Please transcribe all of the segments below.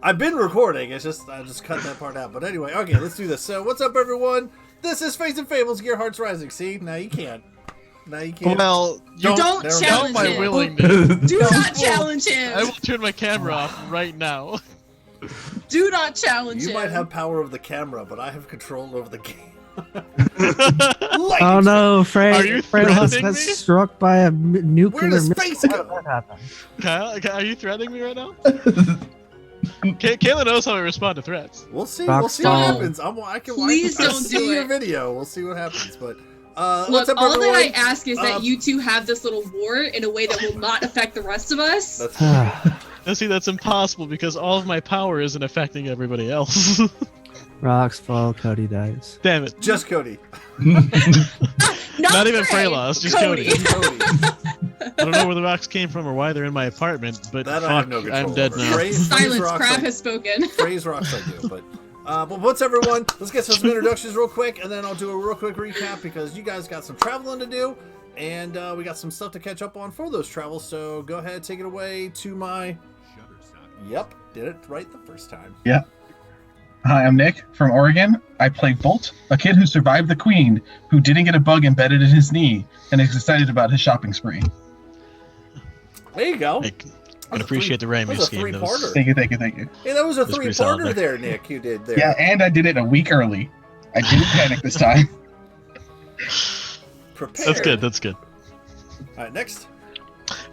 I've been recording. It's just I just cut that part out. But anyway, okay, let's do this. So, what's up, everyone? This is Fates and Fables Gearhearts Rising. See, now you can't. Now you can't. Well, you Don't challenge my him. willingness. Do not challenge him. I will turn my camera off right now. Do not challenge him. You might have power of the camera, but I have control over the game. Oh no, Are you threatening got me? struck by a nuclear Where does missile. space How did go? that happen? Kyle, are you threatening me right now? Kayla knows how to respond to threats. We'll see. Rock We'll see what star. happens. Please I don't see do your it. video. We'll see what happens. But Look, what's up, all everyone? that I ask is that you two have this little war in a way that will not affect the rest of us. That's Now see, that's impossible because all of my power isn't affecting everybody else. Rocks fall, Cody dies. Damn it. just Cody. Not even Frey, Freylos, just Cody. Cody. I don't know where the rocks came from or why they're in my apartment, but That I fuck, have no control I'm dead over. now. Silence, rocks Crab I- has spoken. Phrase rocks I do, but what's everyone? Let's get some introductions real quick, and then I'll do a real quick recap because you guys got some traveling to do, and we got some stuff to catch up on for those travels. So go ahead, take it away to my. Yep, did it right the first time. Yeah. Hi, I'm Nick from Oregon. I play Bolt, a kid who survived the Queen, who didn't get a bug embedded in his knee, and is excited about his shopping spree. There you go. I can appreciate the Raimi That was a scheme. That three-parter. was- Thank you. Hey, that was a That's pretty solid three-parter there. there, Nick. You did there. Yeah, and I did it a week early. I didn't panic this time. Prepared. That's good, that's good. All right, next.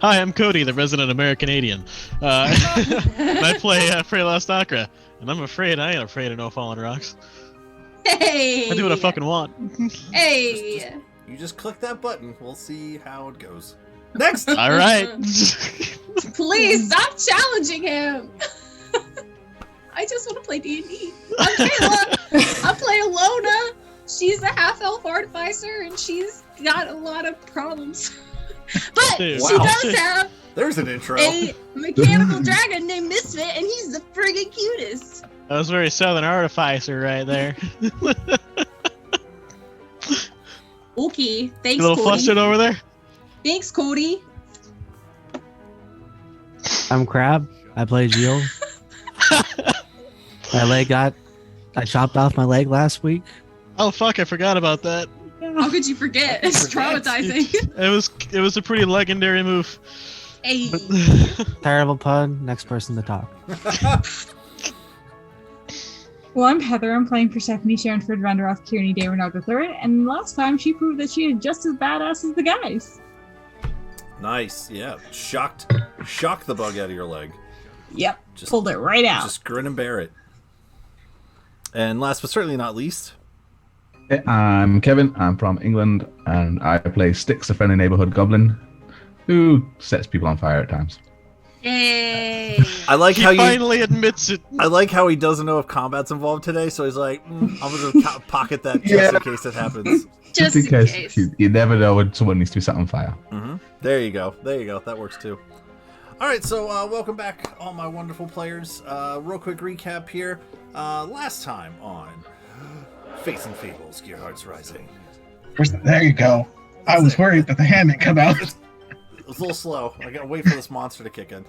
Hi, I'm Cody, the resident Americanadian. And I play Freylos Dakra, and I'm afraid I ain't afraid of no falling rocks. Hey! I do what I fucking want. Hey! You just click that button. We'll see how it goes. Next. All right. Please stop challenging him. I just want to play D&D. I'm Kayla. I play Alona. She's a half-elf artificer, and she's got a lot of problems. But Dude, she wow. does have There's an intro. a mechanical dragon named Misfit, and he's the friggin' cutest. That was very Southern Artificer right there. Okay, thanks, You a little Cody. flustered over there? Thanks, Cody. I'm Crab. I play Geo. I chopped off my leg last week. Oh fuck, I forgot about that. How could you forget? It's traumatizing. It was a pretty legendary move. Hey. Terrible pun. Next person to talk. Well, I'm Heather. I'm playing Persephone Sharonford Vanderoth Kearney Davenard III, and last time she proved that she is just as badass as the guys. Nice. Yeah. Shocked the bug out of your leg. Yep, Just pulled it right out. Just grin and bear it. And last but certainly not least, Hey, I'm Kevin. I'm from England, and I play Styx, a friendly neighborhood goblin who sets people on fire at times. Yay. I like He how you. finally admits it. I like how he doesn't know if combat's involved today, so he's like, I'm gonna pocket that just in case it happens. Just in case. You never know when someone needs to be set on fire. There you go. That works too. All right, so welcome back, all my wonderful players. Real quick recap here. Last time on Fates and Fables, Gearhearts Rising. There you go. I was worried that the hand didn't come out. It was a little slow. I gotta wait for this monster to kick in.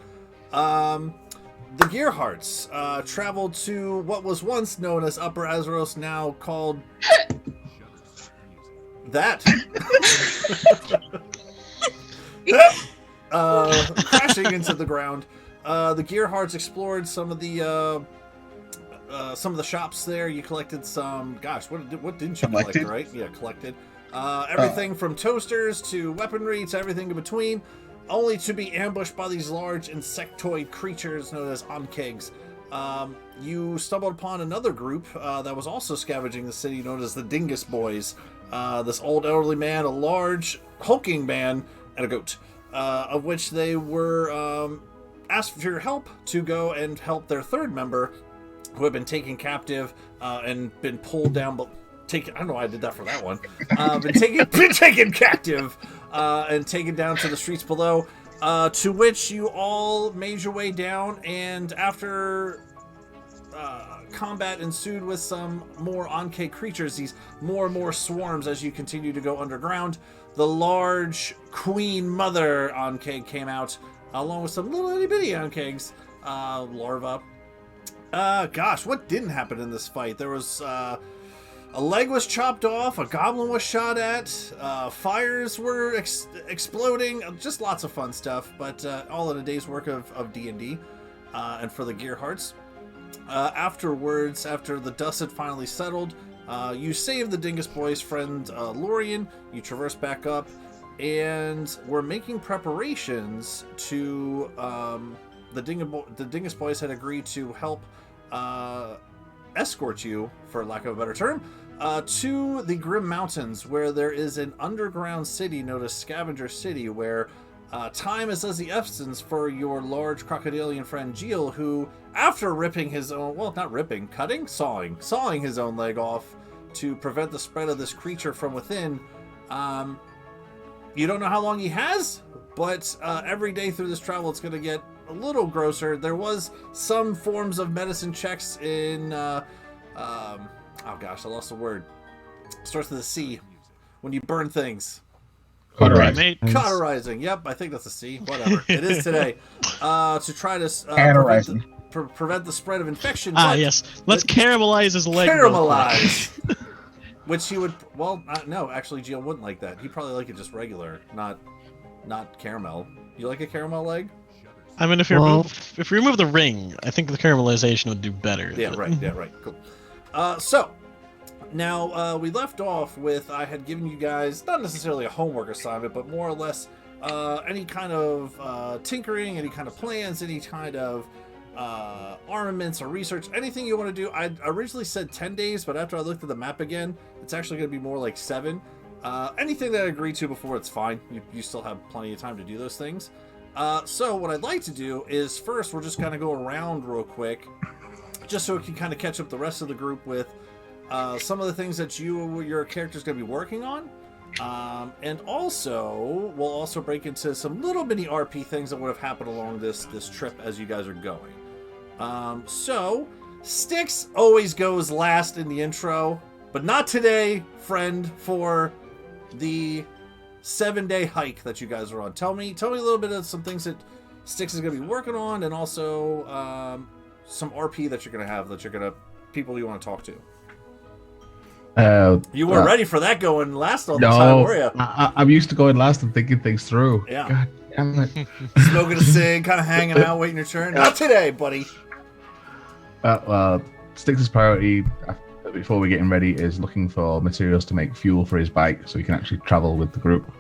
The Gearhearts traveled to what was once known as Upper Azeroth, now called that. Crashing into the ground. The Gearhearts explored some of the shops there. You collected some. Gosh, what didn't you collect? Collected? Right? Yeah, collected. Everything from toasters to weaponry to everything in between, only to be ambushed by these large insectoid creatures known as Onkegs. You stumbled upon another group that was also scavenging the city, known as the Dingus Boys. This old elderly man, a large hulking man, and a goat, of which they were asked for your help to go and help their third member, who had been taken captive and been pulled down, but I don't know why I did that for that one. Been taken captive and taken down to the streets below. To which you all made your way down, and after combat ensued with some more Ankh creatures, these more and more swarms as you continue to go underground. The large Queen Mother Ankh came out, along with some little itty bitty Ankhs, larva. Gosh, what didn't happen in this fight? There was a leg was chopped off, a goblin was shot at, fires were exploding, just lots of fun stuff, but all in a day's work of D&D, and for the gearhearts. Afterwards, after the dust had finally settled, you saved the Dingus Boy's friend Lorien, you traverse back up, and we're making preparations to... the Dingus Boys had agreed to help escort you, for lack of a better term, to the Grim Mountains, where there is an underground city known as Scavenger City, where time is as the essence for your large crocodilian friend Gilles, who, after ripping his own, well, not ripping, cutting? Sawing his own leg off to prevent the spread of this creature from within, you don't know how long he has, but every day through this travel it's going to get a little grosser. There was some forms of medicine checks in, oh gosh, I lost the word. Starts with a C. When you burn things. Cauterizing. Yep, I think that's a C. Whatever. It is today. To try to prevent the spread of infection. Yes. Let's caramelize his leg. Caramelize. Which he would, well, no, actually, Gilles wouldn't like that. He'd probably like it just regular, not caramel. You like a caramel leg? I mean, if you remove the ring, I think the caramelization would do better. Yeah, right. Cool. So, now we left off with, I had given you guys, not necessarily a homework assignment, but more or less any kind of tinkering, any kind of plans, any kind of armaments or research, anything you want to do. I originally said 10 days, but after I looked at the map again, it's actually going to be more like 7. Anything that I agreed to before, it's fine. You still have plenty of time to do those things. So what I'd like to do is first we'll just kind of go around real quick, just so we can kind of catch up the rest of the group with some of the things that your character's going to be working on. And also, we'll also break into some little mini RP things that would have happened along this trip as you guys are going. So, Styx always goes last in the intro, but not today, friend, for the 7-day hike that you guys are on. Tell me a little bit of some things that Styx is going to be working on, and also some RP that you're going to have, people you want to talk to. You weren't ready for that going last all the time, were you? I'm used to going last and thinking things through. Yeah. God damn it. Smoking a cig, kind of hanging out, waiting your turn. Not today, buddy. Well, Styx's priority before we're getting ready is looking for materials to make fuel for his bike so he can actually travel with the group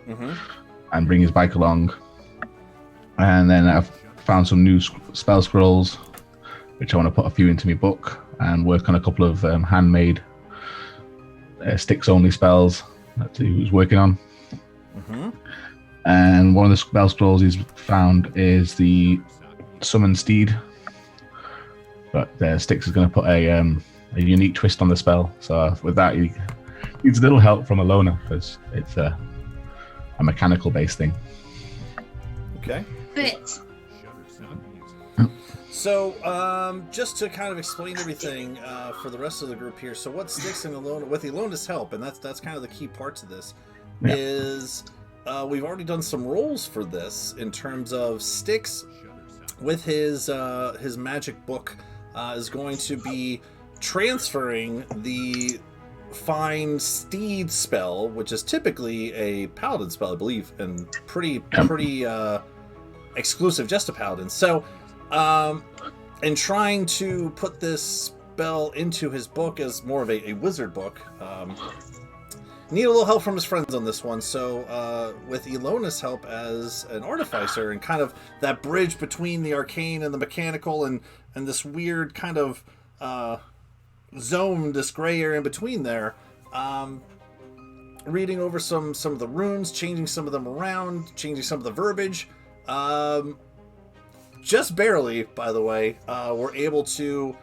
and bring his bike along. And then I've found some new spell scrolls, which I want to put a few into my book and work on a couple of handmade Styx-only spells that he was working on. And one of the spell scrolls he's found is the Summon Steed. But Styx is going to put a unique twist on the spell. So with that, he needs a little help from Alona because it's a mechanical-based thing. Fit. So, just to kind of explain everything for the rest of the group here. So, what Styx and Alona, with Alona's help, and that's kind of the key parts of this, is we've already done some rolls for this in terms of Styx with his magic book is going to be transferring the Find Steed spell, which is typically a paladin spell, I believe, and pretty exclusive just to paladins. So, in trying to put this spell into his book as more of a wizard book, need a little help from his friends on this one. So, with Elona's help as an artificer and kind of that bridge between the arcane and the mechanical and this weird kind of zone, this gray area in between there, reading over some of the runes, changing some of them around, changing some of the verbiage, just barely, by the way, we're able to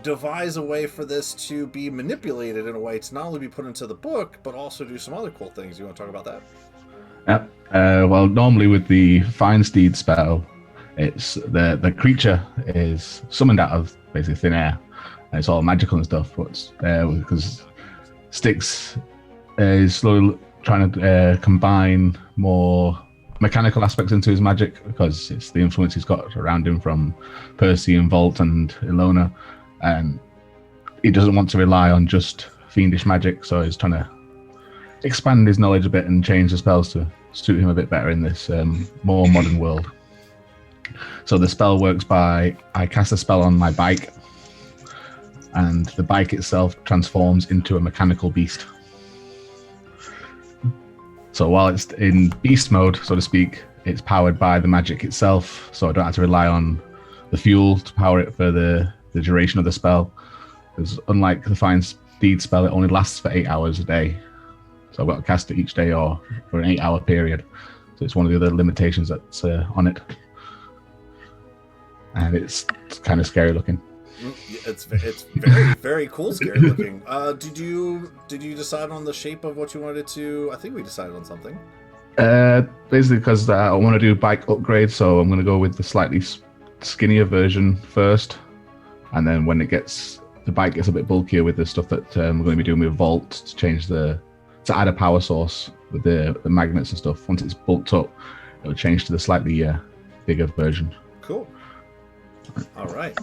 devise a way for this to be manipulated in a way to not only be put into the book, but also do some other cool things. You want to talk about that? Yep. Well, normally with the Find Steed spell, it's the creature is summoned out of basically thin air. And it's all magical and stuff, but because Styx is slowly trying to combine more mechanical aspects into his magic because it's the influence he's got around him from Percy and Volt and Ilona, and he doesn't want to rely on just fiendish magic, so he's trying to expand his knowledge a bit and change the spells to suit him a bit better in this more modern world. So the spell works by, I cast a spell on my bike, and the bike itself transforms into a mechanical beast. So while it's in beast mode, so to speak, it's powered by the magic itself, so I don't have to rely on the fuel to power it for the duration of the spell. Because unlike the Fine Steed spell, it only lasts for 8 hours a day. So I've got to cast it each day or for an 8-hour period. So it's one of the other limitations that's on it. And it's kind of scary looking. It's very, very cool, scary looking. Did you decide on the shape of what you wanted to? I think we decided on something. Basically, because I want to do bike upgrade, so I'm going to go with the slightly skinnier version first, and then when the bike gets a bit bulkier with the stuff that we're going to be doing with Volt to add a power source with the magnets and stuff. Once it's bulked up, it'll change to the slightly bigger version. Cool. All right.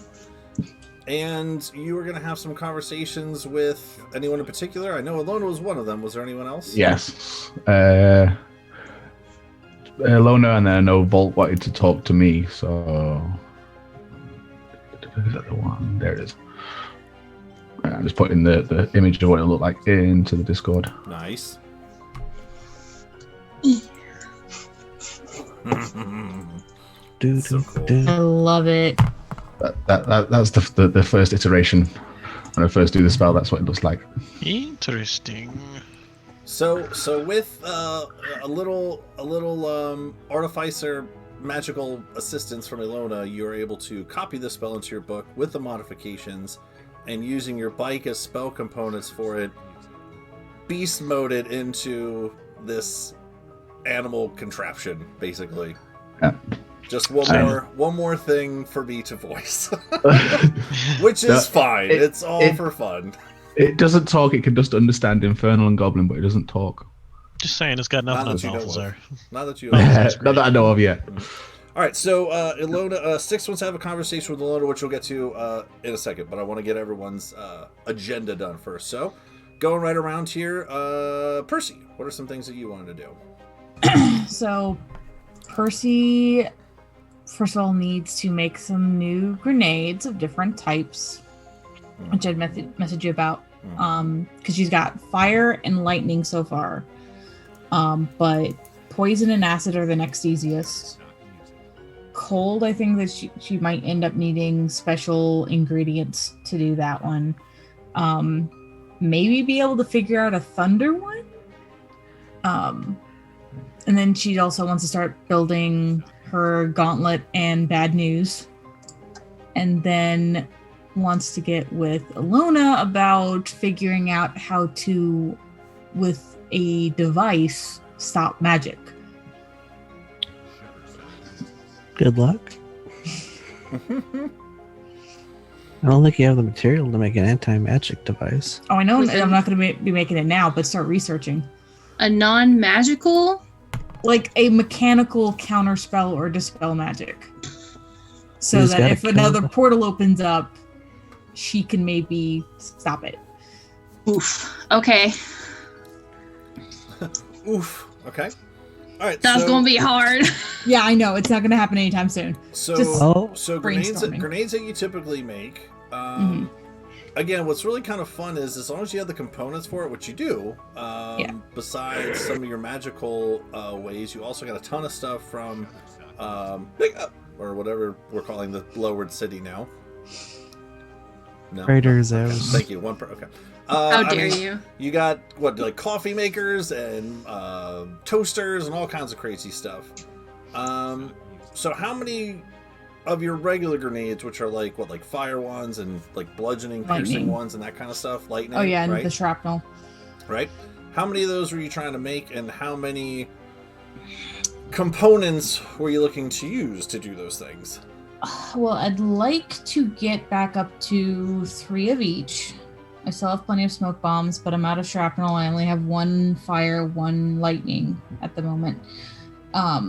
And you were going to have some conversations with anyone in particular? I know Ilona was one of them. Was there anyone else? Yes. Ilona, and then I know Volt wanted to talk to me, so... Is that the one? There it is. I'm just putting the image of what it looked like into the Discord. Nice. So cool. I love it. That's the first iteration. When I first do the spell, that's what it looks like. Interesting. So with a little artificer magical assistance from Ilona, you're able to copy the spell into your book with the modifications, and using your bike as spell components for it, beast mode it into this animal contraption, basically. Yeah. Just one more thing for me to voice, which is fine. It's all for fun. It doesn't talk. It can just understand Infernal and Goblin, but it doesn't talk. Just saying, it's got nothing on Not Balthazar. that you Not that I know of yet. All right, so Ilona, Styx wants to have a conversation with Ilona, which we'll get to in a second, but I want to get everyone's agenda done first. So, going right around here, Percy, what are some things that you wanted to do? So, Percy, first of all, needs to make some new grenades of different types, which I'd message you about, because she's got fire and lightning so far, but poison and acid are the next easiest. Cold, I think that she might end up needing special ingredients to do that one. Maybe be able to figure out a thunder one. And then she also wants to start building her gauntlet and bad news. And then wants to get with Ilona about figuring out how to, with a device, stop magic. Good luck. I don't think you have the material to make an anti-magic device. Oh, I know. I'm not going to be making it now, but start researching. A non-magical? Like a mechanical counterspell or dispel magic. So that if another portal opens up, she can maybe stop it. Oof. Okay. Oof. Okay. All right. That's going to be hard. Yeah, I know. It's not going to happen anytime soon. So grenades that you typically make. Again, what's really kind of fun is as long as you have the components for it, which you do, besides some of your magical ways, you also got a ton of stuff from or whatever we're calling the lowered city now. No. Trader Zeus. Thank you. Okay. How dare you? You got like coffee makers and toasters and all kinds of crazy stuff. So how many of your regular grenades, which are like fire ones and like bludgeoning, piercing ones and that kind of stuff, lightning? Oh yeah, and right? the shrapnel. Right. How many of those were you trying to make, and how many components were you looking to use to do those things? Well, I'd like to get back up to 3 of each. I still have plenty of smoke bombs, but I'm out of shrapnel. I only have 1 fire, 1 lightning at the moment.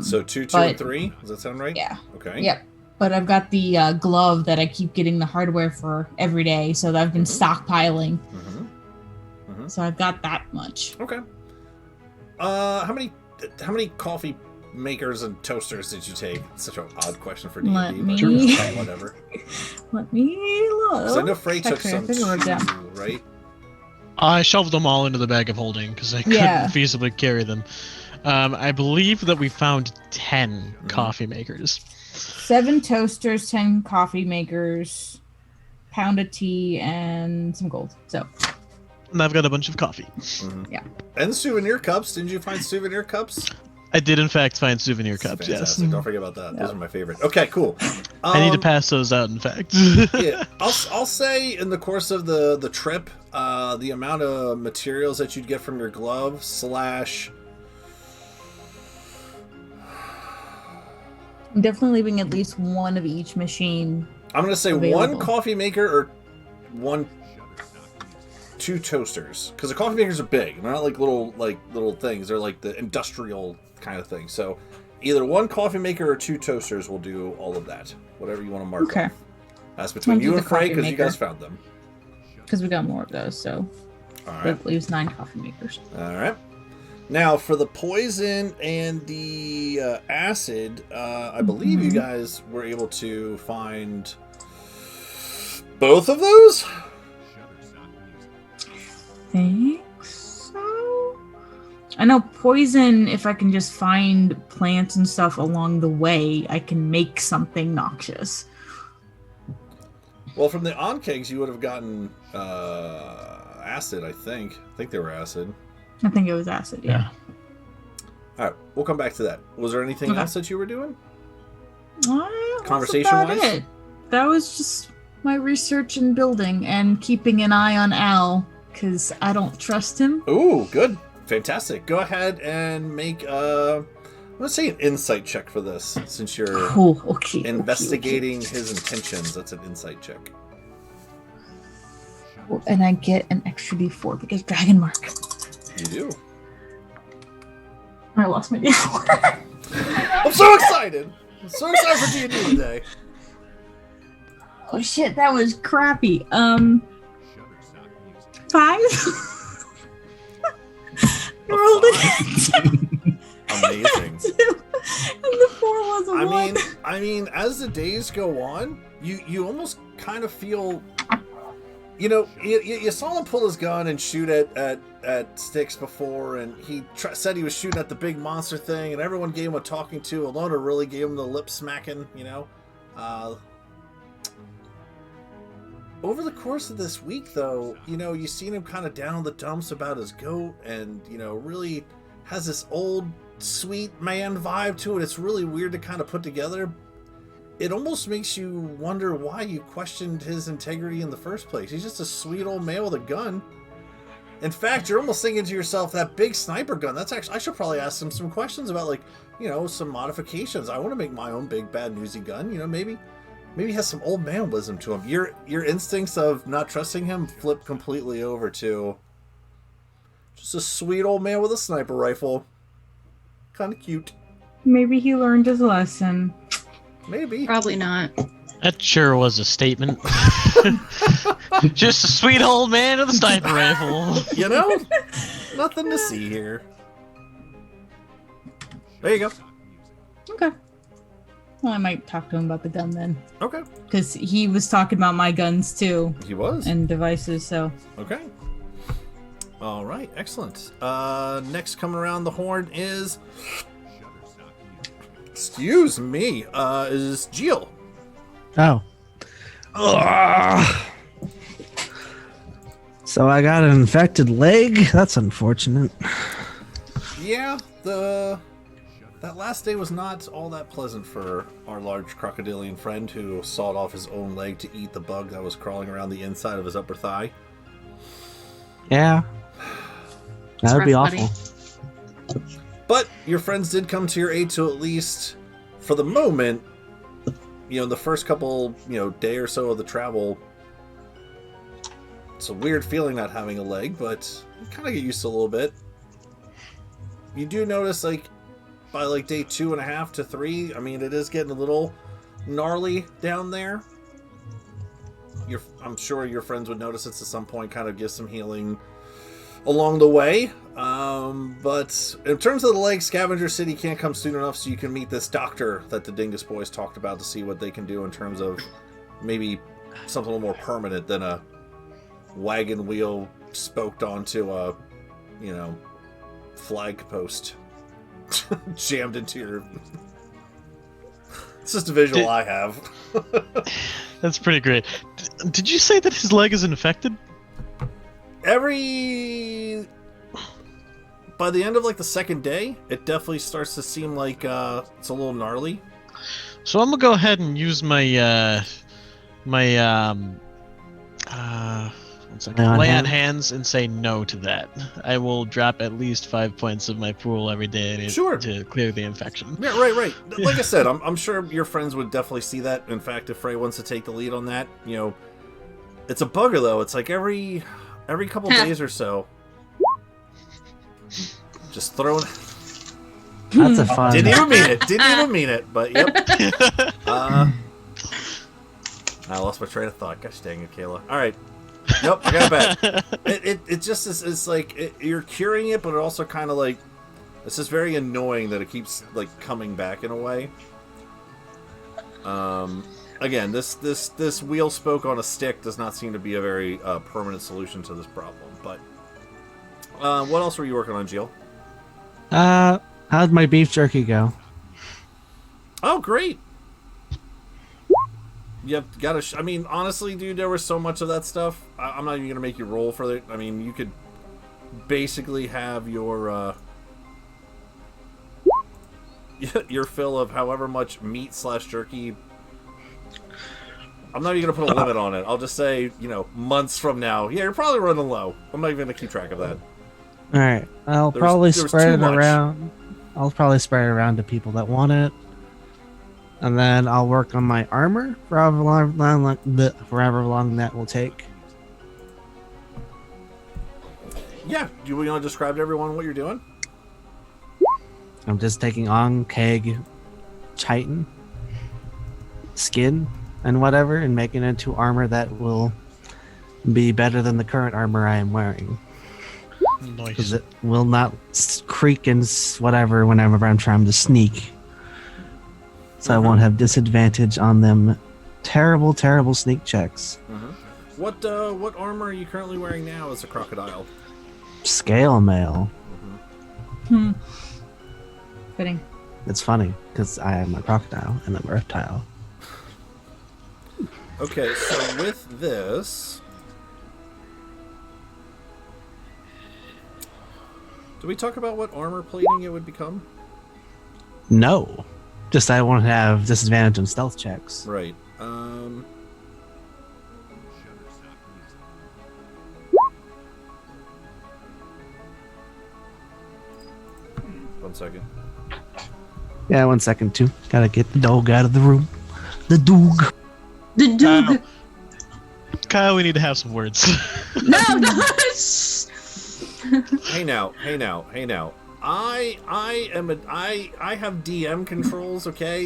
So 2, 2, but- and 3. Does that sound right? Yeah. Okay. Yep. But I've got the glove that I keep getting the hardware for every day, so that I've been stockpiling. So I've got that much. Okay. How many coffee makers and toasters did you take? It's such an odd question for D&D. Let but me- whatever. Let me look. So I know Frey took Actually, I some think I wrote it down. too, right? I shoved them all into the bag of holding because I couldn't Yeah. feasibly carry them. I believe that we found 10 coffee makers. 7 toasters, 10 coffee makers, pound of tea, and some gold. So And I've got a bunch of coffee. Yeah. And souvenir cups. Didn't you find souvenir cups? I did, in fact, find souvenir cups, yes. Fantastic. Don't forget about that. Those are my favorite. Okay, cool. I need to pass those out, in fact. Yeah, I'll say in the course of the trip, the amount of materials that you'd get from your glove / I'm definitely leaving at least one of each machine. I'm gonna say available. 1 coffee maker or 2 toasters, because the coffee makers are big. They're not like little things. They're like the industrial kind of thing. So either 1 coffee maker or 2 toasters will do all of that. Whatever you want to mark Okay. off. That's between I'll do you the and Frey coffee because you maker. guys found them. Because we got more of those, so All right. that leaves 9 coffee makers. All right. Now, for the poison and the acid, I believe you guys were able to find both of those? Think so. I know poison, if I can just find plants and stuff along the way, I can make something noxious. Well, from the on-kegs, you would have gotten acid, I think. I think they were acid. I think it was acid, yeah. All right, we'll come back to that. Was there anything Okay. else that you were doing? That's Conversation-wise? about it. That was just my research and building and keeping an eye on Al, because I don't trust him. Ooh, good. Fantastic. Go ahead and make, let's say an insight check for this, since you're Oh, okay. investigating his intentions. That's an insight check. Oh, and I get an extra D4 because Dragon Mark. You do. I lost my D4. I'm so excited! I'm so excited for D&D today. Oh shit, that was crappy. 5? I rolled it. Amazing. And the 4 was a 1. I mean, as the days go on, you almost kind of feel, you know, you saw him pull his gun and shoot at Styx before, and he said he was shooting at the big monster thing, and everyone gave him a talking to. Alona really gave him the lip smacking, you know. Over the course of this week, though, you know, you've seen him kind of down in the dumps about his goat, and, you know, really has this old, sweet man vibe to it. It's really weird to kind of put together. It almost makes you wonder why you questioned his integrity in the first place. He's just a sweet old man with a gun. In fact, you're almost thinking to yourself, that big sniper gun, that's actually, I should probably ask him some questions about, like, you know, some modifications. I want to make my own big bad newsy gun, you know, maybe he has some old man wisdom to him. Your instincts of not trusting him flip completely over to just a sweet old man with a sniper rifle. Kind of cute. Maybe he learned his lesson. Maybe. Probably not. That sure was a statement. Just a sweet old man with a sniper rifle. You know? Nothing to see here. There you go. Okay. Well, I might talk to him about the gun then. Okay. Because he was talking about my guns too. He was. And devices, so. Okay. All right. Excellent. Next coming around the horn is... Excuse me. Is Jill. Oh. Ugh. So I got an infected leg? That's unfortunate. Yeah, that last day was not all that pleasant for our large crocodilian friend who sawed off his own leg to eat the bug that was crawling around the inside of his upper thigh. Yeah. That would be rough, awful. But your friends did come to your aid to at least, for the moment, you know, the first couple, you know, day or so of the travel. It's a weird feeling not having a leg, but you kind of get used to it a little bit. You do notice, like, by like day 2.5 to 3. I mean, it is getting a little gnarly down there. I'm sure your friends would notice it at some point, kind of give some healing along the way. But in terms of the lake, Scavenger City can't come soon enough so you can meet this doctor that the Dingus boys talked about to see what they can do in terms of maybe something a little more permanent than a wagon wheel spoked onto a, flag post jammed into your... It's just a visual I have. That's pretty great. Did you say that his leg is infected? By the end of like the second day, it definitely starts to seem like it's a little gnarly. So I'm gonna go ahead and use my lay on hands and say no to that. I will drop at least 5 points of my pool every day to clear the infection. Yeah, right. Like I said, I'm sure your friends would definitely see that. In fact, if Frey wants to take the lead on that, it's a bugger though. It's like every couple days or so. Just throwing. That's a fun. Didn't even mean it. But yep. I lost my train of thought. Gosh dang it, Kayla. All right. Nope, I got it back. It just is. It's like you're curing it, but it also kind of like it's just very annoying that it keeps like coming back in a way. Again, this wheel spoke on a stick does not seem to be a very permanent solution to this problem. But what else were you working on, Jill? How'd my beef jerky go? Oh, great. Yep, I mean, honestly, dude, there was so much of that stuff. I'm not even gonna make you roll for it. I mean, you could basically have your fill of however much meat / jerky. I'm not even gonna put a limit on it. I'll just say, months from now. Yeah, you're probably running low. I'm not even gonna keep track of that. All right, I'll probably spread it around. I'll probably spread it around to people that want it. And then I'll work on my armor for however long that will take. Yeah, do you want to describe to everyone what you're doing? I'm just taking on keg, chitin, skin, and whatever, and making it into armor that will be better than the current armor I am wearing. Nice. Because it will not creak and whatever whenever I'm trying to sneak. So I won't have disadvantage on them terrible, terrible sneak checks. What armor are you currently wearing now as a crocodile? Scale mail. Fitting. It's funny because I am a crocodile and I'm a reptile. Okay, so with this, do we talk about what armor plating it would become? No. Just I won't have disadvantage on stealth checks. Right. 1 second. Yeah, 1 second too. Gotta get the dog out of the room. The dog. The dog. Kyle, we need to have some words. No. Hey now. I have DM controls, okay?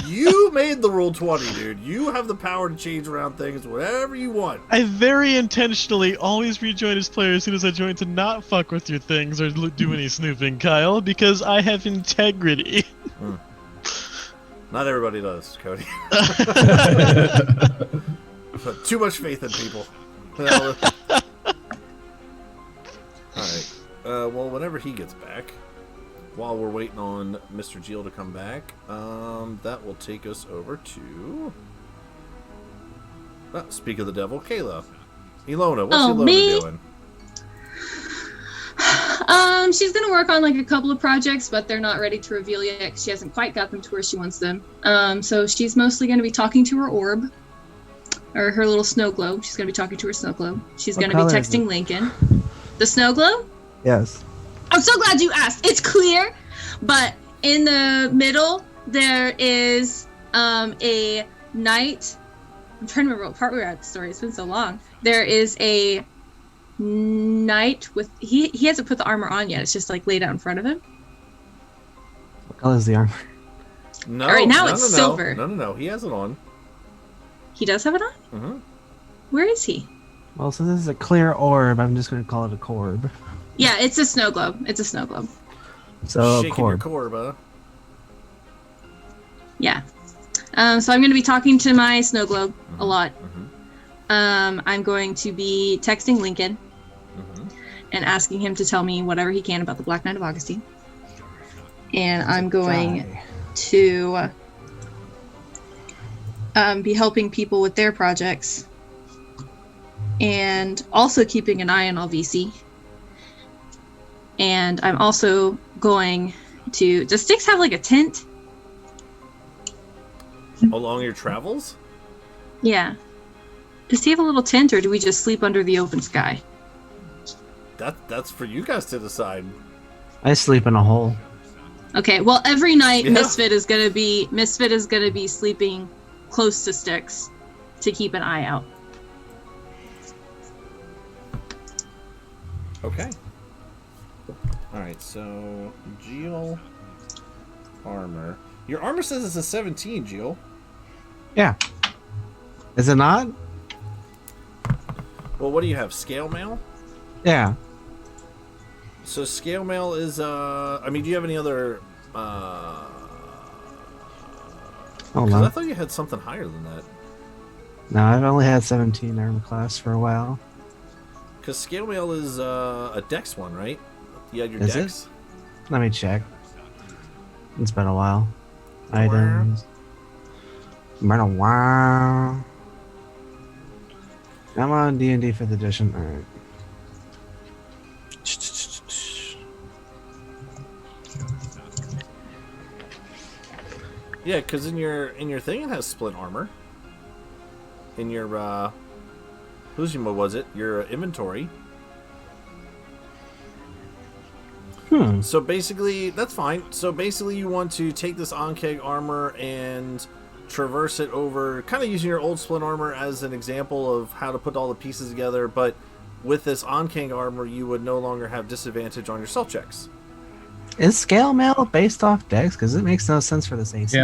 You made the roll 20, dude. You have the power to change around things whatever you want. I very intentionally always rejoin as player as soon as I join to not fuck with your things or do any snooping, Kyle, because I have integrity. Not everybody does, Cody. Too much faith in people. Alright. Well, whenever he gets back, while we're waiting on Mr. Geel to come back, that will take us over to... speak of the devil, Kayla. Ilona, what's Ilona doing? She's gonna work on like a couple of projects, but they're not ready to reveal yet because she hasn't quite got them to where she wants them. So she's mostly gonna be talking to her orb, or her little snow globe. She's gonna be talking to her snow globe. She's gonna be texting Lincoln. The snow globe? Yes. I'm so glad you asked. It's clear, but in the middle there is a knight. I'm trying to remember what part we were at the story. It's been so long. There is a knight with he hasn't put the armor on yet. It's just like laid out in front of him. What color is the armor? No. All right, now no, it's no, silver. No. He has it on. He does have it on? Mm-hmm. Where is he? Well, since this is a clear orb, I'm just going to call it a corb. Yeah, it's a snow globe. It's a snow globe. So, Shaking corb. your core, huh? Yeah. So I'm going to be talking to my snow globe a lot. I'm going to be texting Lincoln and asking him to tell me whatever he can about the Black Knight of Augustine. And I'm going to be helping people with their projects and also keeping an eye on LVC. And I'm also going to... Does Styx have like a tent? Along your travels? Yeah. Does he have a little tent, or do we just sleep under the open sky? That's for you guys to decide. I sleep in a hole. Okay, well, every night Yeah. Misfit is gonna be sleeping close to Styx to keep an eye out. Okay. Alright, so Geo armor. Your armor says it's a 17, Geo. Yeah. Is it not? Well, what do you have? Scale mail? Yeah. So scale mail is I mean, do you have any other Hold 'cause on. I thought you had something higher than that. No, I've only had 17 armor class for a while. Because scale mail is a dex one, right? You had your Is it? dex? Let me check. It's been a while. Items. Been a while. I'm on D&D 5th edition. Alright. Yeah, because in your thing it has split armor. In your what was it? Your inventory. So basically, that's fine. So basically, you want to take this Onkeg armor and traverse it over, kind of using your old split armor as an example of how to put all the pieces together. But with this Onkeg armor, you would no longer have disadvantage on your stealth checks. Is scale mail based off dex? Because it makes no sense for this AC.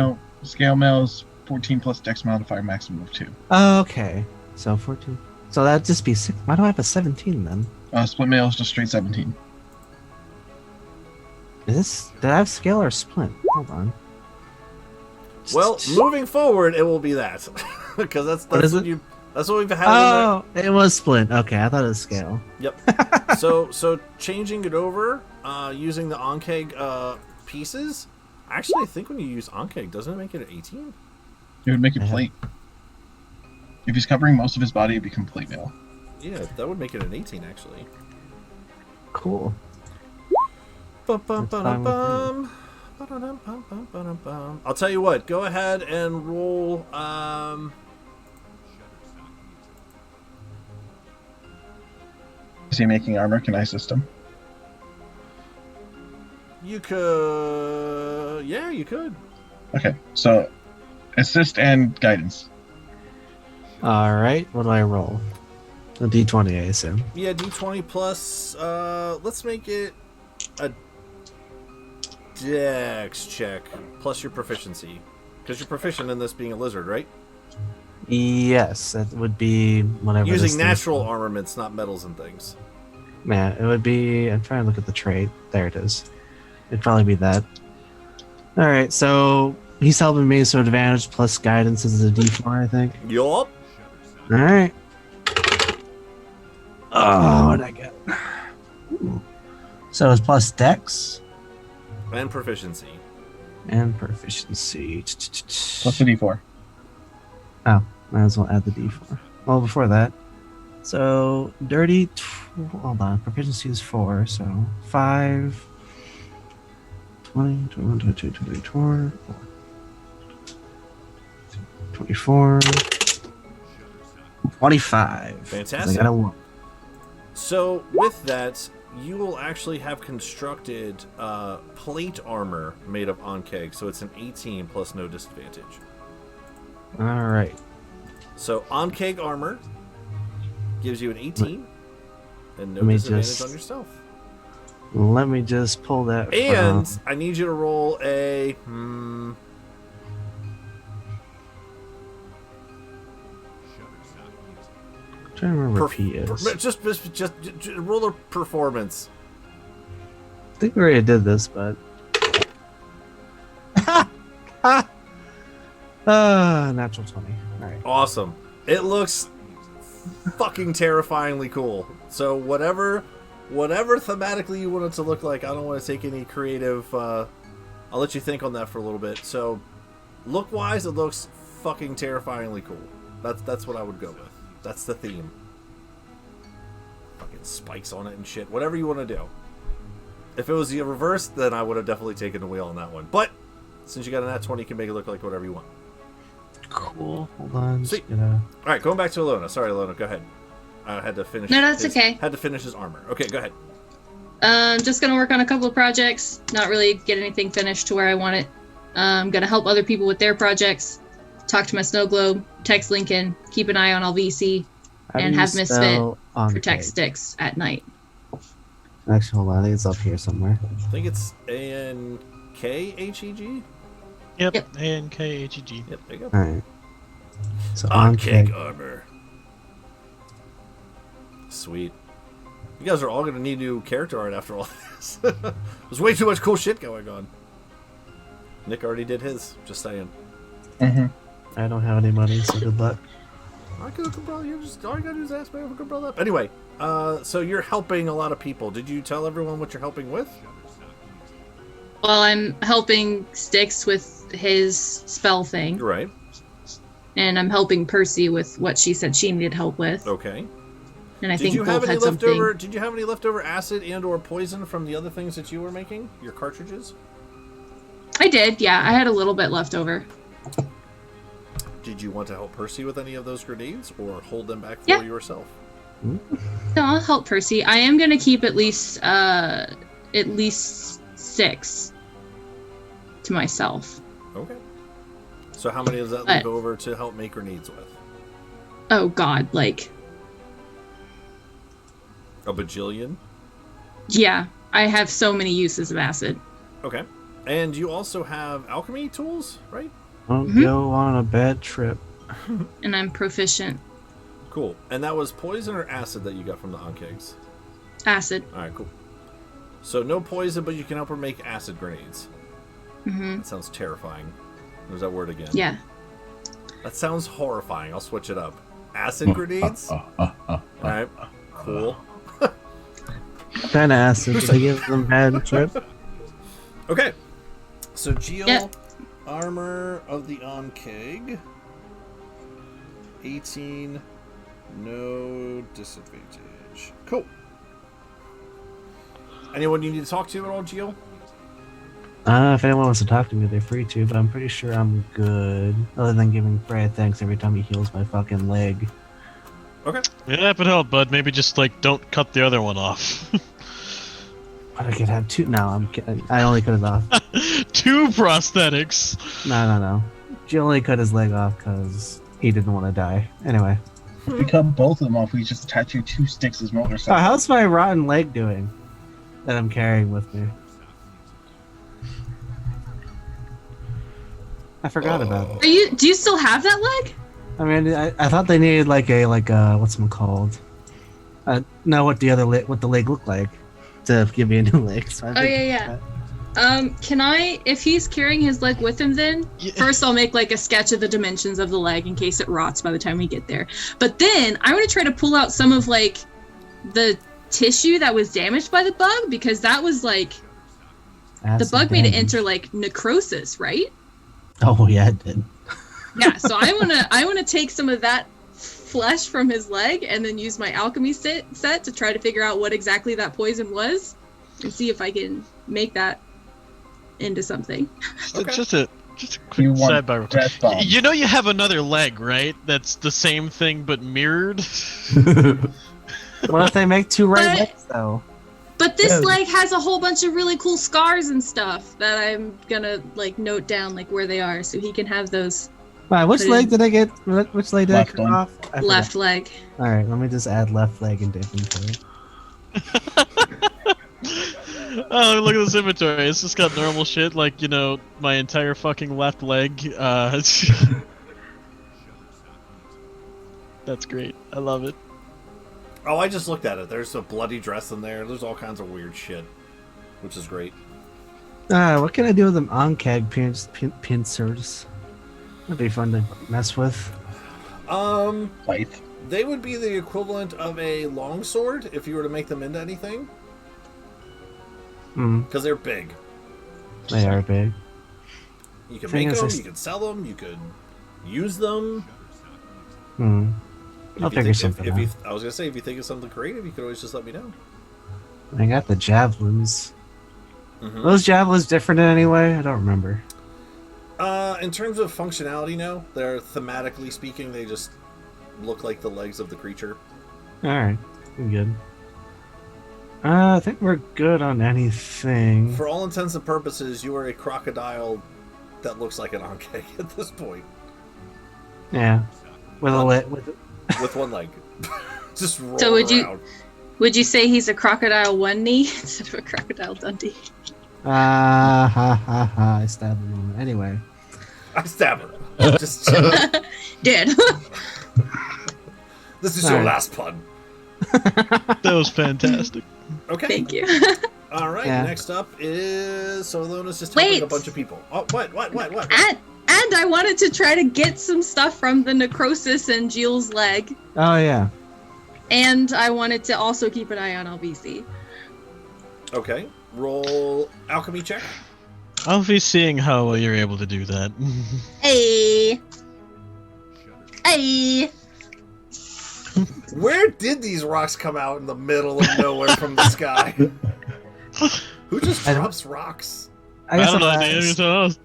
Scale mail is 14 plus dex modifier, maximum of 2. Oh, okay. So 14. So that'd just be 6. Why do I have a 17 then? Split mail is just straight 17. Is this... Did I have scale or split? Hold on. Well, moving forward, it will be that because that's What is what it? you. That's what we've had. Oh, it was split. Okay, I thought it was scale. Yep. so changing it over, using the Onkeg pieces. Actually, I think when you use Onkeg, doesn't it make it an 18? It would make it plate. If he's covering most of his body, it'd become plate mail. Yeah, that would make it an 18 actually. Cool. Bum, bum, ba-dum, bum. Ba-dum, bum, bum, ba-dum, bum. I'll tell you what. Go ahead and roll. Is he making armor? Can I assist him? You could. Yeah, you could. Okay, so assist and guidance. Alright, what do I roll? A d20, I assume. Yeah, D20 plus. Let's make it a Dex check plus your proficiency, because you're proficient in this being a lizard, right? Yes, that would be whatever. this Using thing- natural armaments, not metals and things. Yeah, it would be. I'm trying to look at the trait. There it is. It'd probably be that. Alright, so he's helping me, so advantage plus guidance is a d4, I think. Yup. Alright. Oh, what'd I get? Ooh. So it's plus dex And proficiency. and proficiency. Plus the d4. Oh, might as well add the d4. Well, before that. So, dirty. Hold on. Proficiency is 4, so 5. 20, 21, 22, 24. 24. 25. Fantastic. I got a 1. So with that, you will actually have constructed plate armor made of Onkeg, so it's an 18 plus no disadvantage. Alright. So Onkeg armor gives you an 18 and no Let me disadvantage just- on yourself. Let me just pull that. And I need you to roll a. I'm trying to remember what P is. Just roll a performance. I think we already did this, but. Natural 20. Alright. Awesome. It looks fucking terrifyingly cool. So whatever thematically you want it to look like, I don't want to take any creative. I'll let you think on that for a little bit. So look-wise, it looks fucking terrifyingly cool. That's what I would go with. That's the theme. Fucking spikes on it and shit. Whatever you want to do. If it was the reverse, then I would have definitely taken the wheel on that one. But since you got an nat 20, you can make it look like whatever you want. Cool. Hold on. Sweet. Gonna... All right, going back to Alona. Sorry, Alona. Go ahead. I had to finish. No, that's okay. Had to finish his armor. Okay, go ahead. Just gonna work on a couple of projects. Not really get anything finished to where I want it. Gonna help other people with their projects. Talk to my snow globe. Text Lincoln. Keep an eye on all VC. And have Misfit protect sticks at night. Actually, hold on. I think it's up here somewhere. I think it's A-N-K-H-E-G? Yep. Yep. A-N-K-H-E-G. Yep, there you go. Alright. So On keg. keg armor. Sweet. You guys are all going to need new character art after all this. There's way too much cool shit going on. Nick already did his. Just saying. Mm-hmm. I don't have any money, so good luck. I could umbrella. You just all you gotta do is ask me if I can umbrella up. Anyway, so you're helping a lot of people. Did you tell everyone what you're helping with? Well, I'm helping Styx with his spell thing. Right. And I'm helping Percy with what she said she needed help with. Okay. And I Did think you have both any had something. leftover? Did you have any leftover acid and/or poison from the other things that you were making? Your cartridges. I did, yeah. I had a little bit left over. Did you want to help Percy with any of those grenades, or hold them back for Yeah. yourself? No, I'll help Percy. I am gonna keep at least 6 to myself. Okay. So how many does that leave over to help make grenades with? Oh God, like A bajillion? yeah. I have so many uses of acid. Okay. And you also have alchemy tools, right? Don't go on a bad trip. And I'm proficient. Cool. And that was poison or acid that you got from the Onkegs? Acid. Alright, cool. So no poison, but you can help her make acid grenades. Mm-hmm. That sounds terrifying. There's that word again. Yeah. That sounds horrifying. I'll switch it up. Acid grenades? Alright, cool. Kind of acid. Did I give them bad trip? Okay. So Geo, Yep. armor of the Onkeg. 18, no disadvantage. Cool. Anyone you need to talk to at all, Geo? If anyone wants to talk to me, they're free to, but I'm pretty sure I'm good. Other than giving Freya thanks every time he heals my fucking leg. Okay. Yeah, that would help, bud. Maybe just, like, don't cut the other one off. But I could have 2. No, I'm kidding. I only cut it off. 2 prosthetics. No. She only cut his leg off because he didn't want to die. Anyway. We cut both of them off. We just attach you 2 sticks as motorcycles. How's my rotten leg doing that I'm carrying with me? I forgot about it. Do you still have that leg? I mean, I thought they needed like a what's it called? Know what the leg looked like to give me a new leg. So I Yeah. Can I, if he's carrying his leg with him then, first I'll make like a sketch of the dimensions of the leg in case it rots by the time we get there. But then I'm going to try to pull out some of like the tissue that was damaged by the bug, because that was like, the bug made it enter like necrosis, right? Oh yeah, it did. Yeah, so I want to take some of that flesh from his leg and then use my alchemy set to try to figure out what exactly that poison was and see if I can make that into something. Okay. Just a quick sidebar. death bomb. You know you have another leg, right? That's the same thing but mirrored. What if they make 2 right legs though? But this leg has a whole bunch of really cool scars and stuff that I'm gonna like note down like where they are so he can have those. Right, which leg did I get? Which leg did I cut off? Left leg. Alright, let me just add left leg into inventory. Oh, look at this inventory. It's just got normal shit, like, you know, my entire fucking left leg. That's great. I love it. Oh, I just looked at it. There's a bloody dress in there. There's all kinds of weird shit, which is great. What can I do with them on-keg pincers? That'd be fun to mess with. Light. They would be the equivalent of a longsword if you were to make them into anything. Because they're big. They are big. You can make them, you can sell them, you could use them. I'll figure something out. I was going to say, if you think of something creative, you could always just let me know. I got the javelins. Are those javelins different in any way? I don't remember. In terms of functionality, no. They're thematically speaking, they just look like the legs of the creature. Alright, we're good. I think we're good on anything. For all intents and purposes, you are a crocodile that looks like an Ankh at this point. Yeah. With one leg. Just roll So around. Would you say he's a crocodile one knee instead of a crocodile Dundee? I stabbed him. Anyway. I stab her. Just Dead. This is your last pun. That was fantastic. Okay. Thank you. All right. Yeah. Next up is Solona's just helping Wait. a bunch of people. Oh, what? And I wanted to try to get some stuff from the necrosis and Jill's leg. Oh, yeah. And I wanted to also keep an eye on LBC. Okay. Roll alchemy check. I'll be seeing how well you're able to do that. Hey. Hey. Where did these rocks come out in the middle of nowhere from the sky? Who just drops rocks? I don't know, dude.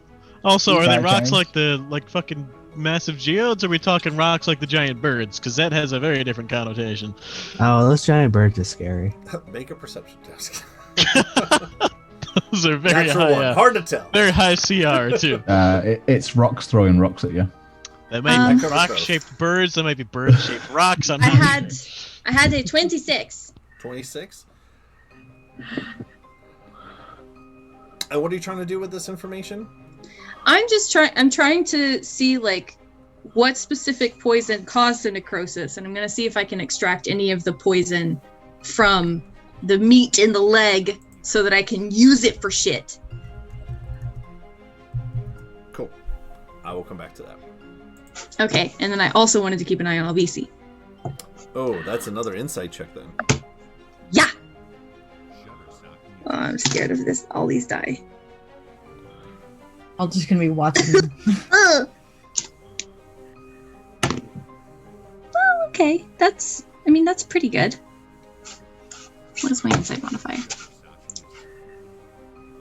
Also, are they Five rocks times. Mm. fucking massive geodes, or are we talking rocks like the giant birds? Because that has a very different connotation. Oh, those giant birds are scary. Make a perception test. Those are very Natural high. one. Hard to tell. Very high CR too. It's rocks throwing rocks at you. That might be Covers rock-shaped birds. That might be bird-shaped rocks. I'm I not had a 26. 26. And what are you trying to do with this information? I'm trying to see like what specific poison caused the necrosis, and I'm gonna see if I can extract any of the poison from the meat in the leg so that I can use it for shit. Cool. I will come back to that. Okay, and then I also wanted to keep an eye on LBC. Oh, that's another insight check then. Yeah. Oh, I'm scared of this. All these die. I'm just gonna be watching them. Ugh. Well, okay. That's pretty good. What is my insight modifier?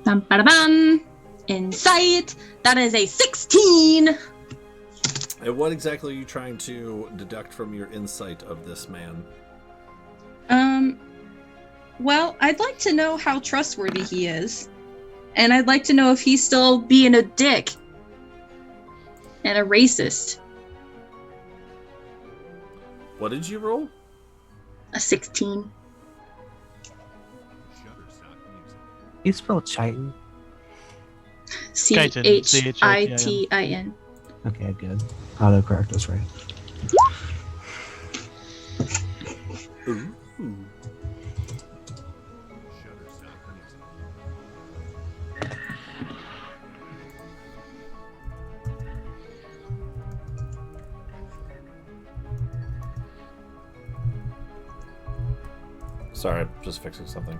Bum, bada, bum. Insight. That is a 16. And what exactly are you trying to deduct from your insight of this man? Well, I'd like to know how trustworthy he is. And I'd like to know if he's still being a dick. And a racist. What did you roll? A 16. You spell chitin? CHITIN. Okay, good. Autocorrect us right. Ooh. Sorry, I'm just fixing something.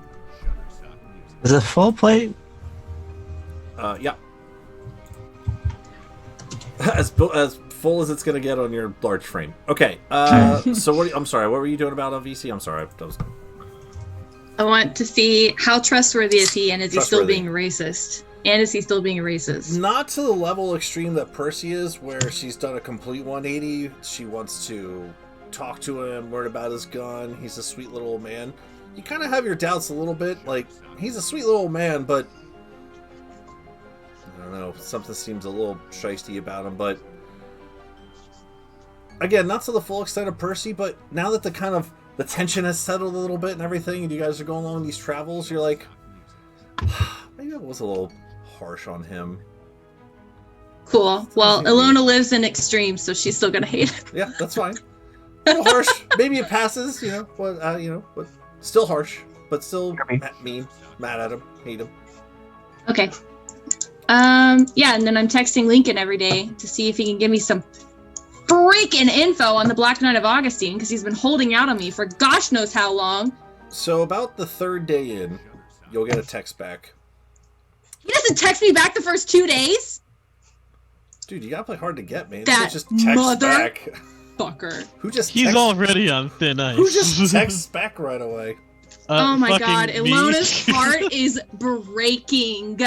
Is it full plate? Yeah. As full as it's gonna get on your large frame. Okay. So I'm sorry. What were you doing about VC? I'm sorry. I want to see how trustworthy is he, and is he still Trustworthy. being racist? And is he still being racist? Not to the level extreme that Percy is, where she's done a complete 180. She wants to talk to him, learn about his gun. He's a sweet little old man. You kind of have your doubts a little bit. Like, he's a sweet little old man, but I don't know. Something seems a little shisty about him. But again, not to the full extent of Percy, but now that the tension has settled a little bit and everything, and you guys are going along these travels, you're like, Maybe that was a little harsh on him. Cool. Well, Ilona lives in extremes, so she's still gonna hate it. Yeah, that's fine. A little harsh. Maybe it passes, but still harsh, but still mean, mad at him, hate him. Okay. Yeah, and then I'm texting Lincoln every day to see if he can give me some freaking info on the Black Knight of Augustine, because he's been holding out on me for gosh knows how long. So about the third day in, you'll get a text back. He doesn't text me back the first 2 days? Dude, you gotta play hard to get, man. That just text back. Fucker. Who just He's already on thin ice. Who just texts back right away? Oh my fucking god, me. Ilona's heart is breaking.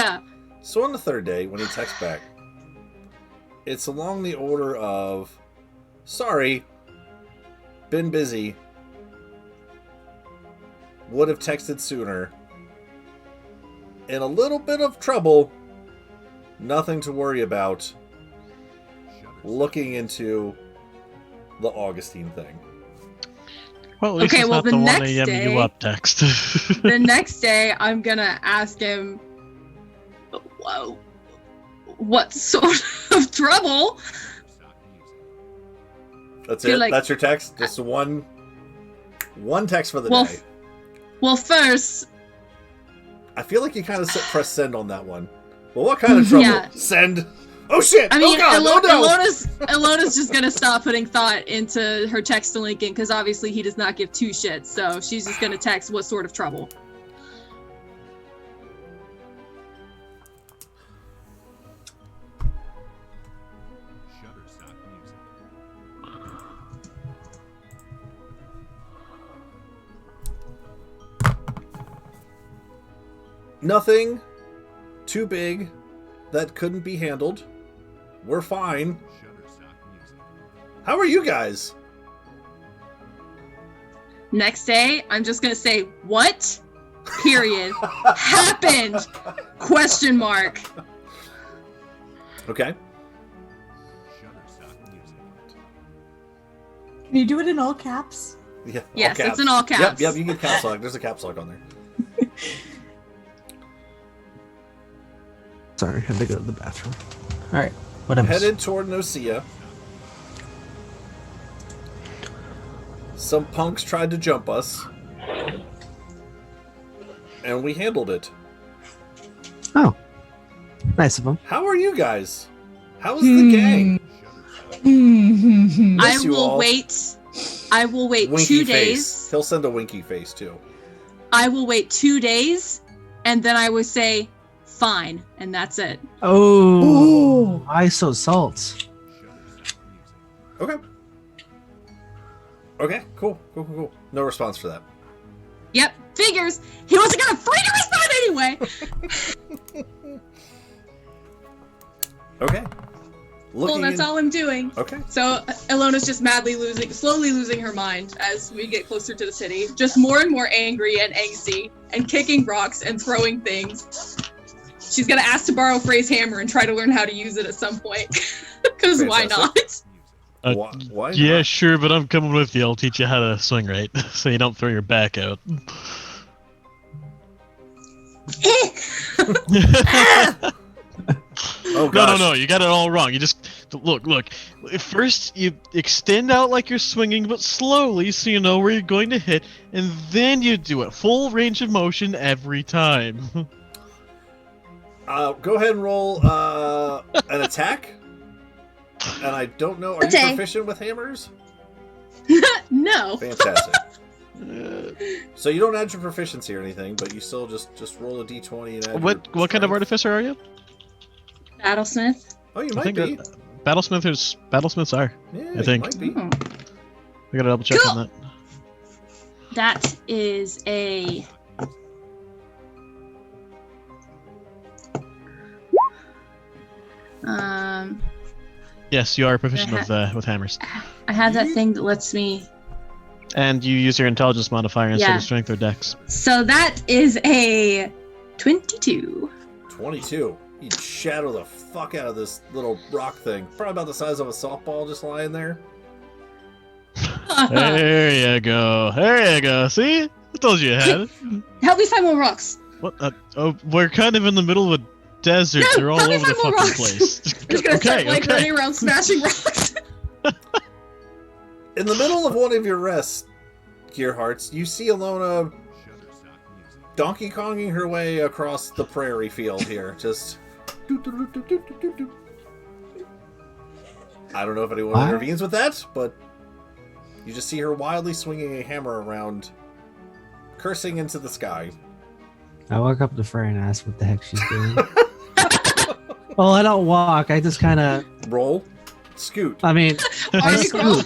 So on the third day, when he texts back, it's along the order of, sorry, been busy, would have texted sooner, in a little bit of trouble, nothing to worry about, looking into the Augustine thing. Well, at least Okay, it's well, not the the 1 next a.m. day- you up text. The next day, I'm gonna ask him, whoa, what sort of trouble? That's Feel it? like- That's your text? Just one text for the Well, day. Well, first, I feel like you kind of press send on that one. Well, what kind of trouble? Yeah. Send. Oh shit! I mean, oh god! Oh no! Ilona's just gonna stop putting thought into her text to Lincoln, because obviously he does not give two shits, so she's just gonna text what sort of trouble. Nothing too big that couldn't be handled. We're fine. How are you guys? Next day, I'm just gonna say, what? Period. Happened? Question mark. Okay. Can you do it in all caps? Yeah. all Yes, caps. it's in all caps. Yep, you get caps lock. There's a caps lock on there. Sorry, I had to go to the bathroom. All right, what else? Headed toward Nocia. Some punks tried to jump us. And we handled it. Oh, nice of them. How are you guys? How's the gang? I Miss you will all. wait. I will wait Winky 2 face. days. He'll send a winky face too. I will wait 2 days, and then I will say, fine, and that's it. Oh, why so salts? Okay. Okay, cool. No response for that. Yep, figures. He wasn't gonna freaking respond anyway. Okay. Well, that's all I'm doing. Okay. So Ilona's just slowly losing her mind as we get closer to the city. Just more and more angry and angsty, and kicking rocks and throwing things. She's gonna ask to borrow Frey's hammer and try to learn how to use it at some point. Because why not? Why Yeah, not? sure, but I'm coming with you. I'll teach you how to swing right, so you don't throw your back out. Oh, gosh. No, you got it all wrong. You just look. First, you extend out like you're swinging, but slowly, so you know where you're going to hit, and then you do it full range of motion every time. Go ahead and roll an attack. And I don't know, are you Okay. proficient with hammers? No. Fantastic. So you don't add your proficiency or anything, but you still just roll a d20 and add What your kind of strength. artificer are you? Battlesmith. Oh, you I might think be. battlesmiths are. Yeah, I think. You might be. Oh. I gotta double check Cool. on that. That is a... Yes, you are proficient with hammers, I have that thing that lets me... and you use your intelligence modifier instead Yeah. of strength or dex. So that is a 22. 22. You'd shadow the fuck out of this little rock thing. Probably about the size of a softball just lying there. There you go. See? I told you you had it. Help me find more rocks. What? Oh, we're kind of in the middle of a desert. No, They're all not over the more fucking rocks. place. I'm just gonna start like running around smashing rocks. In the middle of one of your rests, Gearhearts, you see Alona Donkey Konging her way across the prairie field here. Just. I don't know if anyone intervenes with that, but you just see her wildly swinging a hammer around, cursing into the sky. I walk up to Frey and ask what the heck she's doing. Well, I don't walk. I just kind of roll, scoot. I mean, Army crawl.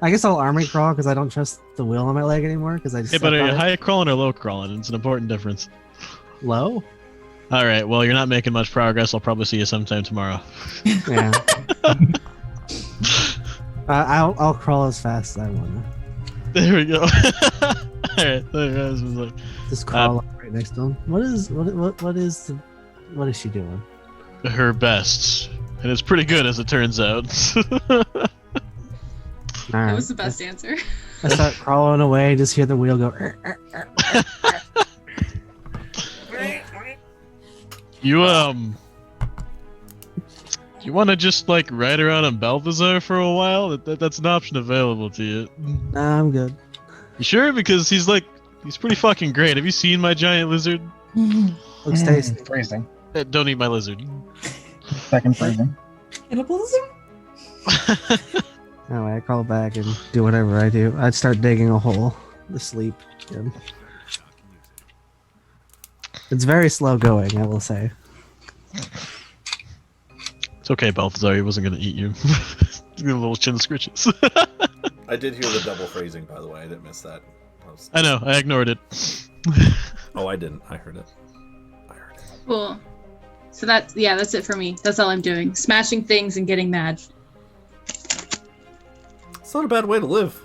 I guess I'll army crawl because I don't trust the wheel on my leg anymore. Because I just Hey, but are stepped you on it. high crawling or low crawling? It's an important difference. Low? All right. Well, you're not making much progress. I'll probably see you sometime tomorrow. Yeah. I'll crawl as fast as I wanna. There we go. All right. There was like, Just crawl up right next to him. What is she doing? her best, and it's pretty good as it turns out. All right. That was the best answer. I start crawling away. Just hear the wheel go. You you want to just like ride around on Balthazar for a while? That's an option available to you. Nah, I'm good. You sure? Because he's pretty fucking great. Have you seen my giant lizard? Looks tasty. Phrasing. Don't eat my lizard. Second phrasing. Cannibalism? Anyway, I crawl back and do whatever I do. I'd start digging a hole to sleep. And it's very slow going, I will say. It's okay, Balthazar. He wasn't gonna eat you. Give him little chin scritches. I did hear the double phrasing, by the way. I didn't miss that. I know. I ignored it. Oh, I didn't. I heard it. Cool. So that's it for me. That's all I'm doing. Smashing things and getting mad. It's not a bad way to live.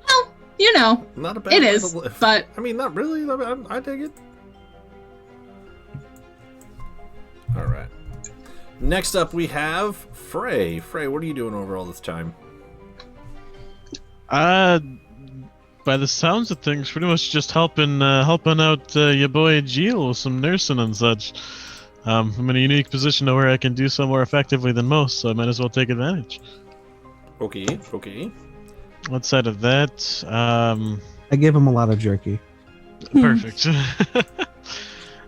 Well, you know, Not a bad it way is, to live. but I mean, not really. I dig it. All right. Next up, we have Frey. Frey, what are you doing over all this time? By the sounds of things, pretty much just helping out your boy Gil with some nursing and such. I'm in a unique position to where I can do so more effectively than most, so I might as well take advantage. Okay. Outside of that, I give him a lot of jerky. perfect.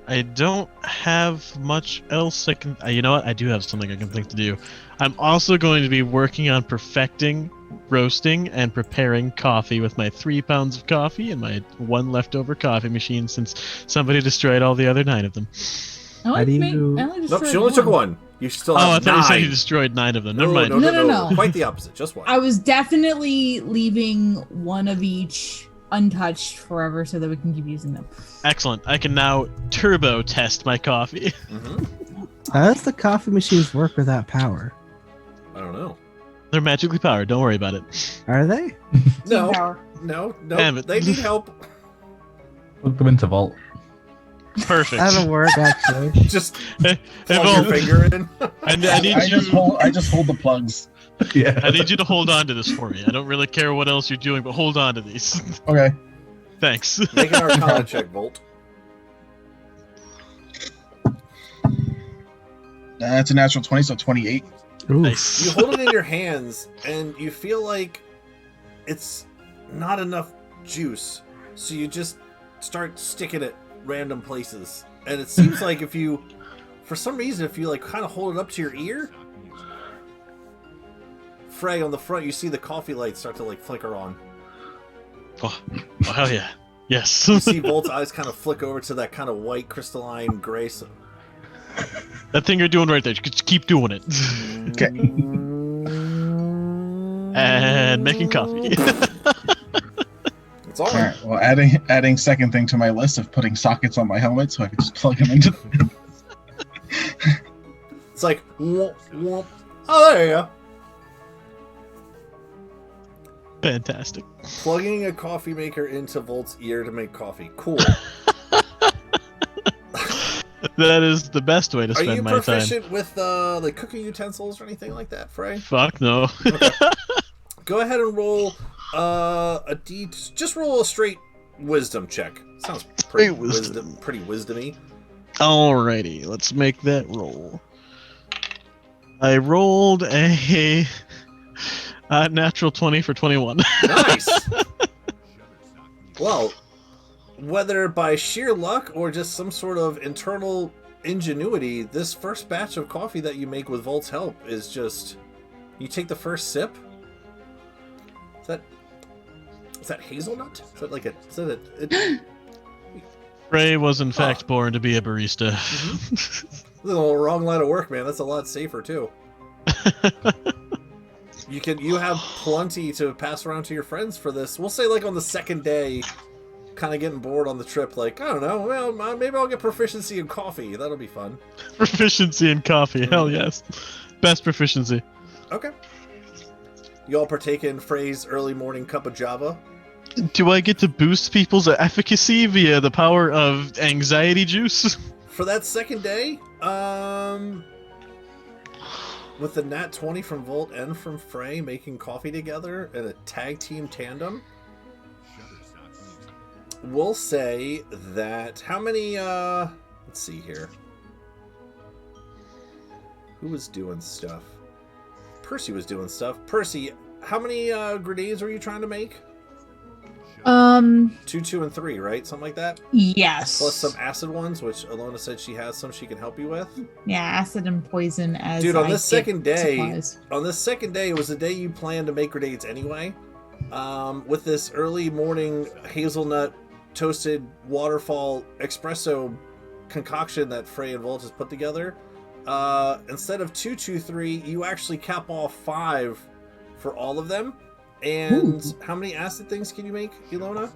I don't have much else I can. You know what? I do have something I can think to do. I'm also going to be working on perfecting roasting and preparing coffee with my 3 pounds of coffee and my 1 leftover coffee machine since somebody destroyed all the other 9 of them. I How do only you- Nope, she only took one. You still Oh, I have thought 9. you said you destroyed 9 of them. Never mind. No. Quite the opposite. Just one. I was definitely leaving one of each untouched forever so that we can keep using them. Excellent. I can now turbo test my coffee. Mm-hmm. How does the coffee machines work without power? I don't know. They're magically powered. Don't worry about it. Are they? No, Power. no, Damn it. they need help. Put them into vault. Perfect. That'll work, actually. Just Hey, plug Vol, your finger in. I need I just you. hold the plugs. Yeah. I need you to hold on to this for me. I don't really care what else you're doing, but hold on to these. Okay. Thanks. Make an Arcana check, Volt. That's a natural 20, so 28. You Nice. hold it in your hands, and you feel like it's not enough juice, so you just start sticking it random places. And it seems like if you, for some reason, if you like kind of hold it up to your ear, Frey, on the front, you see the coffee lights start to like flicker on. Oh, hell yeah. Yes. You see Volt's eyes kind of flick over to that kind of white crystalline gray. That thing you're doing right there. Just keep doing it. Okay. And making coffee. It's all All right. right. Well, adding second thing to my list of putting sockets on my helmet so I can just plug them into them. It's like, whoop, whoop. Oh, there you go. Fantastic. Plugging a coffee maker into Volt's ear to make coffee. Cool. That is the best way to Are spend you my time. proficient with like cooking utensils or anything like that, Frey? Fuck no. Go ahead and roll a d. Just roll a straight wisdom check. Sounds pretty wisdom. pretty wisdomy. Alrighty, let's make that roll. I rolled a natural 20 for 21. Nice. Well, whether by sheer luck or just some sort of internal ingenuity, this first batch of coffee that you make with Volt's help is just... You take the first sip. Is that hazelnut? Is that like a... Is that a Ray was in fact born to be a barista. Mm-hmm. The wrong line of work, man. That's a lot safer too. You have plenty to pass around to your friends for this. We'll say like on the second day, kind of getting bored on the trip. Like, I don't know. Well, maybe I'll get proficiency in coffee. That'll be fun. Proficiency in coffee. Hell yes. Best proficiency. Okay. You all partake in Frey's early morning cup of Java. Do I get to boost people's efficacy via the power of anxiety juice? For that second day, with the nat 20 from Volt and from Frey making coffee together in a tag team tandem, we'll say that how many, let's see here. Who was doing stuff? Percy was doing stuff. Percy, how many grenades were you trying to make? 2, 2, and 3, right? Something like that? Yes. Plus some acid ones, which Alona said she has some she can help you with. Yeah, acid and poison as Dude, on I this second get day, supplies. it was the day you planned to make grenades anyway. With this early morning hazelnut toasted waterfall espresso concoction that Frey and Volt has put together, instead of 2, 2, 3, you actually cap off 5 for all of them. And how many acid things can you make, Ilona?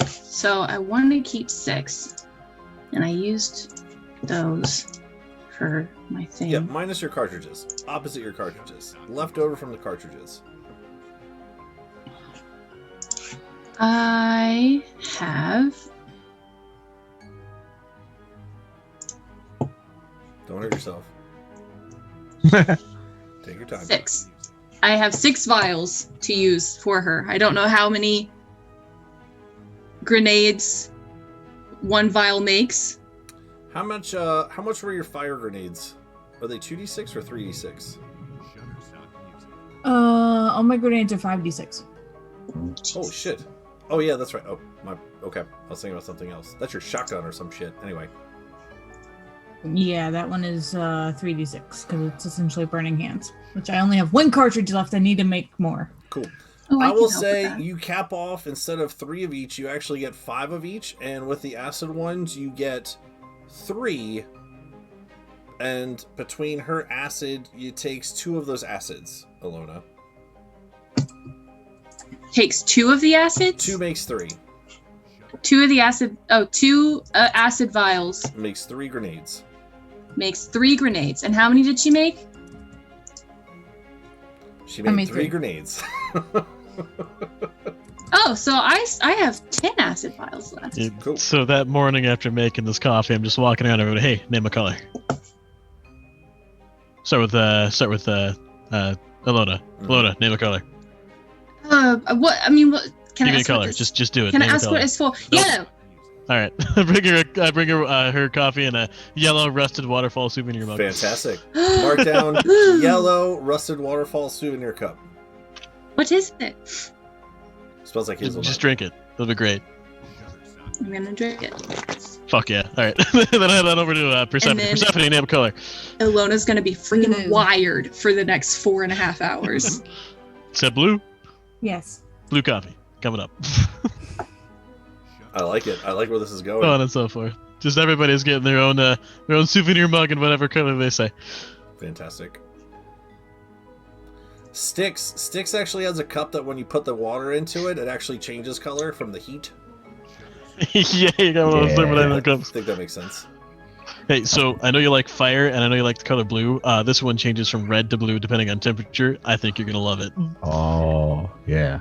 So I wanted to keep 6, and I used those for my thing. Yeah, minus your cartridges. Opposite your cartridges. Left over from the cartridges. I have... Don't hurt yourself. Take your time. 6. I have 6 vials to use for her. I don't know how many grenades one vial makes. How much were your fire grenades? Are they 2d6 or 3d6? All my grenades are 5d6. Oh shit. Oh yeah, that's right. Oh my. Okay, I was thinking about something else. That's your shotgun or some shit. Anyway. Yeah, that one is 3d6 because it's essentially burning hands, which I only have 1 cartridge left. I need to make more. Cool. Oh, I can will help with say that. you cap off, instead of 3 of each, you actually get 5 of each, and with the acid ones, you get 3. And between her acid, it takes 2 of those acids, Alona. Takes 2 of the acids? 2 makes 3. 2 of the acid... Oh, 2 acid vials Makes 3 grenades. makes 3 grenades. And how many did she make? She I made made 3 3. grenades. Oh, so I have 10 acid vials left. Dude, Cool. So that morning after making this coffee, I'm just walking around everybody. Hey, name a color. Start with Alona. Alona, name a color. What? I mean, what? Can Give I me a ask what color. this- Just do it. Can I Name a ask color. what it's for? Nope. Yellow. All right. I bring her her coffee in a yellow rusted waterfall souvenir mug. Fantastic. Mark down yellow rusted waterfall souvenir cup. What is it? Smells like hazelnut. Just drink it. It'll be great. I'm gonna drink it. Fuck yeah. All right. Then I head on over to Persephone. then- Persephone, name a color. Ilona's gonna be freaking Blue. wired for the next 4.5 hours. Said blue. Yes. Blue coffee. Coming up. I like it. I like where this is going. So on and so forth. Just everybody's getting their own souvenir mug in whatever color they say. Fantastic. Styx actually has a cup that when you put the water into it, it actually changes color from the heat. Yeah, you got one of those Yeah. thermodynamic I cups. think that makes sense. Hey, so I know you like fire, and I know you like the color blue. This one changes from red to blue depending on temperature. I think you're gonna love it. Oh, yeah.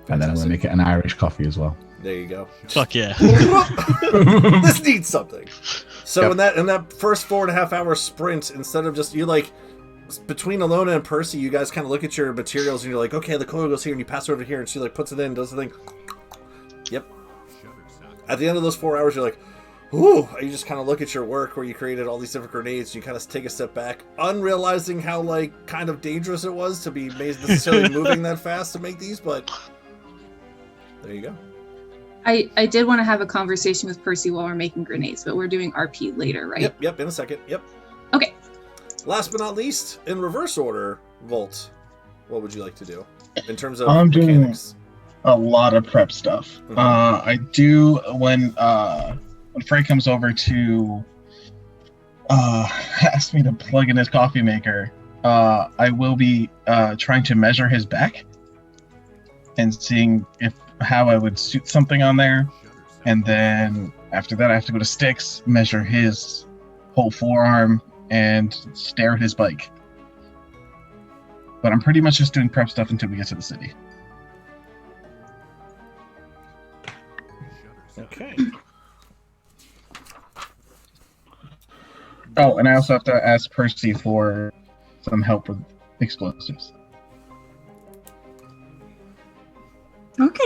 And then I'm going to make it an Irish coffee as well. There you go. Fuck yeah. This needs something. So Yep. in that first 4.5 hour sprint, instead of just between Ilona and Percy, you guys kind of look at your materials and you're like, okay, the coil goes here, and you pass it over here, and she like puts it in, does the thing. Yep. At the end of those 4 hours, you're like, ooh, you just kind of look at your work where you created all these different grenades, and you kind of take a step back, unrealizing how like kind of dangerous it was to be necessarily moving that fast to make these, but there you go. I did want to have a conversation with Percy while we're making grenades, but we're doing RP later, right? Yep, in a second. Yep. Okay. Last but not least, in reverse order, Volt, what would you like to do in terms of I'm mechanics? doing a lot of prep stuff. Mhm. I do when Frey comes over to ask me to plug in his coffee maker. I will be trying to measure his back and seeing how I would suit something on there, and then after that I have to go to Styx, measure his whole forearm, and stare at his bike. But I'm pretty much just doing prep stuff until we get to the city. Okay. Oh, and I also have to ask Percy for some help with explosives. Okay.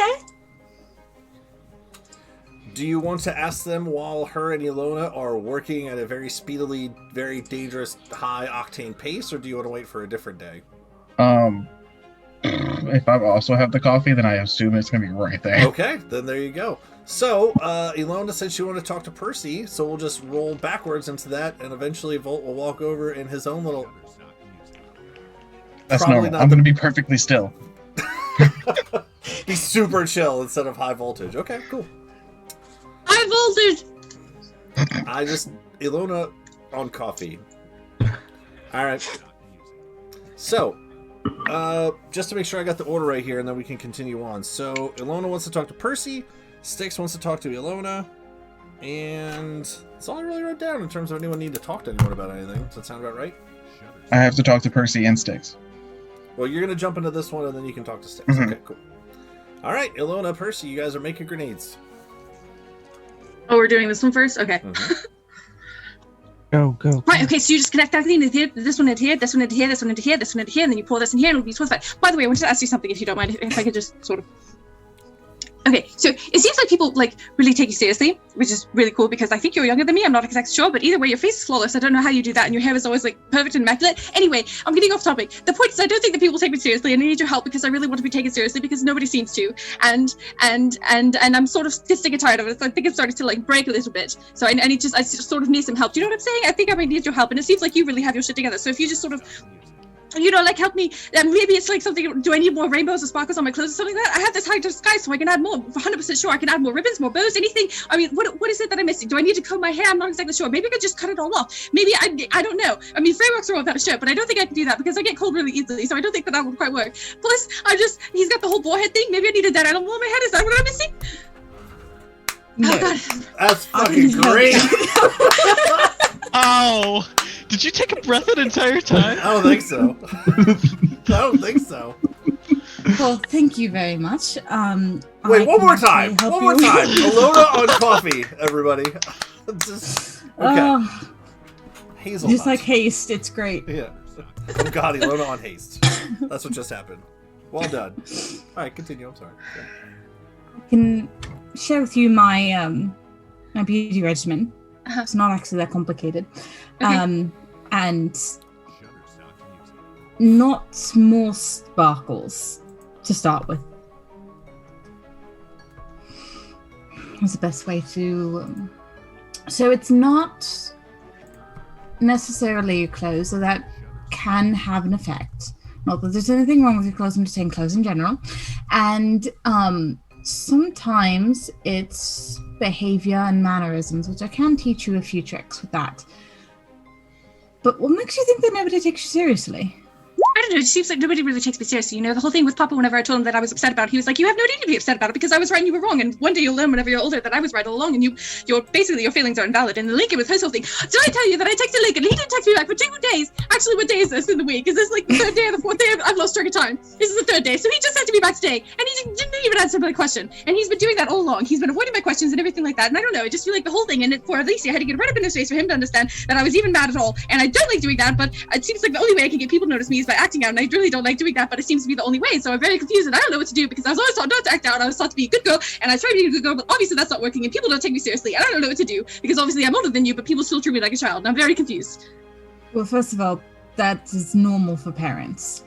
Do you want to ask them while her and Ilona are working at a very speedily, very dangerous, high-octane pace, or do you want to wait for a different day? If I also have the coffee, then I assume it's going to be right there. Okay, then there you go. So, Ilona said she wanted to talk to Percy, so we'll just roll backwards into that, and eventually Volt will walk over in his own little... That's Probably normal. not I'm the- going to be perfectly still. Be super chill instead of high voltage. Okay, cool. High voltage! Ilona on coffee. Alright. So, just to make sure I got the order right here, and then we can continue on. So, Ilona wants to talk to Percy, Styx wants to talk to Ilona, and that's all I really wrote down in terms of anyone needing to talk to anyone about anything. Does that sound about right? I have to talk to Percy and Styx. Well, you're going to jump into this one, and then you can talk to Styx. Mhm. Okay, cool. Alright, Ilona, Percy, you guys are making grenades. Oh, we're doing this one first? Okay. Mhm. Go. Right, okay, so you just connect everything into here, this one into here, this one into here, this one into here, this one into here, and then you pour this in here, and it'll be supposed to. By the way, I wanted to ask you something, if you don't mind, if I could just sort of. Okay, so it seems like people like really take you seriously, which is really cool because I think you're younger than me. I'm not exactly sure, but either way, your face is flawless. I don't know how you do that, and your hair is always like perfect and immaculate. Anyway, I'm getting off topic. The point is, I don't think that people take me seriously, and I need your help because I really want to be taken seriously because nobody seems to, and I'm sort of sick and tired of it. So I think it's starting to like break a little bit. So I just sort of need some help. Do you know what I'm saying? I think I might need your help, and it seems like you really have your shit together. So if you just sort of like help me, maybe it's like something, do I need more rainbows or sparkles on my clothes or something like that? I have this high disguise so I can add more, 100% sure I can add more ribbons, more bows, anything. I mean, what is it that I'm missing? Do I need to comb my hair? I'm not exactly sure. Maybe I could just cut it all off. Maybe I don't know. I mean, frameworks are all about a shirt, but I don't think I can do that because I get cold really easily, so I don't think that would quite work. Plus, he's got the whole boarhead thing. Maybe I need a dead animal on my head. Is that what I'm missing? No. Oh, God. That's fucking great! Oh, did you take a breath an entire time? I don't think so. I don't think so. Well, thank you very much. Wait, I one can more actually time. help One more you. time. Ilona on coffee, everybody. Just, okay. Oh, Hazel. just like haste, it's great. Yeah. Oh god, Ilona on haste. That's what just happened. Well done. Alright, continue. I'm sorry. Yeah. I can share with you my my beauty regimen. Uh-huh. It's not actually that complicated. Okay. And not more sparkles to start with. That's the best way to. So it's not necessarily your clothes, so that can have an effect. Not that there's anything wrong with your clothes, I'm just saying clothes in general. And sometimes it's behavior and mannerisms, which I can teach you a few tricks with that. But what makes you think that nobody takes you seriously? I don't know. It seems like nobody really takes me seriously. You know, the whole thing with Papa, whenever I told him that I was upset about it, he was like, you have no need to be upset about it because I was right and you were wrong. And one day you'll learn whenever you're older that I was right all along and your feelings are invalid. And Lincoln with his whole thing. Did I tell you that I texted Lincoln? He didn't text me back for 2 days. Actually, what day is this in the week? Is this like the 3rd day or the 4th day? I've lost track of time. This is the 3rd day. So he just sent me back today. And he didn't even answer my question. And he's been doing that all along. He's been avoiding my questions and everything like that. And I don't know. I just feel like the whole thing, and for Alicia, I had to get right up in his face for him to understand that I was even mad at all. And I don't like doing that, but it seems like the only way I can get people to notice me is by acting out. And I really don't like doing that, but it seems to be the only way. So I'm very confused and I don't know what to do because I was always taught not to act out. I was taught to be a good girl and I tried to be a good girl, but obviously that's not working and people don't take me seriously. And I don't know what to do because obviously I'm older than you, but people still treat me like a child. And I'm very confused. Well, first of all, that is normal for parents.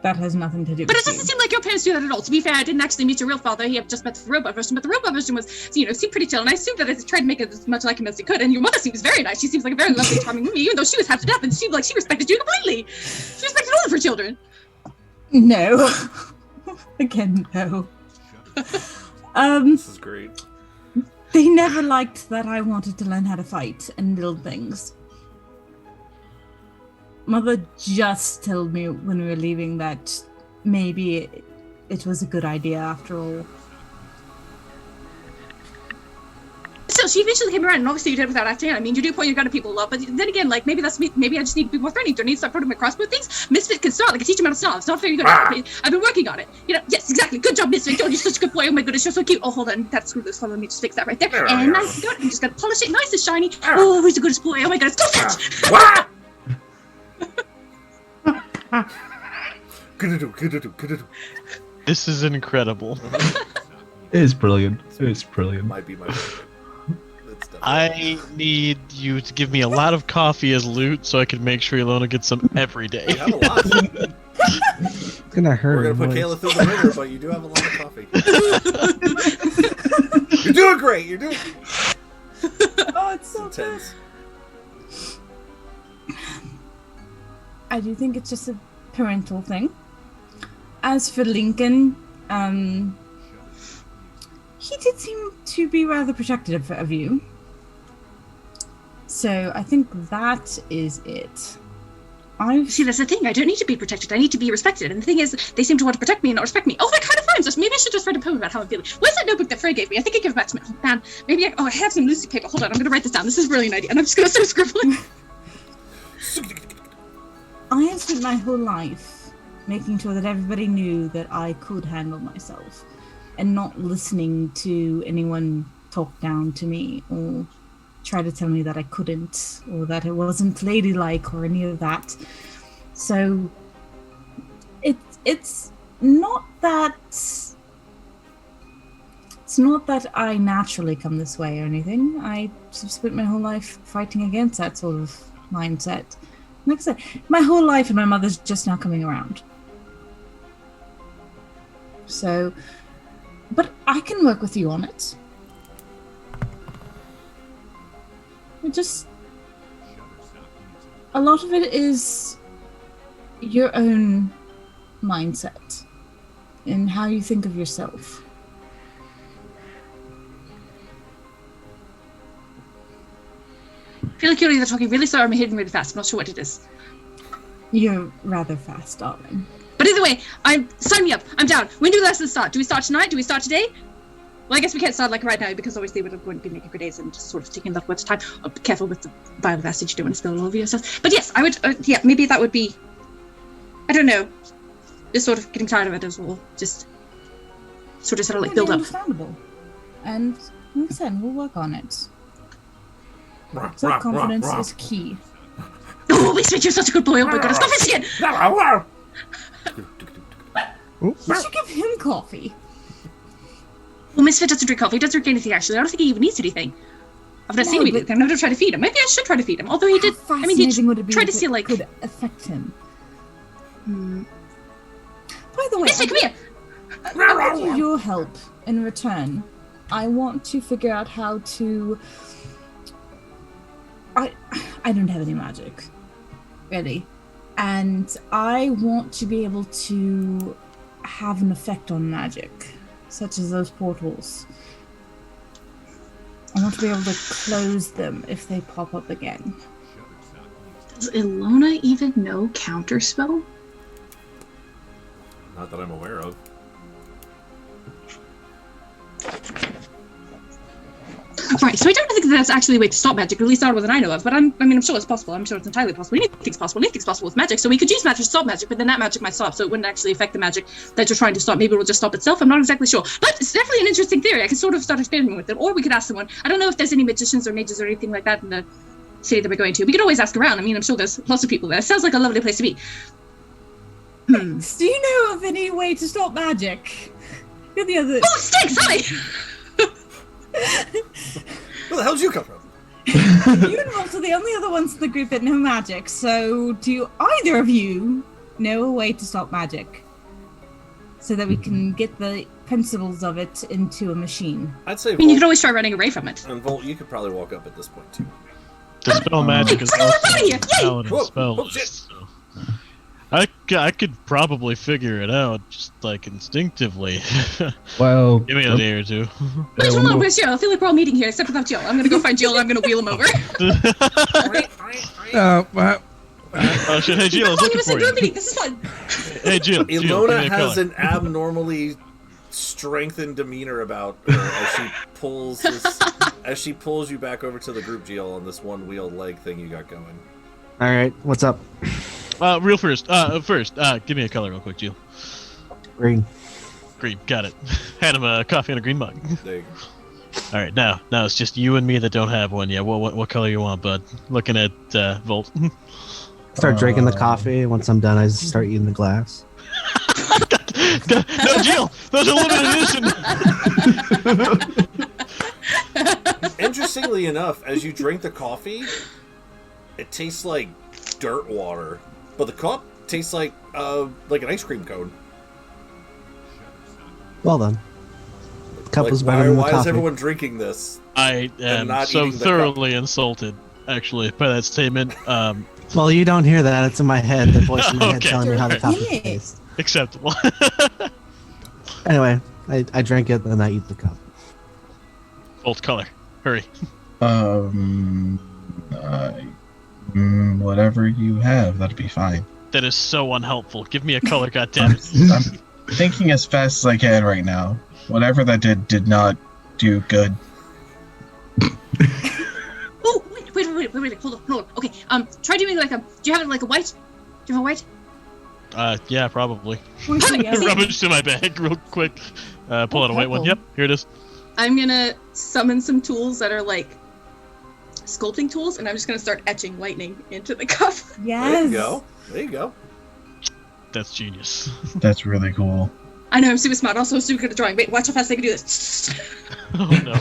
That has nothing to do with But it doesn't seem like your parents do that at all. To be fair, I didn't actually meet your real father. He had just met the robot version, but the robot version was, seemed pretty chill. And I assumed that I tried to make it as much like him as I could. And your mother seems very nice. She seems like a very lovely, charming woman, even though she was half to death and she respected you completely. She respected all of her children. No. Again, no. This is great. They never liked that I wanted to learn how to fight and build things. Mother just told me when we were leaving that maybe it was a good idea after all. Still, she eventually came around, and obviously you did without acting. I mean, you do point your gun at people a lot, but then again, like, maybe that's me. Maybe I just need to be more threatening. Do I need to start putting my crossbow things? Misfit can start. Like, I teach him how to start. It's not very good. I've been working on it. Yes, exactly. Good job, Misfit. Oh, you're such a good boy. Oh my goodness, you're so cute. Oh, hold on. That's screw loose. Hold on, let me just fix that right there. And nice. Good. I'm just gonna polish it nice and shiny. Oh, who's the goodest boy? Oh my goodness. Go fetch! This is incredible. It's brilliant. It's brilliant. Might be my favorite. That's definitely- I need you to give me a lot of coffee as loot so I can make sure Ilona gets some every day. You have a lot. It's gonna hurt. We're gonna put Kayla through the ringer, but you do have a lot of coffee. You're doing great. You're doing. Oh, it's so Intense. I do think it's just a parental thing. As for Lincoln, he did seem to be rather protective of you. So I think that is it. See, that's the thing. I don't need to be protected. I need to be respected. And the thing is, they seem to want to protect me and not respect me. Oh, that kind of rhymes. Maybe I should just write a poem about how I'm feeling. Where's that notebook that Frey gave me? I think I gave it back to me. Oh, man. Maybe I have some loose paper. Hold on. I'm going to write this down. This is a brilliant idea. And I'm just going to start scribbling. I have spent my whole life making sure that everybody knew that I could handle myself and not listening to anyone talk down to me or try to tell me that I couldn't or that it wasn't ladylike or any of that. So it's not that I naturally come this way or anything. I have spent my whole life fighting against that sort of mindset. Like I said, my whole life and my mother's just now coming around. So, but I can work with you on it. A lot of it is your own mindset and how you think of yourself. I feel like you're either talking really slow or I'm hitting really fast. I'm not sure what it is. You're rather fast, darling. But either way, sign me up. I'm down. When do lessons start? Do we start tonight? Do we start today? Well, I guess we can't start like right now because obviously we're going to be making grenades and just sort of taking a lot of time. Oh, be careful with the vial of acid. You don't want to spill it all over yourself. But yes, I would. Yeah, maybe that would be. I don't know. Just sort of getting tired of it as well. Just sort of like build up. Understandable. And like I said, we'll work on it. Self-confidence is key. Oh, Misfit, you're such a good boy. Oh my goodness, go fish again! You should give him coffee. Well, Misfit doesn't drink coffee. He doesn't drink anything, actually. I don't think he even needs anything. I've never seen him eat anything. I've never tried to feed him. Maybe I should try to feed him. Although he did. I mean, he tried to steal, like. Could affect him. By the way, Misfit, come here! I need your help in return. I want to figure out how to. I don't have any magic, really, and I want to be able to have an effect on magic, such as those portals. I want to be able to close them if they pop up again. Does Ilona even know Counterspell? Not that I'm aware of. Right, so I don't think that's actually a way to stop magic, or at least not one that I know of, but I'm sure it's possible. I'm sure it's entirely possible. Anything's possible. Anything's possible with magic. So we could use magic to stop magic, but then that magic might stop, so it wouldn't actually affect the magic that you're trying to stop. Maybe it'll just stop itself. I'm not exactly sure. But it's definitely an interesting theory. I can sort of start experimenting with it, or we could ask someone. I don't know if there's any magicians or mages or anything like that in the city that we're going to. We could always ask around. I mean, I'm sure there's lots of people there. It sounds like a lovely place to be. Do you know of any way to stop magic? You're the other. Oh, Sticks! Hi! Where the hell did you come from? You and Walt are the only other ones in the group that know magic, so do either of you know a way to stop magic? So that we can get the principles of it into a machine. I'd say I mean, you Volt, could always try running away from it. and Volt, you could probably walk up at this point too. Dispel magic is Hey, also everybody! Yay! paladin Whoa, spell. oh, shit. So. I could probably figure it out just like instinctively. Well, Give me a day or two. Wait, hold on, where's Jill? I feel like we're all meeting here, except without Jill. I'm gonna go find Jill and I'm gonna wheel him over. Oh shit! Hey Jill, I was looking for you. Meeting. This is fun. Hey Jill, Jill, give Ilona me a has color. an abnormally strengthened demeanor about her as she pulls you back over to the group, Jill, on this one wheel leg thing you got going. All right, what's up? Real first. Give me a color real quick, Jill. Green. Green, got it. Hand him a coffee and a green mug. There you go. All right, now it's just you and me that don't have one yet. What color you want, bud? Looking at Volt. Start drinking the coffee. Once I'm done, I start eating the glass. No, Jill, those are limited edition. Interestingly enough, as you drink the coffee, it tastes like dirt water, but the cup tastes like an ice cream cone. Well done. Cup Like, was better than the why coffee. is everyone drinking this? I am not so eating the thoroughly insulted, actually, by that statement. Well, you don't hear that. It's in my head. The voice in my head Okay. telling me how the coffee Yeah. tastes. Acceptable. Anyway, I drink it and I eat the cup. Volt color. Hurry. Whatever you have, that'd be fine. That is so unhelpful. Give me a color, goddammit. I'm thinking as fast as I can right now. Whatever that did not do good. Oh, wait, hold on. Okay, try doing like a. Do you have like a white? Do you have a white? Yeah, probably. Yeah. Rummage to my bag real quick. Pull out a white one. Yep, here it is. I'm gonna summon some tools that are like sculpting tools, and I'm just gonna start etching lightning into the cup. Yes. There you go. There you go. That's genius. That's really cool. I know I'm super smart, also super good at drawing. Wait, watch how fast I can do this. Oh no.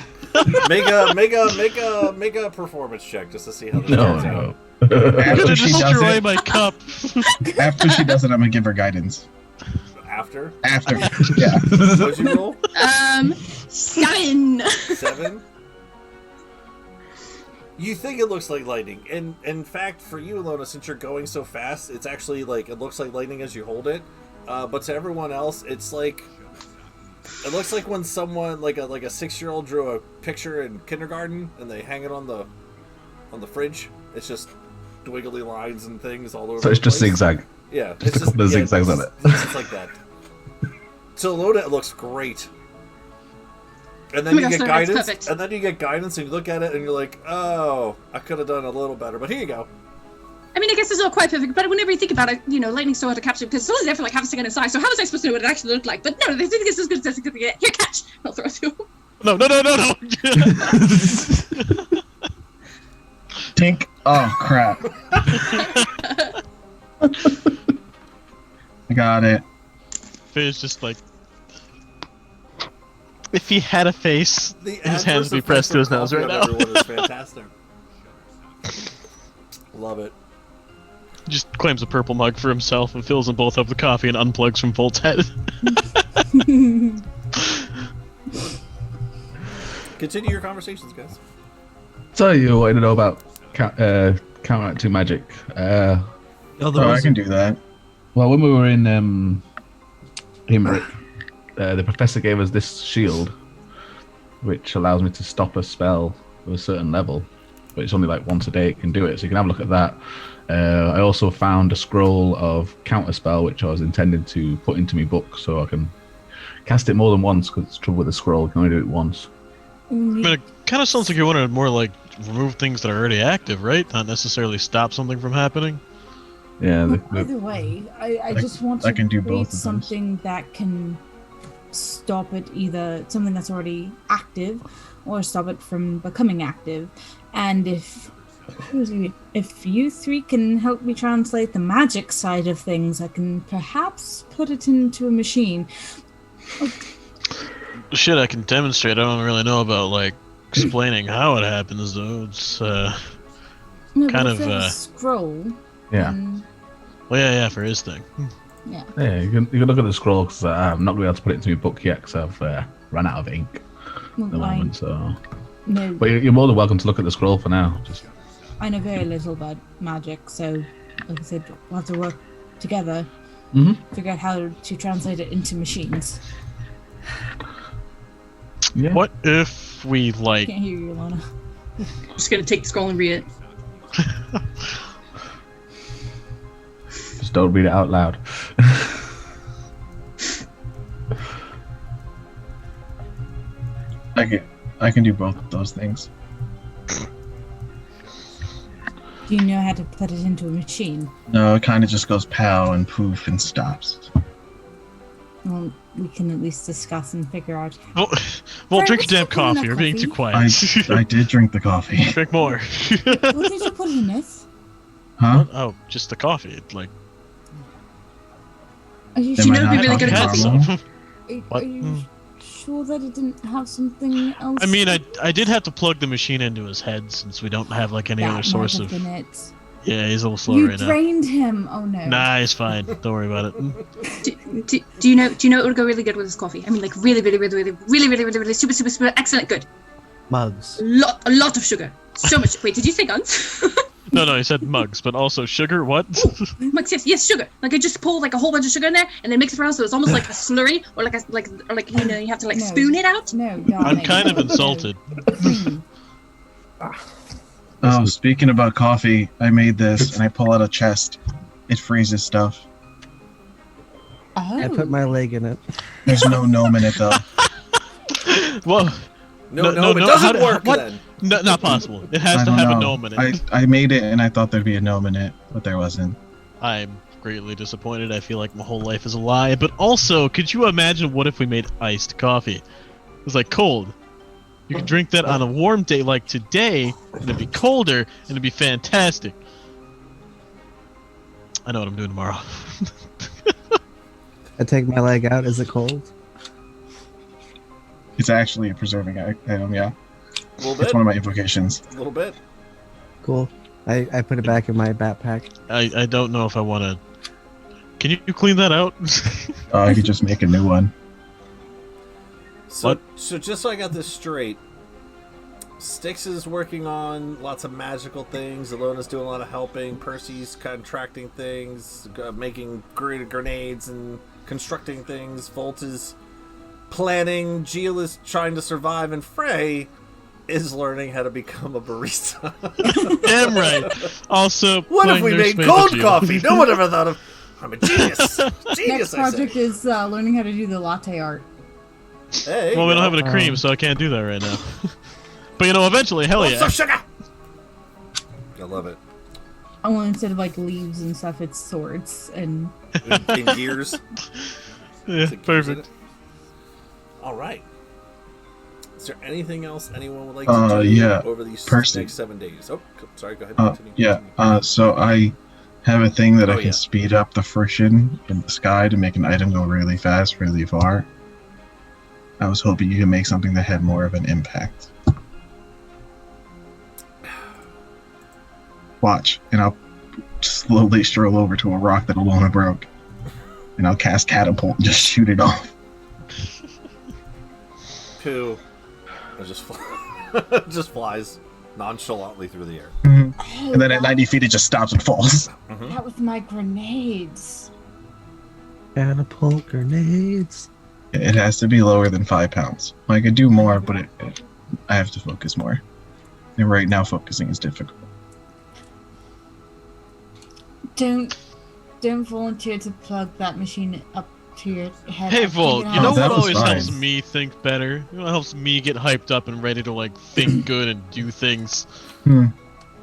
Make a performance check just to see how this turns out. I'm gonna After she does destroy it, my cup. after she does it, I'm gonna give her guidance. After? After, yeah. What'd you roll? 7. 7? You think it looks like lightning, and in fact, for you, Ilona, since you're going so fast, it's actually like it looks like lightning as you hold it. But to everyone else, it looks like when someone like a 6-year-old drew a picture in kindergarten and they hang it on the fridge. It's just wiggly lines and things all over. So it's the just place. zigzag. Yeah, Just a couple of zigzags on it. It's just like that. To Ilona, it looks great. And then Oh my you gosh, get no, that's guidance, perfect. and then you get guidance, and you look at it, and you're like, "Oh, I could have done a little better." But here you go. I mean, I guess it's not quite perfect, but whenever you think about it, lightning's so hard to capture because it's only there for like half a second inside. So how was I supposed to know what it actually looked like? But no, they think it's as good as it's gonna get. Here, catch! I'll throw it to him. No. Tink. Oh, crap. I got it. Face just like. If he had a face, The his hands would be pressed to his nose right now. Everyone is fantastic. Love it. Just claims a purple mug for himself and fills them both up with coffee and unplugs from Volt's head. Continue your conversations, guys. So you wanted to know about counteracting magic. Oh, I can do that. Well, when we were in Himrick, the professor gave us this shield, which allows me to stop a spell of a certain level. but it's only like once a day it can do it. So you can have a look at that. I also found a scroll of counterspell, which I was intended to put into my book, so I can cast it more than once. Because it's trouble with the scroll, you can only do it once. I mean, it kind of sounds like you want to more like remove things that are already active, right? Not necessarily stop something from happening. Yeah. Either way, I just want to I can do create both of those. something that can stop it, either something that's already active or stop it from becoming active. And if you three can help me translate the magic side of things, I can perhaps put it into a machine. Shit, I can demonstrate. I don't really know about like explaining how it happens though. It's No, kind but of if there's a scroll. Yeah. then- well, yeah, for his thing. yeah. Yeah, you can look at the scroll because I'm not going to be able to put it into my book yet because I've run out of ink at the moment. So, No, but you're more than welcome to look at the scroll for now. Just I know very little about magic, so like I said, we'll have to work together, figure out how to translate it into machines. yeah. What if we like? Can't hear you, Alana. I'm just gonna take the scroll and read it. Just don't read it out loud. I can do both of those things. Do you know how to put it into a machine? No, it kind of just goes pow and poof and stops. Well, we can at least discuss and figure out. Well, Frank, drink what's your damn your put in that coffee. You're being too coffee? quiet. I did drink the coffee. Drink more. What did you put in it? Huh? Oh, just the coffee. Like, Are you Am Do you I know not it'd be really good at talking coffee? normal? What? Are you sure that it didn't have something else? I mean, I did have to plug the machine into his head since we don't have like any that other source might of. have been it. Yeah, he's a little slow You right now. drained him. Oh no. Nah, he's fine. Don't worry about it. Do you know it would go really good with this coffee? I mean, like really super excellent good. Mugs. A lot of sugar. So much. Wait, did you say guns? No, he said mugs, but also sugar. What? Mugs, yes, sugar. Like I just pull like a whole bunch of sugar in there and then mix it around so it's almost like a slurry or like you know you have to like No. spoon it out. No, I'm darling. kind of No. insulted. Cream. Oh, speaking about coffee, I made this and I pull out a chest. It freezes stuff. Oh. I put my leg in it. There's no gnome in it though. Well, No, No, it no, doesn't how- work what? then. no, not possible. It has I to don't have know. a gnome in it. I made it and I thought there'd be a gnome in it, but there wasn't. I'm greatly disappointed. I feel like my whole life is a lie. But also, could you imagine what if we made iced coffee? It was like cold. You could drink that on a warm day like today, and it'd be colder, and it'd be fantastic. I know what I'm doing tomorrow. I take my leg out. Is it cold? It's actually a preserving item, yeah. A little It's bit. one of my invocations. A little bit. Cool. I put it back in my backpack. I don't know if I want to. Can you clean that out? I could just make a new one. So just so I got this straight, Styx is working on lots of magical things. Alona's doing a lot of helping. Percy's contracting things, making grenades and constructing things. Volt is planning. Geel is trying to survive, and Frey is learning how to become a barista. Damn right. Also, What if playing we Nurse made Maid cold Geo. coffee? No one ever thought of. I'm a genius. Genius, Next I say. project is learning how to do the latte art. Hey, Well, we don't have it. any cream, so I can't do that right now. But you know, eventually, hell yeah. Some sugar. I love it. Oh, well, instead of like leaves and stuff, it's swords and In gears. Yeah, Is it gears in perfect. it? All right. Is there anything else anyone would like to do Yeah, over these Percy. next 7 days? Oh, sorry. Go ahead. Continue. Yeah. So I have a thing that Oh, I can yeah. speed up the friction in the sky to make an item go really fast, really far. I was hoping you could make something that had more of an impact. Watch, and I'll slowly stroll over to a rock that Alona broke, and I'll cast catapult and just shoot it off. Pooh. It just just flies nonchalantly through the air. oh, And then at 90 feet, it just stops and falls. that was my grenades. Catapult grenades. It has to be lower than 5 pounds. I could do more, but I have to focus more. And right now, focusing is difficult. Don't volunteer to plug that machine up to your head. Hey I think Volt, it you know has- that what was always fine. helps me think better? You know what helps me get hyped up and ready to like think good and do things? Hmm.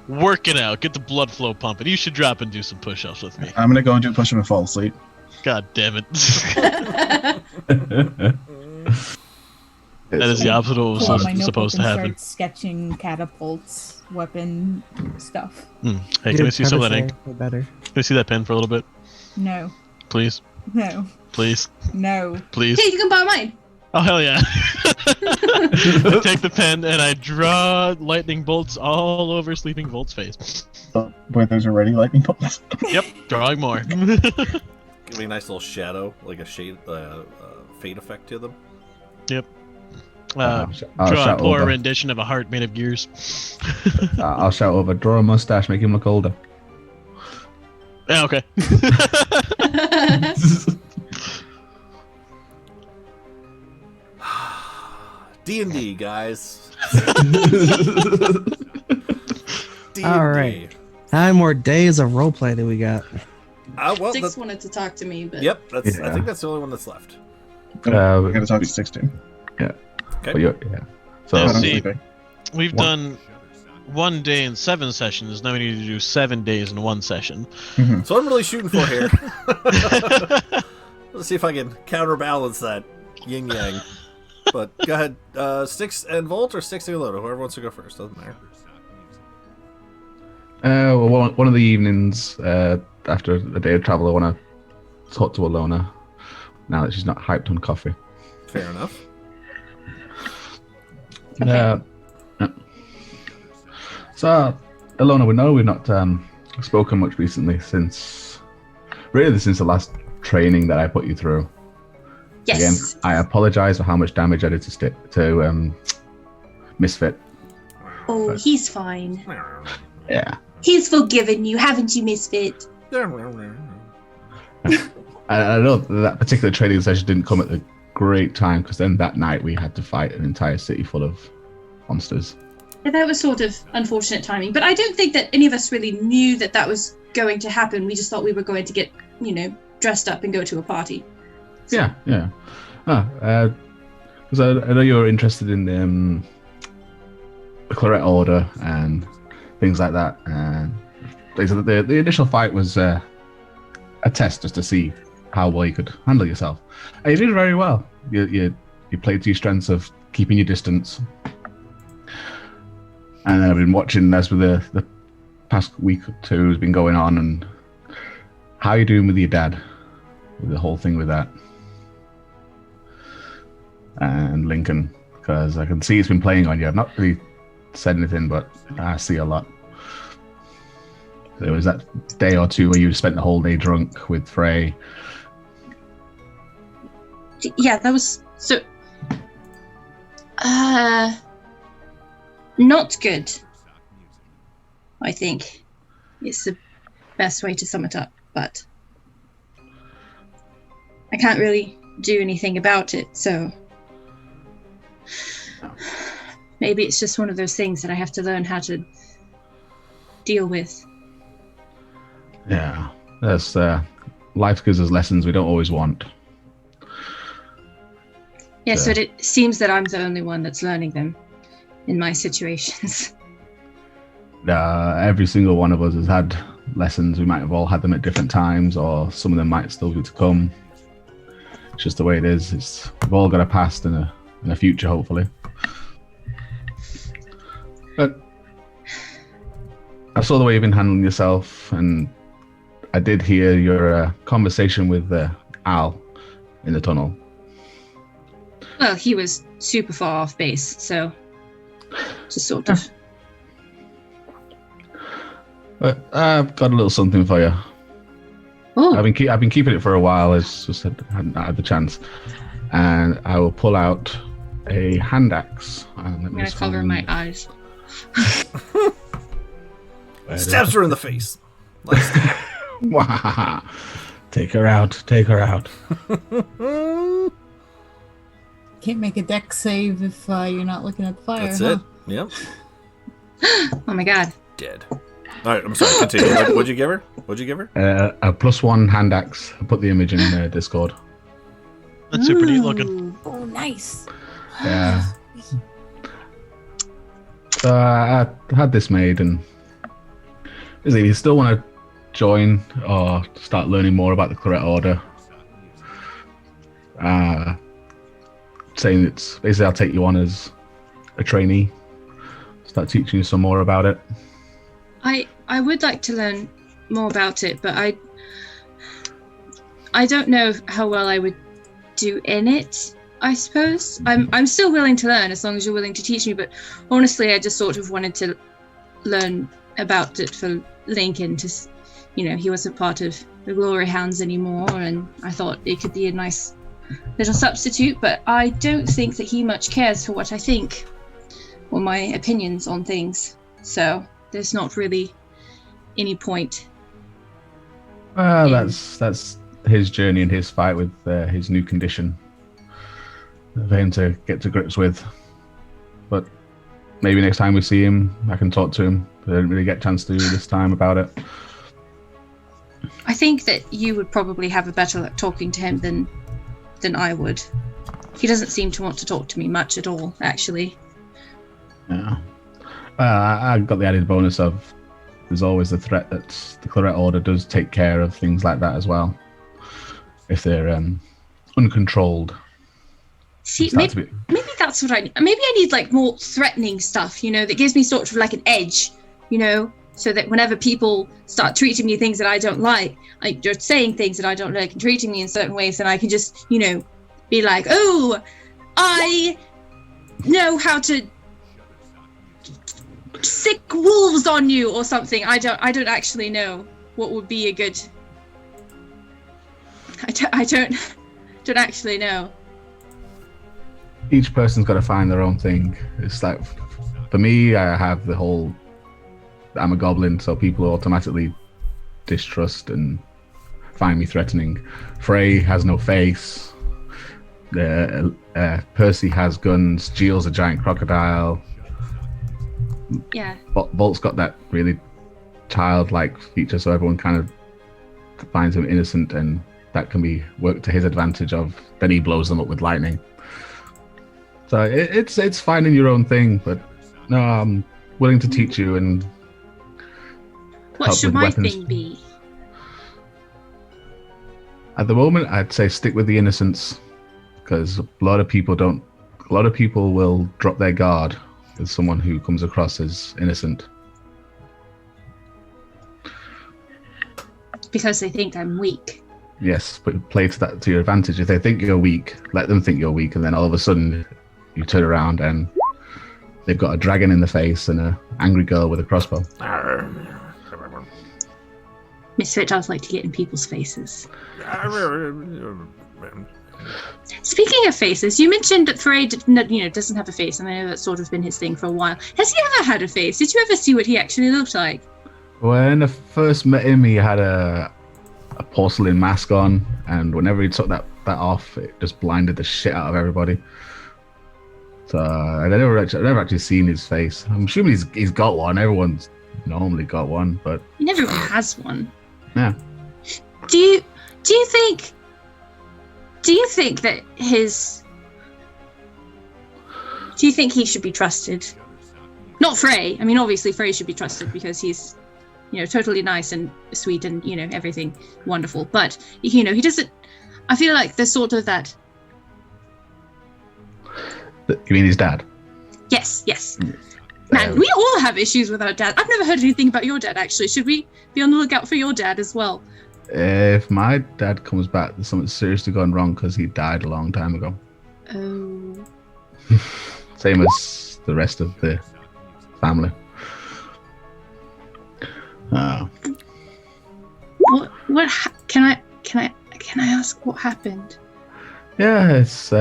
Work it out, get the blood flow pumping. You should drop and do some push-ups with me. I'm gonna go and do push him and fall asleep. God damn it. That is the opposite of what Pull out was my notebook supposed to and happen. start sketching catapults, weapon stuff. Hey, can I see some of that ink? Better. Can I see that pen for a little bit? No, Please? no, Please? no. Please? Hey, you can borrow mine. Oh, hell yeah. I take the pen and I draw lightning bolts all over Sleeping Volt's face. Where there's already lightning bolts. Yep, drawing more. Give me a nice little shadow, like a shade, fade effect to them. Yep. I'll Draw a shout poor over. rendition of a heart made of gears. I'll shout over. Draw a mustache, make him look older. Yeah, okay. D&D, guys. D&D. All right. How many more days of roleplay do we got? Well, Six wanted to talk to me, but yep, that's. I Yeah. think that's the only one that's left. I gotta talk to 16. Okay. But yeah. So Yeah, I'm see, sleeping. we've done 1 day in 7 sessions. Now we need to do 7 days in 1 session. So I'm really shooting for here. Let's see if I can counterbalance that yin yang. But go ahead, Styx and Volt or Styx and Loto, whoever wants to go first, doesn't matter. well, one of the evenings after a day of travel, I want to talk to Alona. Now that she's not hyped on coffee. Fair enough. Yeah. So, Alona, we know we've not spoken much recently since the last training that I put you through. yes. Again, I apologize for how much damage I did to Misfit. Oh, he's fine. Yeah. He's forgiven you, haven't you, Misfit? I know that particular training session didn't come at a great time because then that night we had to fight an entire city full of monsters. Yeah, that was sort of unfortunate timing, but I don't think that any of us really knew that that was going to happen. We just thought we were going to get, dressed up and go to a party. Yeah. Because I know you're interested in the Claret Order and things like that. And the initial fight was a test just to see how well you could handle yourself. And you did very well. You played to your strengths of keeping your distance. And I've been watching as with the past week or two has been going on, and how are you doing with your dad? With the whole thing with that. And Lincoln, because I can see it's been playing on you. I've not really said anything, but I see a lot. There was that day or two where you spent the whole day drunk with Frey. Yeah, that was so. Not good. I think it's the best way to sum it up, but I can't really do anything about it, so maybe it's just one of those things that I have to learn how to deal with. Yeah, that's life gives us lessons we don't always want. Yes, but it seems that I'm the only one that's learning them in my situations. Every single one of us has had lessons. We might have all had them at different times, or some of them might still be to come. It's just the way it is. We've all got a past and a future, hopefully. But I saw the way you've been handling yourself, and I did hear your conversation with Al in the tunnel. Well, he was super far off base, so just sort of. But I've got a little something for you. Oh, I've been keeping it for a while. It's just hadn't had the chance, and I will pull out a hand axe. I'm gonna cover my eyes. Stabs her in the face. Take her out. Take her out. Can't make a deck save if you're not looking at the fire. That's huh? it. Yep. Oh my god. Dead. All right, I'm sorry. Continue. What'd you give her? A +1 hand axe. I put the image in Discord. That's super neat looking. Oh, nice. Yeah. So I had this made, and if you still want to join or start learning more about the Claret Order, saying it's basically I'll take you on as a trainee, start teaching you some more about it. I would like to learn more about it, but I don't know how well I would do in it. I suppose I'm still willing to learn as long as you're willing to teach me. But honestly, I just sort of wanted to learn about it for Lincoln. He wasn't part of the Glory Hounds anymore, and I thought it could be a nice little substitute. But I don't think that he much cares for what I think or my opinions on things. So there's not really any point. Well, that's his journey and his fight with his new condition for him to get to grips with. But maybe next time we see him, I can talk to him. But I didn't really get a chance to this time about it. I think that you would probably have a better luck talking to him than I would. He doesn't seem to want to talk to me much at all, actually. Yeah. I got the added bonus of there's always the threat that the Claret Order does take care of things like that as well. If they're uncontrolled. See, maybe that's what I need. Maybe I need like more threatening stuff, that gives me sort of like an edge, so that whenever people start treating me things that I don't like you're saying things that I don't like and treating me in certain ways, then I can just, be like, oh, I know how to sick wolves on you or something. I don't actually know what would be a good. I don't actually know. Each person's got to find their own thing. It's like, for me, I have the whole, I'm a goblin, so people automatically distrust and find me threatening. Frey has no face. Percy has guns. Gilles a giant crocodile. Yeah. Volt's got that really childlike feature, so everyone kind of finds him innocent, and that can be worked to his advantage of. Then he blows them up with lightning. So it's finding your own thing, but no, I'm willing to teach you and what should my weapons. thing be? At the moment, I'd say stick with the innocence, because a lot of people will drop their guard with someone who comes across as innocent. Because they think I'm weak. Yes, but play to your advantage. If they think you're weak, let them think you're weak, and then all of a sudden you turn around and they've got a dragon in the face and an angry girl with a crossbow. Misfit does like to get in people's faces. Speaking of faces, you mentioned that Frey doesn't have a face, and I know that's sort of been his thing for a while. Has he ever had a face? Did you ever see what he actually looked like? When I first met him, he had a porcelain mask on, and whenever he took that off, it just blinded the shit out of everybody. So I never actually seen his face. I'm assuming he's got one. Everyone's normally got one, but Everyone has one. Yeah. Do you think that do you think he should be trusted? Not Frey. I mean, obviously Frey should be trusted because he's, totally nice and sweet and, everything wonderful. But, he doesn't, I feel like there's sort of that. You mean his dad? Yes. Man, we all have issues with our dad. I've never heard anything about your dad, actually. Should we be on the lookout for your dad as well? If my dad comes back, there's something seriously gone wrong because he died a long time ago. Oh. Same as the rest of the family. What? Can I ask what happened? Yeah, it's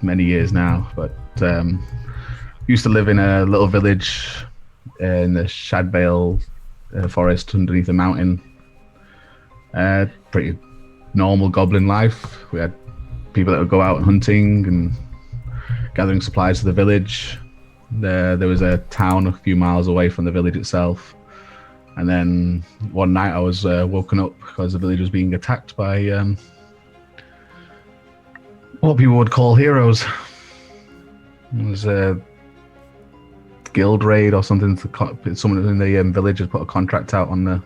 many years now, but used to live in a little village in the Shadbale forest underneath a mountain. Pretty normal goblin life. We had people that would go out hunting and gathering supplies for the village. There was a town a few miles away from the village itself. And then one night I was woken up because the village was being attacked by what people would call heroes. It was a guild raid or something. Someone in the village had put a contract out on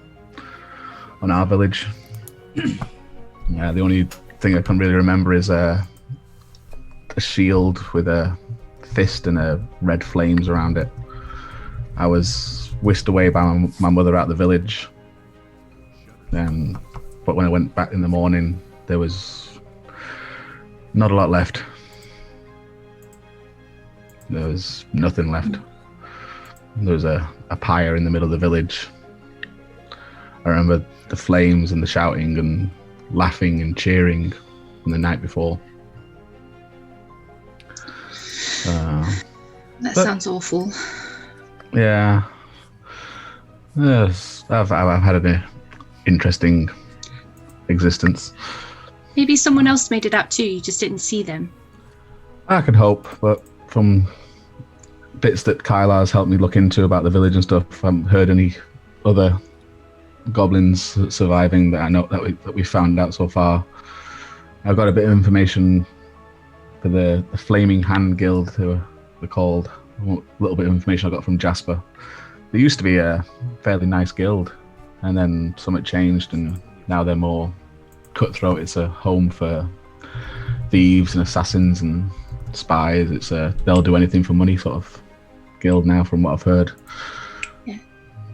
our village. Yeah, the only thing I can really remember is a shield with a fist and red flames around it. I was whisked away by my mother out of the village. But when I went back in the morning, there was not a lot left. There was nothing left. There was a pyre in the middle of the village. I remember the flames and the shouting and laughing and cheering from the night before. That sounds awful. Yeah. Yes, I've had an interesting existence. Maybe someone else made it up too, you just didn't see them. I could hope, but from bits that Kylar's helped me look into about the village and stuff, I haven't heard any other goblins surviving that I know that we found out so far. I've got a bit of information for the Flaming Hand Guild, who they're called. A little bit of information I got from Jasper. There used to be a fairly nice guild, and then something changed, and now they're more cutthroat. It's a home for thieves and assassins and spies. It's they'll do anything for money sort of guild now, from what I've heard. Yeah.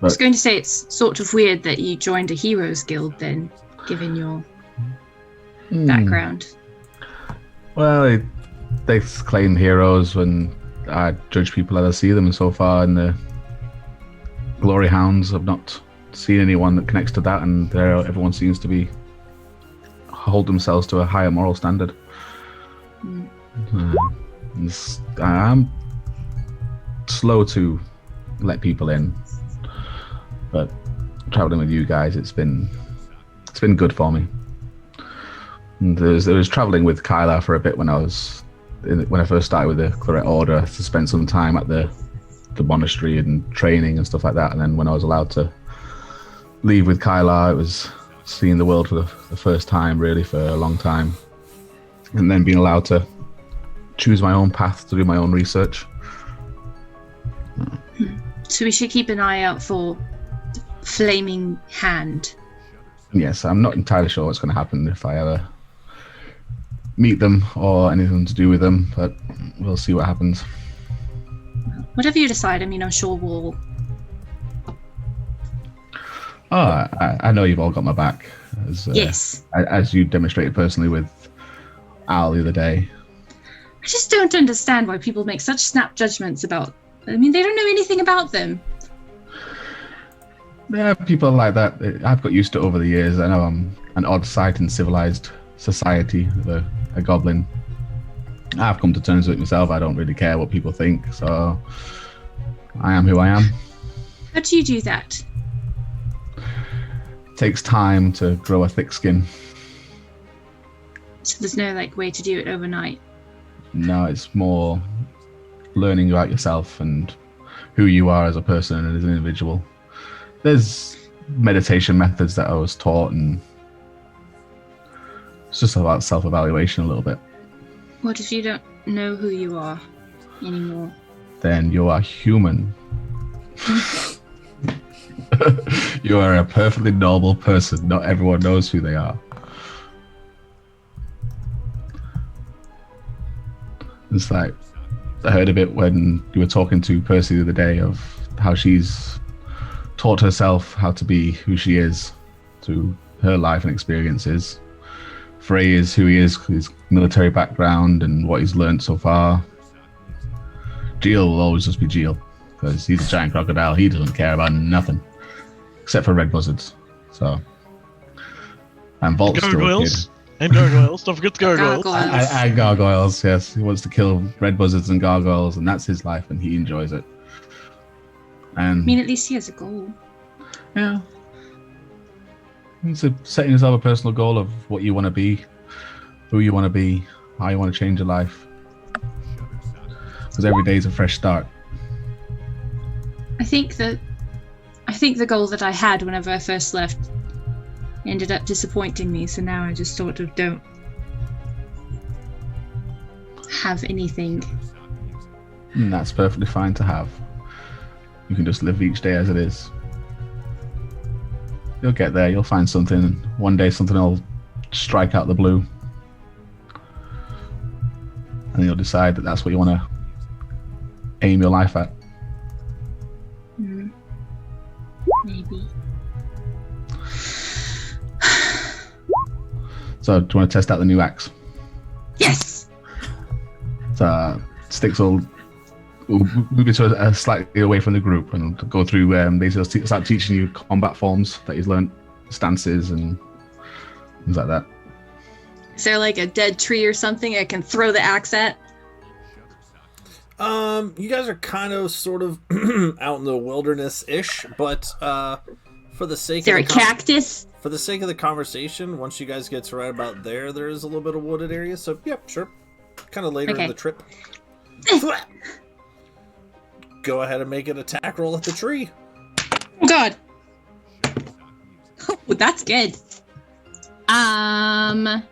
I was going to say it's sort of weird that you joined a heroes guild then, given your background. Well, they claim heroes when I judge people as I see them, and so far in the Glory Hounds I've not seen anyone that connects to that, and everyone seems to be hold themselves to a higher moral standard. I'm slow to let people in, but traveling with you guys, it's been good for me. And there was traveling with Kyla for a bit when I first started with the Claret Order, to spend some time at the monastery and training and stuff like that. And then when I was allowed to leave with Kyla, it was seeing the world for the first time, really, for a long time. And then being allowed to choose my own path, to do my own research. So we should keep an eye out for Flaming Hand. Yes, I'm not entirely sure what's going to happen if I ever meet them or anything to do with them, but we'll see what happens. Whatever you decide, I mean, I'm sure we'll... Oh, I know you've all got my back. Yes. As you demonstrated personally with Al the other day. I just don't understand why people make such snap judgments about... I mean, they don't know anything about them. Yeah, people like that. I've got used to it over the years. I know I'm an odd sight in civilized society, a goblin. I've come to terms with it myself. I don't really care what people think, so I am who I am. How do you do that? It takes time to grow a thick skin. So there's no way to do it overnight? No, it's more learning about yourself and who you are as a person and as an individual. There's meditation methods that I was taught, and it's just about self-evaluation a little bit. What if you don't know who you are anymore? Then you are human. You are a perfectly normal person. Not everyone knows who they are. It's like, I heard a bit when you were talking to Percy the other day of how she's taught herself how to be who she is through her life and experiences. Frey is who he is, his military background and what he's learned so far. Geel will always just be Geel, because he's a giant crocodile. He doesn't care about nothing, except for red buzzards. So, and Volt's still a kid. And gargoyles. Don't forget the gargoyles. And gargoyles, yes. He wants to kill red buzzards and gargoyles, and that's his life, and he enjoys it. And I mean, at least he has a goal. yeah. It's setting yourself a personal goal of what you want to be, who you want to be, how you want to change your life. Because every day is a fresh start. I think the goal that I had whenever I first left ended up disappointing me, so now I just sort of don't have anything. And that's perfectly fine to have. You can just live each day as it is. You'll get there, you'll find something. One day something will strike out the blue. And you'll decide that that's what you want to aim your life at. Maybe. So, do you want to test out the new axe? Yes! So, Sticks will move it to slightly away from the group and go through. They start teaching you combat forms that he's learned, stances and things like that. Is there like a dead tree or something I can throw the axe at? You guys are kind of sort of out in the wilderness-ish, but for the sake Is there a cactus? For the sake of the conversation, once you guys get to right about there is a little bit of wooded area, so yeah, sure. Kind of later in the trip. Go ahead and make an attack roll at the tree. Oh god. Oh, that's good. I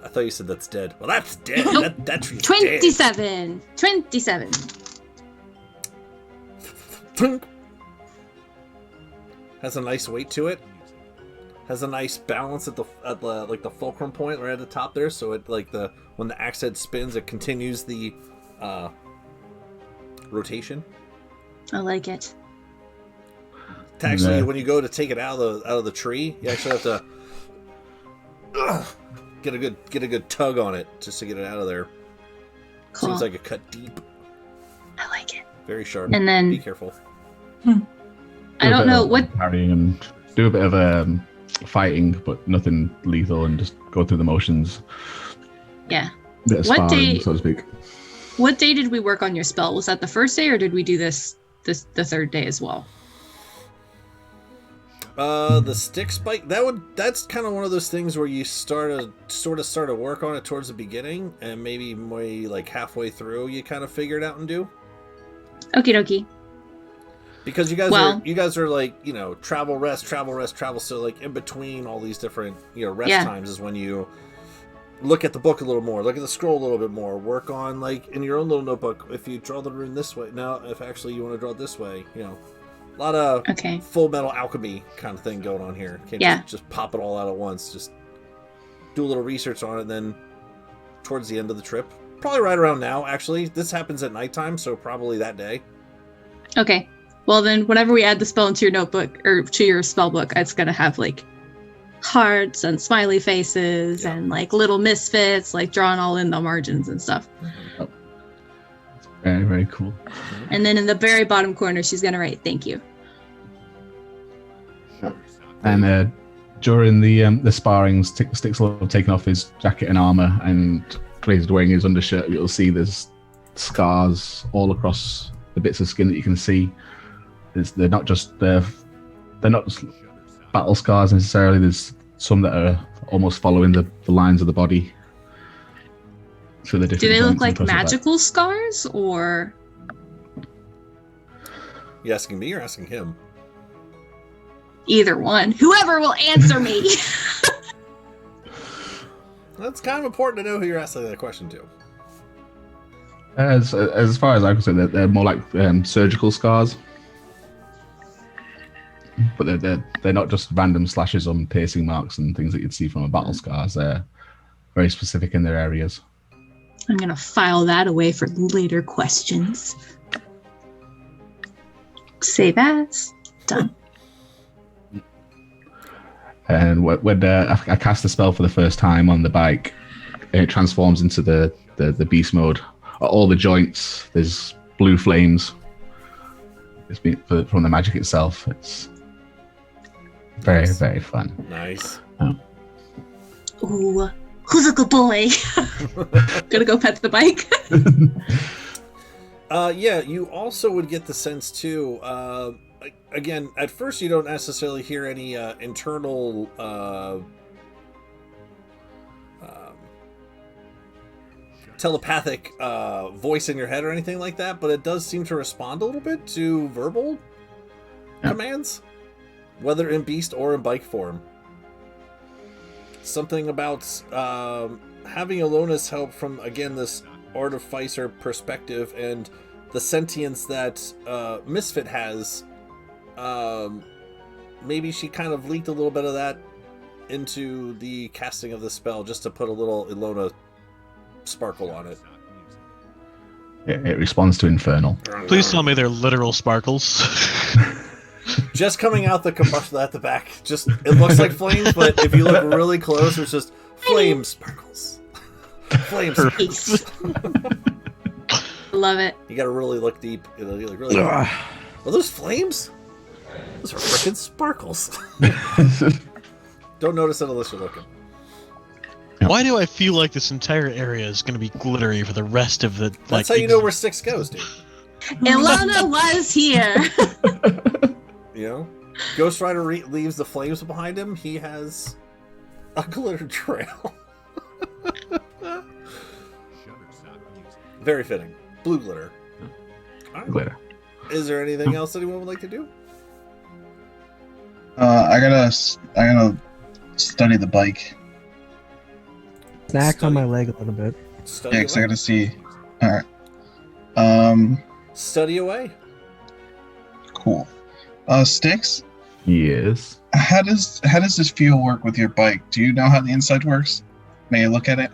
thought you said that's dead. Well, that's dead. Nope. That tree's 27. 27. Dead. Has a nice weight to it. Has a nice balance at the like the fulcrum point right at the top there. So it when the axe head spins, it continues the rotation. I like it. Actually, when you go to take it out of the tree, you actually have to get a good tug on it just to get it out of there. Cool. Seems like a cut deep. I like it. Very sharp. And then be careful. I don't know what parrying and do a bit of fighting, but nothing lethal, and just go through the motions. Yeah. Bit of What sparring, day- so to speak. What day did we work on your spell? Was that the first day, or did we do this the third day as well? The stick spike, that's kind of one of those things where you start to work on it towards the beginning, and maybe like halfway through you kind of figure it out and do. Okie dokie. Because you guys are like, travel, rest, so like in between all these different, rest times is when you look at the book a little more, look at the scroll a little bit more, work on like in your own little notebook, if you draw the rune this way, now if actually you want to draw it this way, a lot of Full Metal Alchemy kind of thing going on here. Can't just pop it all out at once. Just do a little research on it, and then towards the end of the trip, probably right around now, actually. This happens at nighttime, so probably that day. Okay. Well, then whenever we add the spell into your notebook, or to your spell book, it's going to have like hearts and smiley faces and like little misfits, like drawn all in the margins and stuff. Oh. Very, very cool. And then in the very bottom corner, she's going to write thank you. And during the sparrings, Sticks will have taken off his jacket and armor, and when he's wearing his undershirt, you'll see there's scars all across the bits of skin that you can see. They're not just battle scars necessarily. There's some that are almost following the lines of the body. So the do they look like magical scars, or? You asking me or asking him? Either one. Whoever will answer me. That's kind of important to know who you're asking that question to. As far as I'm concerned, they're more like surgical scars. But they're not just random slashes on piercing marks and things that you'd see from a battle scars. They're very specific in their areas. I'm going to file that away for later questions. Save as. Done. And when I cast the spell for the first time on the bike, it transforms into the beast mode. All the joints, there's blue flames. It's been from the magic itself. It's very, very fun. Nice. Ooh, who's a good boy? Gonna go pet the bike. Yeah, you also would get the sense too. Again, at first you don't necessarily hear any internal telepathic voice in your head or anything like that, but it does seem to respond a little bit to verbal commands, whether in beast or in bike form. Something about having Alona's help from, again, this artificer perspective and the sentience that Misfit has. Maybe she kind of leaked a little bit of that into the casting of the spell just to put a little Ilona sparkle on it. It responds to infernal. Please tell me they're literal sparkles. Just coming out the combustion at the back. Just, it looks like flames, but if you look really close, it's just flame sparkles. Flame sparkles. Love it. You gotta really look deep. You know, you look really. Are those flames? Those are freaking sparkles. Don't notice it unless you're looking. Why do I feel like this entire area is going to be glittery for the rest of the? That's how you know where Styx goes, dude. Ilona was here. You know, Ghost Rider leaves the flames behind him. He has a glitter trail. Very fitting. Blue glitter. All right. Glitter. Is there anything else anyone would like to do? I gotta study the bike. Snack on my leg a little bit. Study Yeah, 'cause I away. gotta see. All right. Study away. Cool. Styx, Yes. how does this fuel work with your bike? Do you know how the inside works? May I look at it?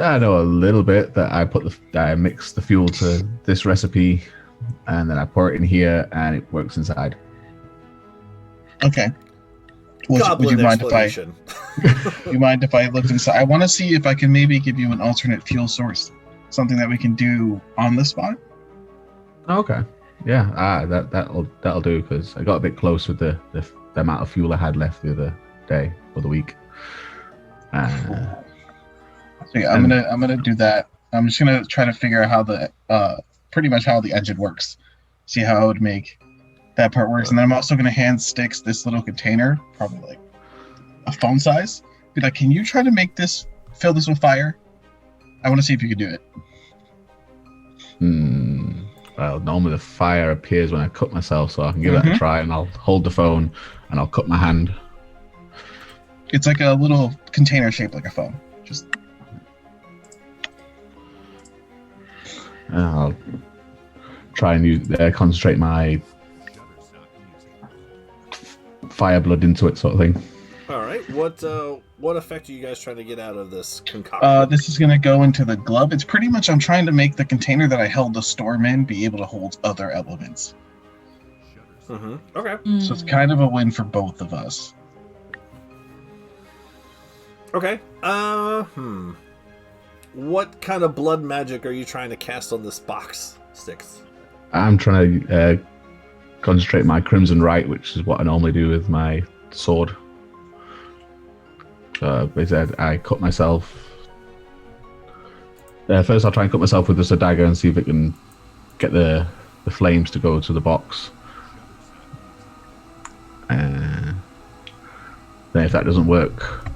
I know a little bit that I mix the fuel to this recipe, and then I pour it in here, and it works inside. Okay. Would Goblin you mind explanation. you mind if I looked inside? I want to see if I can maybe give you an alternate fuel source, something that we can do on the spot. Okay. Yeah. That'll do, because I got a bit close with the amount of fuel I had left the other day or the week. So yeah, I'm gonna do that. I'm just gonna try to figure out how the pretty much how the engine works. See how I would make that part works, and then I'm also gonna hand Styx this little container, probably like a phone size. Be like, can you try to make this, fill this with fire? I want to see if you can do it. Well, normally the fire appears when I cut myself, so I can give that a try, and I'll hold the phone and I'll cut my hand. It's like a little container shaped like a phone. Just I'll try and concentrate my fire blood into it, sort of thing. All right. What effect are you guys trying to get out of this concoction? this is gonna go into the glove. It's pretty much I'm trying to make the container that I held the storm in be able to hold other elements. Okay. So it's kind of a win for both of us. Okay. What kind of blood magic are you trying to cast on this box, Styx? I'm trying to concentrate my Crimson Right, which is what I normally do with my sword. Basically, I cut myself. First, I'll try and cut myself with just a dagger and see if it can get the flames to go to the box. Then, if that doesn't work,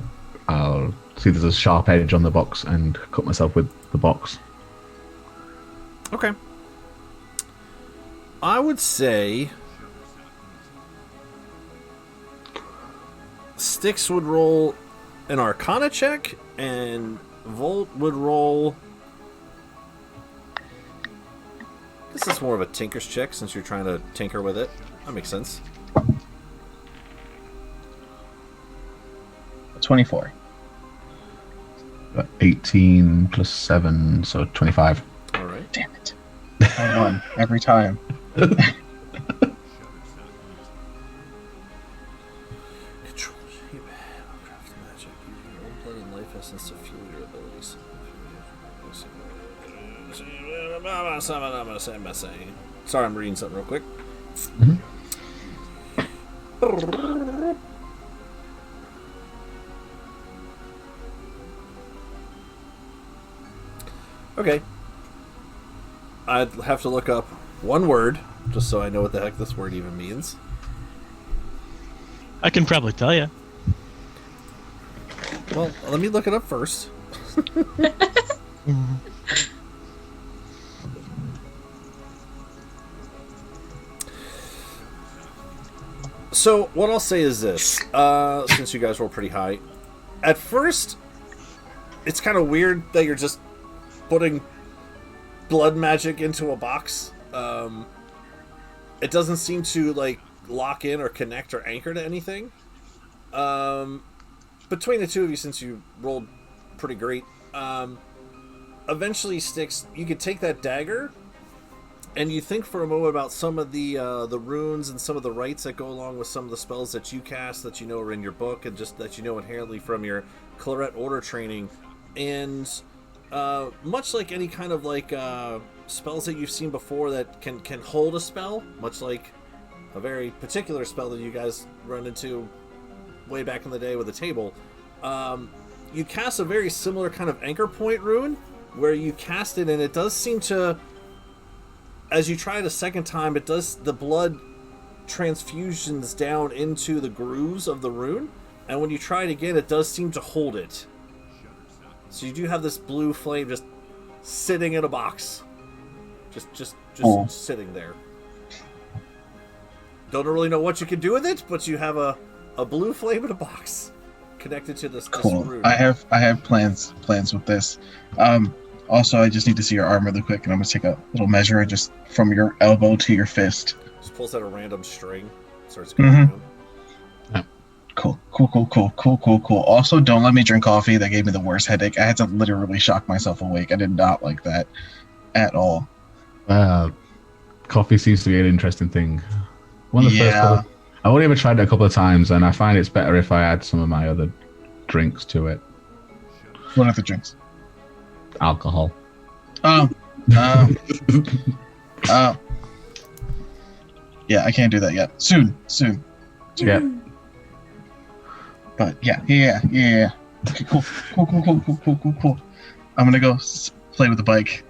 I'll see if there's a sharp edge on the box and cut myself with the box. Okay. I would say Styx would roll an Arcana check, and Volt would roll. This is more of a Tinker's check since you're trying to tinker with it. That makes sense. 24. 18 plus 7, so 25. All right. Damn it. I won every time. Control shape, craft magic. Use your own blood and life essence to fuel your abilities. Sorry, I'm reading something real quick. Okay. I'd have to look up one word, just so I know what the heck this word even means. I can probably tell you. Well, let me look it up first. So what I'll say is this: since you guys roll pretty high, at first, it's kind of weird that you're just putting blood magic into a box. It doesn't seem to like lock in or connect or anchor to anything. Between the two of you, since you rolled pretty great, eventually Styx, you could take that dagger and you think for a moment about some of the runes and some of the rites that go along with some of the spells that you cast that you know are in your book and just that you know inherently from your Claret Order training. And much like any kind of like spells that you've seen before that can hold a spell, much like a very particular spell that you guys run into way back in the day with a table, you cast a very similar kind of anchor point rune where you cast it and it does seem to, as you try it a second time, the blood transfusions down into the grooves of the rune, and when you try it again, it does seem to hold it. So you do have this blue flame just sitting in a box. Just sitting there. Don't really know what you can do with it, but you have a blue flame in a box connected to this rune. I have plans with this. Also, I just need to see your arm really quick, and I'm gonna take a little measure just from your elbow to your fist. Just pulls out a random string, starts going around. Cool. Also, don't let me drink coffee. That gave me the worst headache. I had to literally shock myself awake. I did not like that at all. Coffee seems to be an interesting thing. One of the first I've only ever tried it a couple of times, and I find it's better if I add some of my other drinks to it. What other drinks? Alcohol. Oh. Yeah, I can't do that yet. Soon. Yeah. But yeah. Okay, cool. I'm gonna go play with the bike.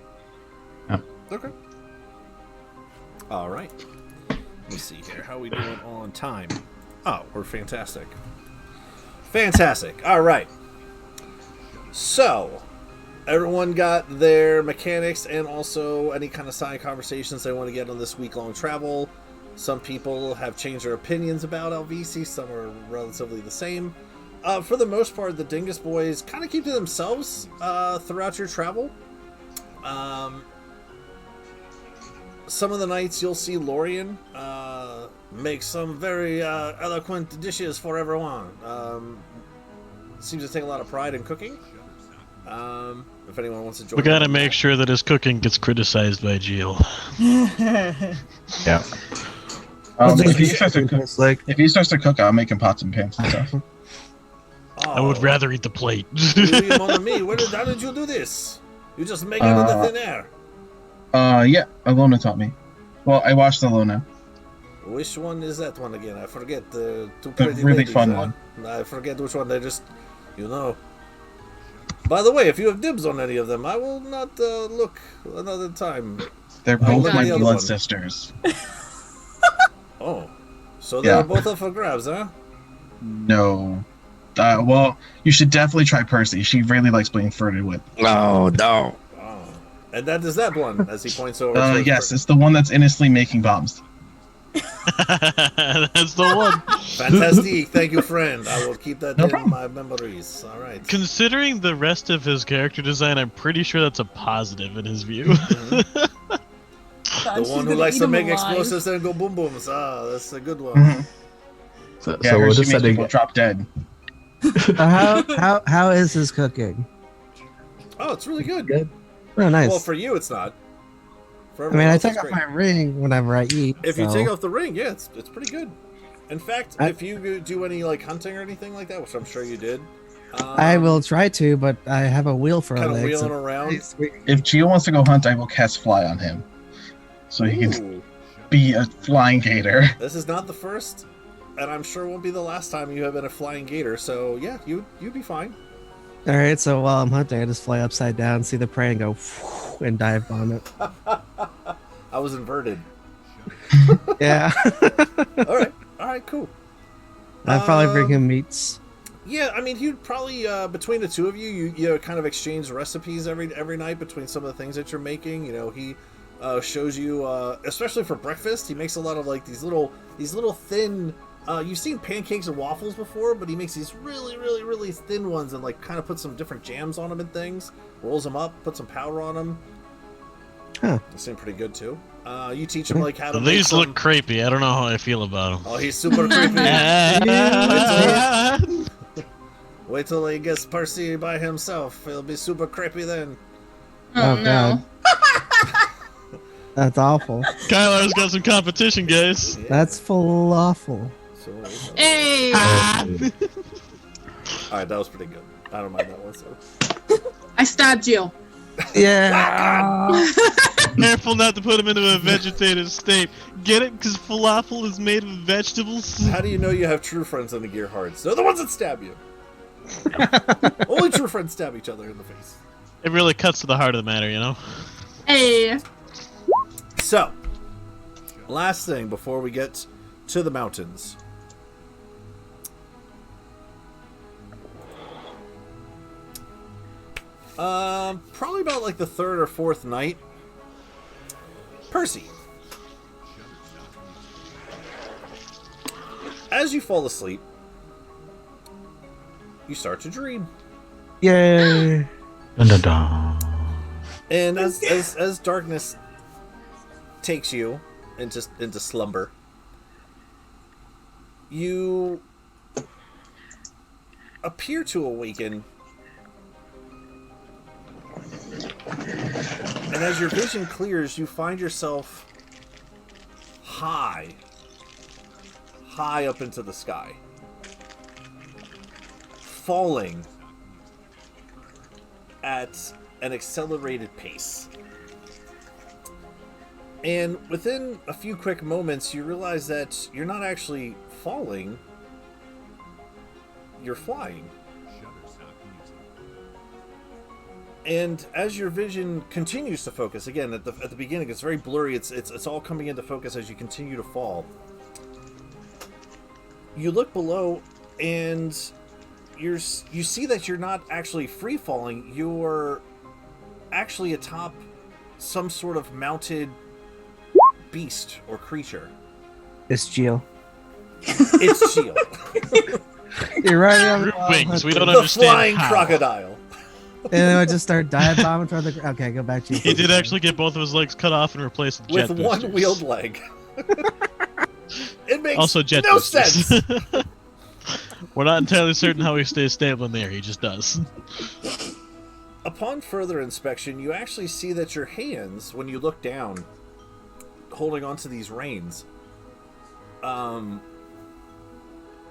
Okay. All right. Let me see here. How are we doing on time? Oh, we're fantastic. All right. So, everyone got their mechanics and also any kind of side conversations they want to get on this week-long travel. Some people have changed their opinions about LVC. Some are relatively the same. For the most part, the Dingus Boys kind of keep to themselves throughout your travel. Some of the nights you'll see Lorian make some very eloquent dishes for everyone. Seems to take a lot of pride in cooking. If anyone wants to join, We gotta make sure that his cooking gets criticized by Jill. Yeah. If he starts to cook, I'll make him pots and pans and stuff. I would rather eat the plate. Mon ami, how did you do this? You just make it out of the thin air. Yeah, Alona taught me. Well, I watched Alona. Which one is that one again? I forget. The two The pretty really ladies, fun one. I forget which one. They just, By the way, if you have dibs on any of them, I will not look another time. They're both got my the other blood one. sisters. Oh, so they're Yeah. both up for grabs, huh? No. Well, you should definitely try Percy. She really likes being flirted with. No, no. Oh. And that is that one, as he points over. Yes, it's the one that's innocently making bombs. That's the one. Fantastic. Thank you, friend. I will keep that No in problem. my memories. All right. Considering the rest of his character design, I'm pretty sure that's a positive in his view. The one who likes to make explosives and go boom booms. Ah, that's a good one. Mm-hmm. So Yeah, we're she just makes sending. people drop dead. How is his cooking? Oh, it's really good. Good. Oh, nice. Well, for you, it's not. For I everyone mean, I else, take it's off great. my ring whenever I eat. If you so- take off the ring, yeah, it's pretty good. In fact, I- if you do any like hunting or anything like that, which I'm sure you did, I will try to, but I have a wheel for a kind of leg. wheeling so- around. If Gio wants to go hunt, I will cast fly on him. So he can Ooh, be a flying gator. this is not the first, and I'm sure won't be the last time you have been a flying gator. So yeah, you'd be fine. All right, so while I'm hunting, I just fly upside down, see the prey, and go and dive on it. I was inverted. Yeah. All right, cool. I'd probably bring him meats. Yeah, I mean, he'd probably between the two of you, you kind of exchange recipes every night between some of the things that you're making. You know, he shows you, especially for breakfast, he makes a lot of like these little thin. You've seen pancakes and waffles before, but he makes these really thin ones and like kind of puts some different jams on them and things. Rolls them up, puts some powder on them. Huh. They seem pretty good too. You teach him like how to. These look creepy. I don't know how I feel about them. Oh, he's super creepy. Wait till he gets Percy by himself. He'll be super creepy then. Oh, Oh, no. That's awful. Kylar's got some competition, guys. Yeah. That's full awful. So, Hey! Alright, that was pretty good. I don't mind that one. So. I stabbed you. Yeah. Careful not to put him into a vegetative state. Get it? Because falafel is made of vegetables. How do you know you have true friends in the gearhearts? They're the ones that stab you. Only true friends stab each other in the face. It really cuts to the heart of the matter, you know? Hey! So, last thing before we get to the mountains. Probably about like the third or fourth night. Percy. As you fall asleep, you start to dream. Yay. Dun, dun, dun. And as darkness takes you into slumber, you appear to awaken, and as your vision clears, you find yourself high up into the sky, falling at an accelerated pace. And within a few quick moments, you realize that you're not actually falling, you're flying. And as your vision continues to focus, again, at the beginning, it's very blurry, it's all coming into focus as you continue to fall. You look below, and you see that you're not actually free falling, you're actually atop some sort of mounted beast or creature. It's Geo. It's Shield. You're right. Root wings. We don't The understand flying how. crocodile. And then I just start dive bombing toward the. Okay, go back to you. He did actually get both of his legs cut off and replaced with jet With one boosters. wheeled leg. It makes Also jet no boosters. sense. We're not entirely certain how he stays stable in the air. He just does. Upon further inspection, you actually see that your hands, when you look down, holding onto these reins,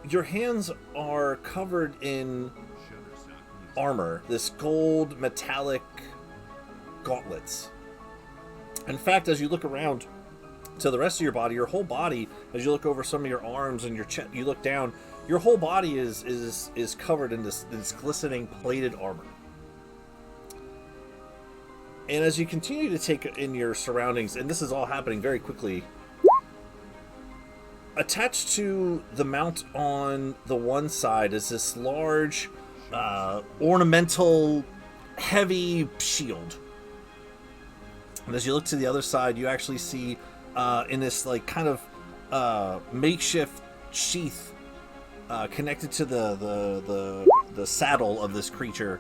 your hands are covered in armor, this gold metallic gauntlets. In fact, as you look around to the rest of your body, your whole body, as you look over some of your arms and your chest, you look down, your whole body is covered in this glistening plated armor. And as you continue to take in your surroundings, and this is all happening very quickly, attached to the mount on the one side is this large, ornamental, heavy shield. And as you look to the other side, you actually see, in this like kind of makeshift sheath connected to the saddle of this creature,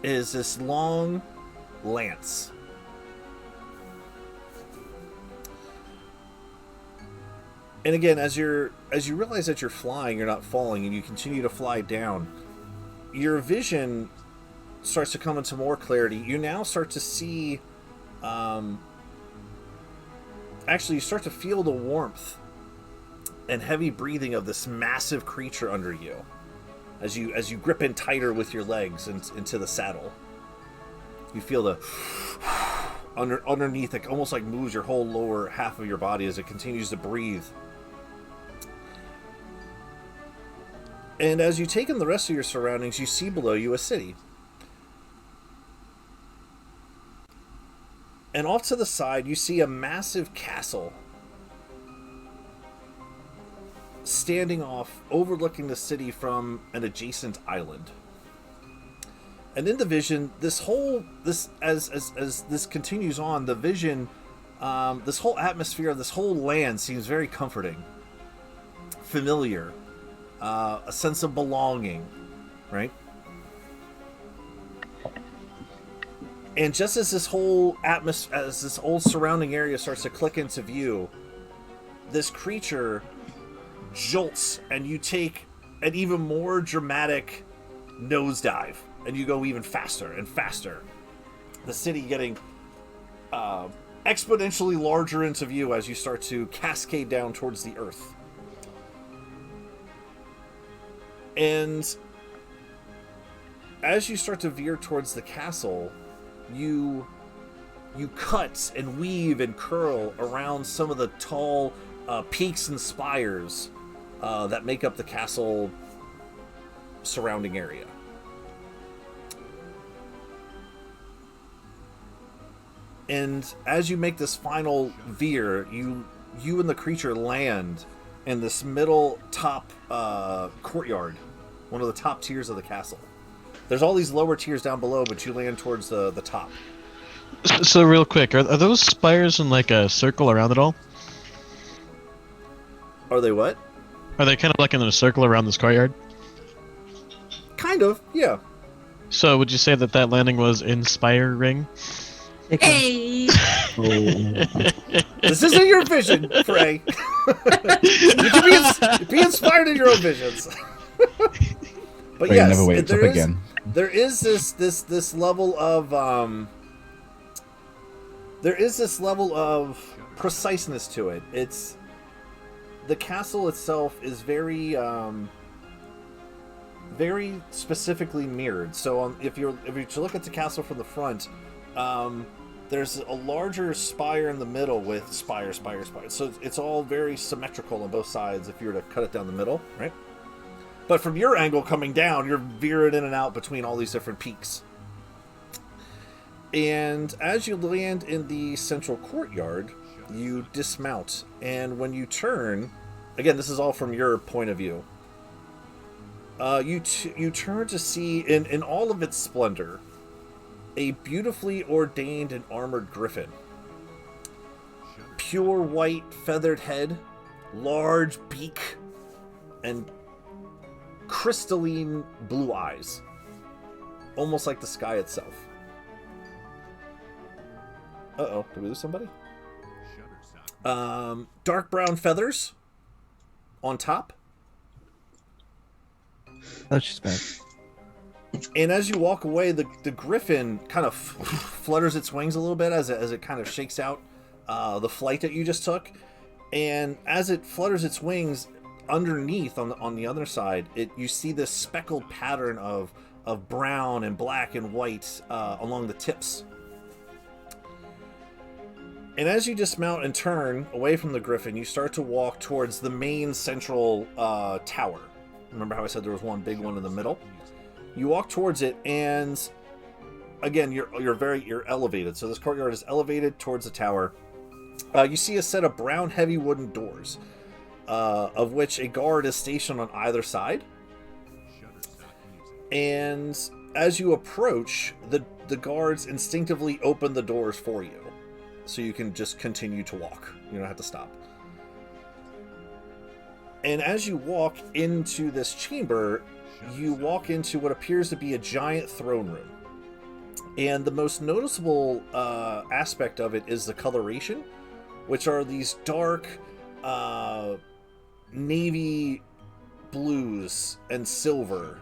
is this long lance. And again, as you realize that you're flying, you're not falling, and you continue to fly down, your vision starts to come into more clarity. You now start to see, actually, you start to feel the warmth and heavy breathing of this massive creature under you, as you grip in tighter with your legs into the saddle. You feel the underneath, it almost like moves your whole lower half of your body as it continues to breathe. And as you take in the rest of your surroundings, you see below you a city. And off to the side, you see a massive castle standing off, overlooking the city from an adjacent island. And in the vision, as this continues on, the vision, this whole atmosphere, this whole land seems very comforting, familiar, a sense of belonging, right? And just as this whole atmosphere, as this whole surrounding area starts to click into view, this creature jolts, and you take an even more dramatic nosedive, and you go even faster and faster. The city getting exponentially larger into view as you start to cascade down towards the earth. And as you start to veer towards the castle, you cut and weave and curl around some of the tall peaks and spires that make up the castle surrounding area. And as you make this final veer, you and the creature land in this middle top courtyard, one of the top tiers of the castle. There's all these lower tiers down below, but you land towards the top. So real quick, are those spires in like a circle around it all? Are they what? Are they kind of like in a circle around this courtyard? Kind of, yeah. So would you say that landing was inspiring? Hey! This isn't your vision, Frey. You can be inspired in your own visions. But Frey yes, never wakes up again. There is this level of preciseness to it. It's the castle itself is very very specifically mirrored. So if you look at the castle from the front, there's a larger spire in the middle with spire. So it's all very symmetrical on both sides if you were to cut it down the middle, right? But from your angle coming down, you're veering in and out between all these different peaks. And as you land in the central courtyard, you dismount. And when you turn, again, this is all from your point of view, you turn to see, in all of its splendor, a beautifully ordained and armored griffin. Pure white feathered head, large beak, and crystalline blue eyes. Almost like the sky itself. Uh-oh, did we lose somebody? Dark brown feathers on top. Oh, she's back. And as you walk away, the griffin kind of flutters its wings a little bit as it kind of shakes out the flight that you just took. And as it flutters its wings, underneath on the other side, you see this speckled pattern of brown and black and white along the tips. And as you dismount and turn away from the griffin, you start to walk towards the main central tower. Remember how I said there was one big one in the middle? You walk towards it, and again, you're elevated. So this courtyard is elevated towards the tower. You see a set of brown heavy wooden doors, of which a guard is stationed on either side. And as you approach, the guards instinctively open the doors for you, so you can just continue to walk. You don't have to stop. And as you walk into this chamber, you walk into what appears to be a giant throne room. And the most noticeable aspect of it is the coloration, which are these dark navy blues and silver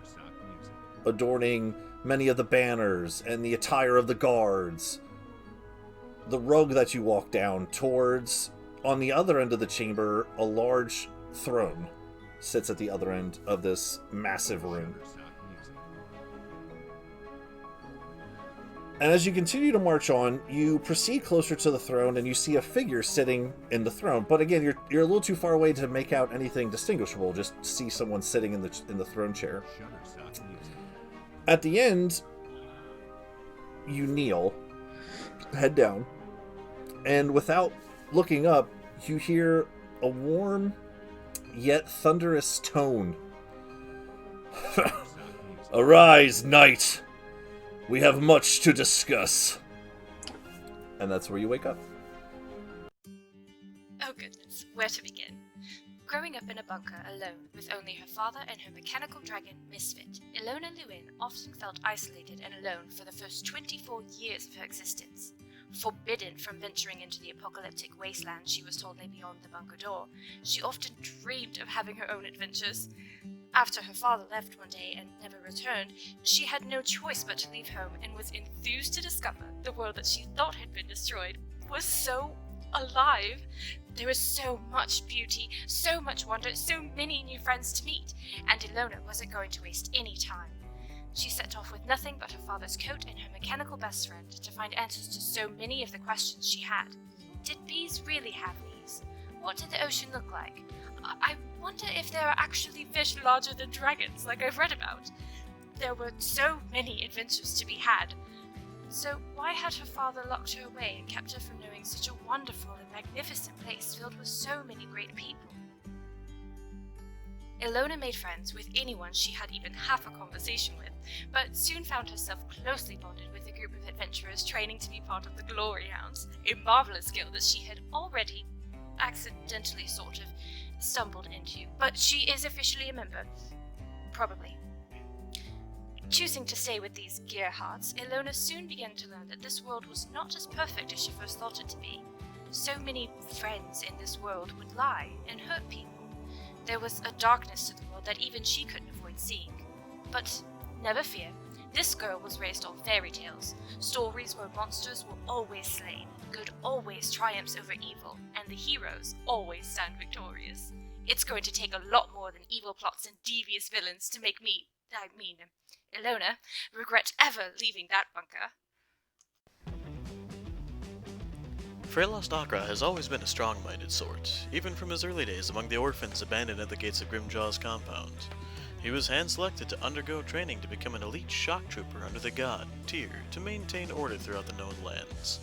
adorning many of the banners and the attire of the guards. The rug that you walk down towards, on the other end of the chamber, a large throne sits at the other end of this massive room. And as you continue to march on, you proceed closer to the throne, and you see a figure sitting in the throne. But again, you're a little too far away to make out anything distinguishable. Just see someone sitting in the throne chair. At the end, you kneel, head down, and without looking up, you hear a warm yet thunderous tone. Arise, knight! We have much to discuss. And that's where you wake up. Oh goodness, where to begin? Growing up in a bunker alone with only her father and her mechanical dragon, Misfit, Ilona Lewin often felt isolated and alone for the first 24 years of her existence. Forbidden from venturing into the apocalyptic wasteland she was told lay beyond the bunker door, she often dreamed of having her own adventures. After her father left one day and never returned, she had no choice but to leave home and was enthused to discover the world that she thought had been destroyed was so alive. There was so much beauty, so much wonder, so many new friends to meet, and Ilona wasn't going to waste any time. She set off with nothing but her father's coat and her mechanical best friend to find answers to so many of the questions she had. Did bees really have knees? What did the ocean look like? I wonder if there are actually fish larger than dragons, like I've read about. There were so many adventures to be had. So why had her father locked her away and kept her from knowing such a wonderful and magnificent place filled with so many great people? Ilona made friends with anyone she had even half a conversation with, but soon found herself closely bonded with a group of adventurers training to be part of the Glory Hounds, a marvelous guild that she had already accidentally sort of stumbled into, but she is officially a member. Probably. Choosing to stay with these gearhearts, Ilona soon began to learn that this world was not as perfect as she first thought it to be. So many friends in this world would lie and hurt people. There was a darkness to the world that even she couldn't avoid seeing. But never fear, this girl was raised on fairy tales, stories where monsters were always slain, good always triumphs over evil, and the heroes always stand victorious. It's going to take a lot more than evil plots and devious villains to make Ilona, regret ever leaving that bunker. Freylost Akra has always been a strong-minded sort, even from his early days among the orphans abandoned at the gates of Grimjaw's compound. He was hand-selected to undergo training to become an elite shock trooper under the God, Tyr, to maintain order throughout the known lands.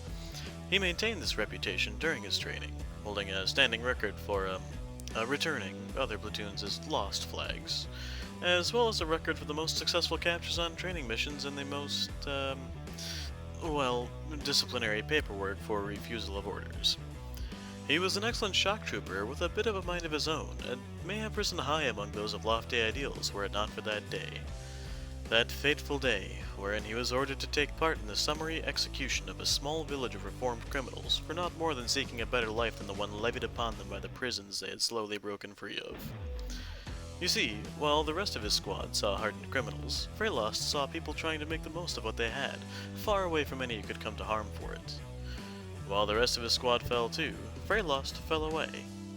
He maintained this reputation during his training, holding a standing record for returning other platoons as lost flags, as well as a record for the most successful captures on training missions and the most, disciplinary paperwork for refusal of orders. He was an excellent shock trooper with a bit of a mind of his own, and may have risen high among those of lofty ideals were it not for that day. That fateful day, wherein he was ordered to take part in the summary execution of a small village of reformed criminals for not more than seeking a better life than the one levied upon them by the prisons they had slowly broken free of. You see, while the rest of his squad saw hardened criminals, Freylost saw people trying to make the most of what they had, far away from any who could come to harm for it. While the rest of his squad fell too, Freylost fell away,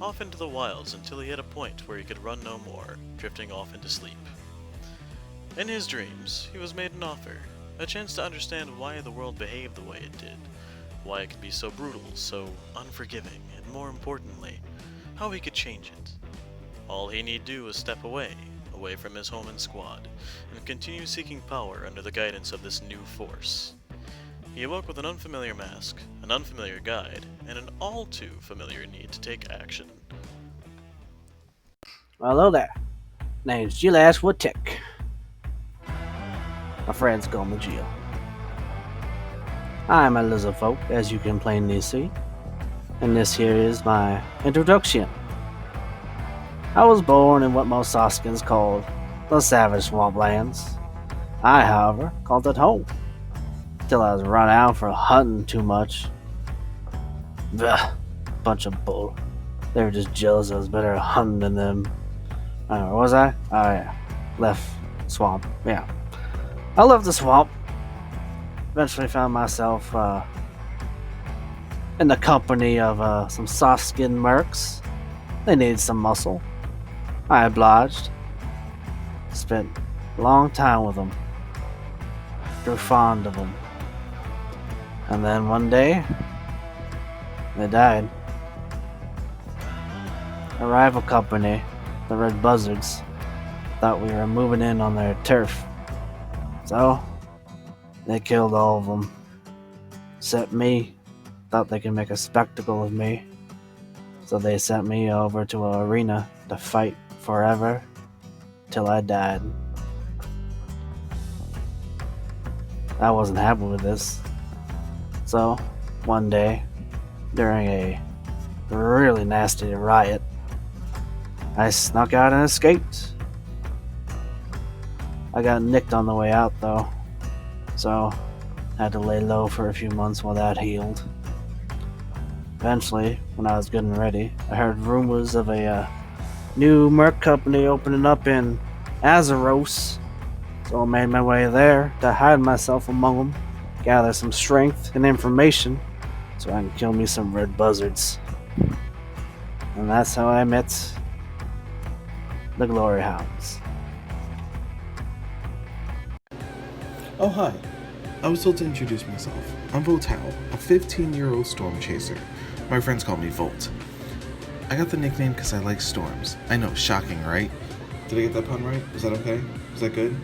off into the wilds until he hit a point where he could run no more, drifting off into sleep. In his dreams, he was made an offer, a chance to understand why the world behaved the way it did, why it could be so brutal, so unforgiving, and more importantly, how he could change it. All he need do was step away from his home and squad, and continue seeking power under the guidance of this new force. He awoke with an unfamiliar mask, an unfamiliar guide, and an all too familiar need to take action. Well, hello there. Name's Gilash Woodtick. My friends call me Jill. I'm a lizard folk, as you can plainly see, and this here is my introduction. I was born in what most Soskins called the Savage Swamplands. I, however, called it home, till I was run out for hunting too much. Bunch of bull. They were just jealous I was better at hunting than them. Where was I? Oh yeah, left swamp. Yeah, I left the swamp. Eventually found myself in the company of some soft-skinned mercs. They needed some muscle. I obliged. Spent a long time with them. Grew fond of them. And then one day, they died. A rival company, the Red Buzzards, thought we were moving in on their turf. So, they killed all of them. Except me. Thought they could make a spectacle of me. So they sent me over to an arena to fight forever till I died. I wasn't happy with this. So, one day, during a really nasty riot, I snuck out and escaped. I got nicked on the way out, though, so had to lay low for a few months while that healed. Eventually, when I was good and ready, I heard rumors of a new merc company opening up in Azeros, so I made my way there to hide myself among them, gather some strength and information so I can kill me some red buzzards. And that's how I met the Glory Hounds. Oh, hi. I was told to introduce myself. I'm Voltao, a 15-year-old storm chaser. My friends call me Volt. I got the nickname because I like storms. I know, shocking, right? Did I get that pun right? Is that okay? Is that good?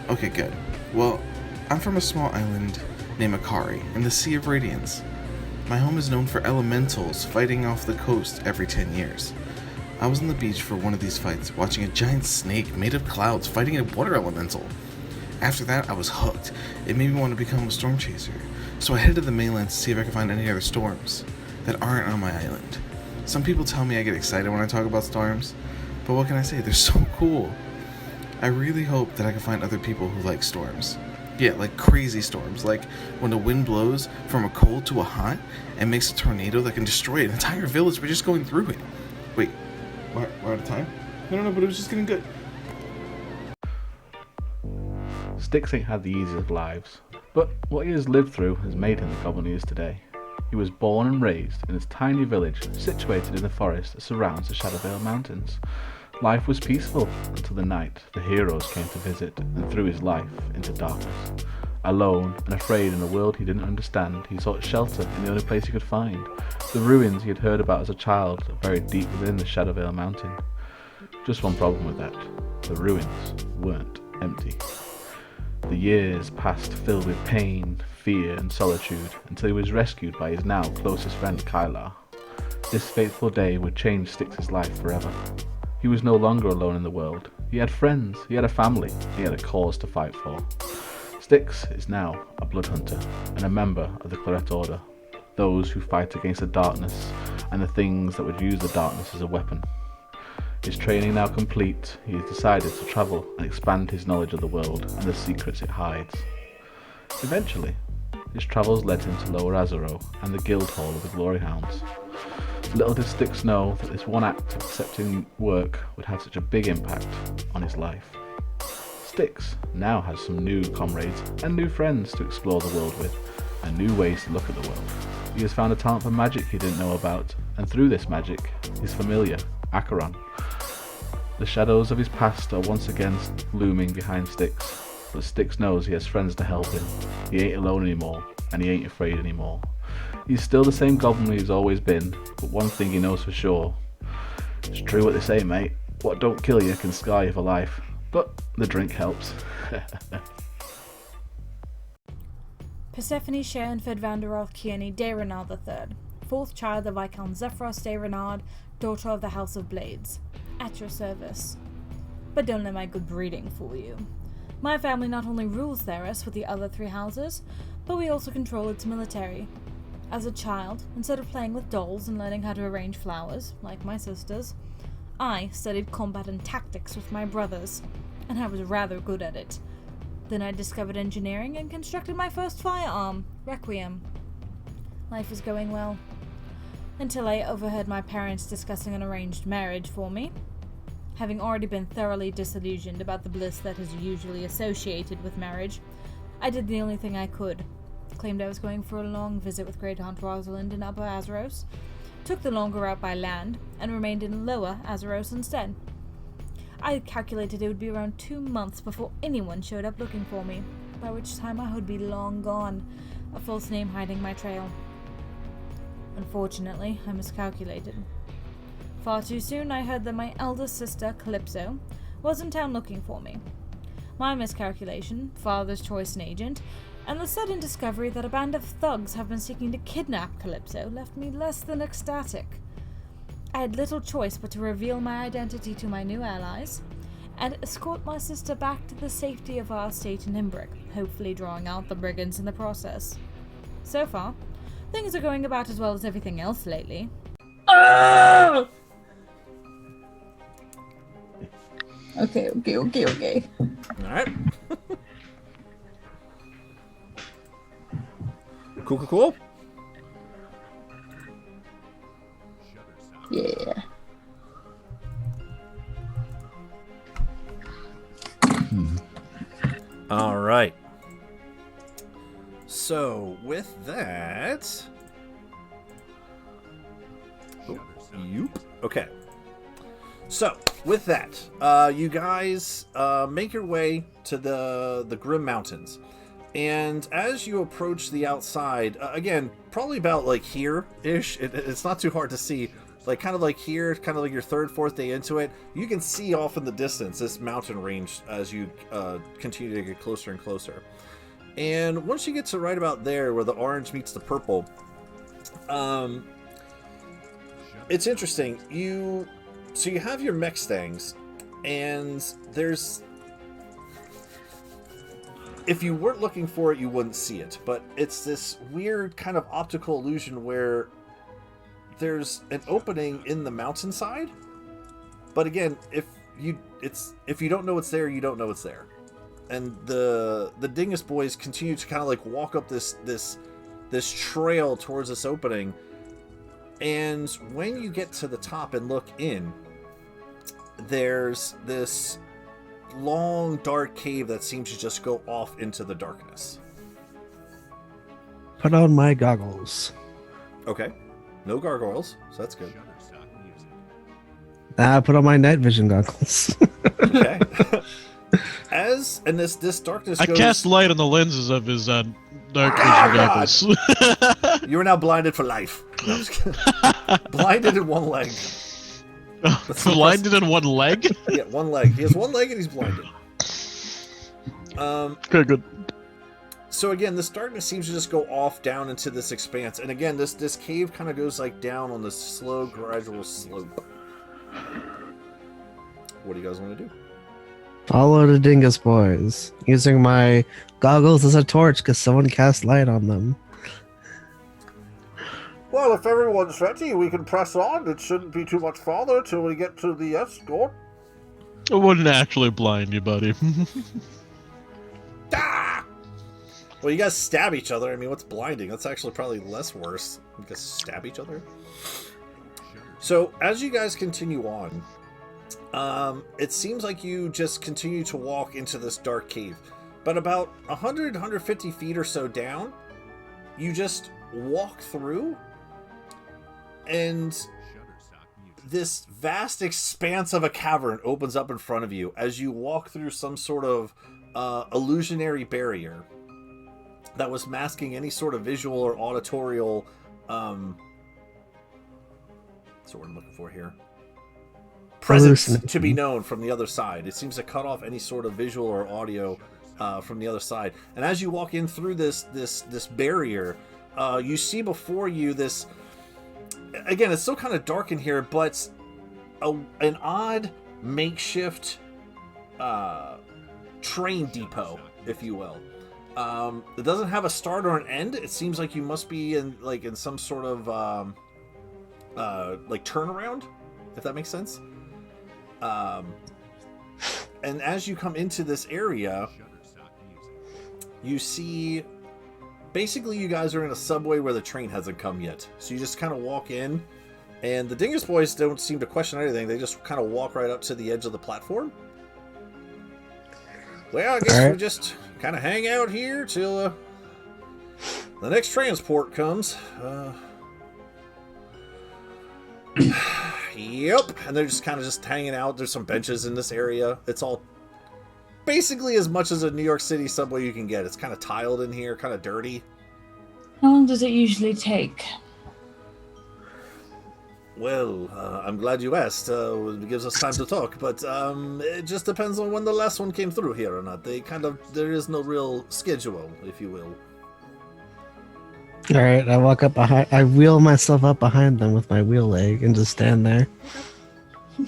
Okay, good. Well, I'm from a small island named Akari in the Sea of Radiance. My home is known for elementals fighting off the coast every 10 years. I was on the beach for one of these fights, watching a giant snake made of clouds fighting a water elemental. After that, I was hooked. It made me want to become a storm chaser, so I headed to the mainland to see if I could find any other storms that aren't on my island. Some people tell me I get excited when I talk about storms, but what can I say? They're so cool. I really hope that I can find other people who like storms. Yeah, like crazy storms, like when the wind blows from a cold to a hot and makes a tornado that can destroy an entire village by just going through it. Wait, we're out of time? No, but it was just getting good. Styx ain't had the easiest of lives, but what he has lived through has made him the goblin he is today. He was born and raised in this tiny village situated in the forest that surrounds the Shadowvale Mountains. Life was peaceful until the night the heroes came to visit and threw his life into darkness. Alone and afraid in a world he didn't understand, he sought shelter in the only place he could find, the ruins he had heard about as a child, buried deep within the Shadowvale Mountain. Just one problem with that: the ruins weren't empty. The years passed filled with pain, fear, and solitude until he was rescued by his now closest friend Kylar. This fateful day would change Styx's life forever. He was no longer alone in the world. He had friends, he had a family, he had a cause to fight for. Styx is now a blood hunter and a member of the Claret Order, those who fight against the darkness and the things that would use the darkness as a weapon. His training now complete, he has decided to travel and expand his knowledge of the world and the secrets it hides. Eventually, his travels led him to Lower Azero and the guild hall of the Glory Hounds. Little did Styx know that this one act of accepting work would have such a big impact on his life. Styx now has some new comrades and new friends to explore the world with, and new ways to look at the world. He has found a talent for magic he didn't know about, and through this magic, his familiar, Acheron. The shadows of his past are once again looming behind Styx, but Styx knows he has friends to help him. He ain't alone anymore, and he ain't afraid anymore. He's still the same goblin he's always been, but one thing he knows for sure. It's true what they say, mate. What don't kill you can scar you for life. But the drink helps. Persephone Sharonford Vanderoth Kearney de Renard III, fourth child of Viscount Zephyros de Renard, daughter of the House of Blades. At your service. But don't let my good breeding fool you. My family not only rules Theros with the other three houses, but we also control its military. As a child, instead of playing with dolls and learning how to arrange flowers, like my sisters, I studied combat and tactics with my brothers, and I was rather good at it. Then I discovered engineering and constructed my first firearm, Requiem. Life was going well, until I overheard my parents discussing an arranged marriage for me. Having already been thoroughly disillusioned about the bliss that is usually associated with marriage, I did the only thing I could. Claimed I was going for a long visit with Great Aunt Rosalind in Upper Azeros, took the longer route by land, and remained in Lower Azeros instead. I calculated it would be around 2 months before anyone showed up looking for me, by which time I would be long gone, a false name hiding my trail. Unfortunately, I miscalculated. Far too soon I heard that my eldest sister, Calypso, was in town looking for me. My miscalculation, father's choice and agent, and the sudden discovery that a band of thugs have been seeking to kidnap Calypso left me less than ecstatic. I had little choice but to reveal my identity to my new allies and escort my sister back to the safety of our estate in Imbrick, hopefully drawing out the brigands in the process. So far, things are going about as well as everything else lately. Okay. Alright. Cool. Yeah. All right. So with that, okay. So with that, you guys make your way to the Grim Mountains, and as you approach the outside, again, probably about like here-ish. It's not too hard to see. Like kind of like here, kind of like your third, fourth day into it, you can see off in the distance this mountain range as you continue to get closer and closer. And once you get to right about there, where the orange meets the purple, it's interesting. So you have your mech stangs, and there's, if you weren't looking for it, you wouldn't see it. But it's this weird kind of optical illusion where there's an opening in the mountainside, but again, if you don't know it's there, you don't know it's there. And the Dingus boys continue to kind of like walk up this trail towards this opening, and when you get to the top and look in, there's this long dark cave that seems to just go off into the darkness. Put on my goggles. Okay. No gargoyles, so that's good. Put on my night vision goggles. Okay. And this darkness goes... I cast light on the lenses of his dark vision goggles. You are now blinded for life. No, I'm just kidding. Blinded in one leg. Blinded in one leg? Yeah, one leg. He has one leg and he's blinded. Okay, good. So again, this darkness seems to just go off down into this expanse, and again, this cave kind of goes like down on this slow, gradual slope. What do you guys want to do? Follow the Dingus boys, using my goggles as a torch because someone cast light on them. Well, if everyone's ready, we can press on. It shouldn't be too much farther till we get to the escort. It wouldn't actually blind you, buddy. Ah! Well, you guys stab each other. I mean, what's blinding? That's actually probably less worse. You guys stab each other. So, as you guys continue on, it seems like you just continue to walk into this dark cave. But about 100, 150 feet or so down, you just walk through, and this vast expanse of a cavern opens up in front of you as you walk through some sort of illusionary barrier that was masking any sort of visual or auditorial that's what I'm looking for here. Presence to be known from the other side. It seems to cut off any sort of visual or audio from the other side. And as you walk in through this barrier, you see before you this. Again, it's still kind of dark in here, but an odd makeshift train depot, if you will. It doesn't have a start or an end. It seems like you must be in some sort of like turnaround, if that makes sense. And as you come into this area, you see, basically you guys are in a subway where the train hasn't come yet. So you just kind of walk in, and the Dingus boys don't seem to question anything. They just kind of walk right up to the edge of the platform. Well, I guess we just kind of hang out here till the next transport comes. Yep, and they're just kind of just hanging out. There's some benches in this area. It's all basically as much as a New York City subway you can get. It's kind of tiled in here, kind of dirty. How long does it usually take? Well, I'm glad you asked. It gives us time to talk, but it just depends on when the last one came through here or not. There is no real schedule, if you will. All right, I walk up behind. I wheel myself up behind them with my wheel leg and just stand there.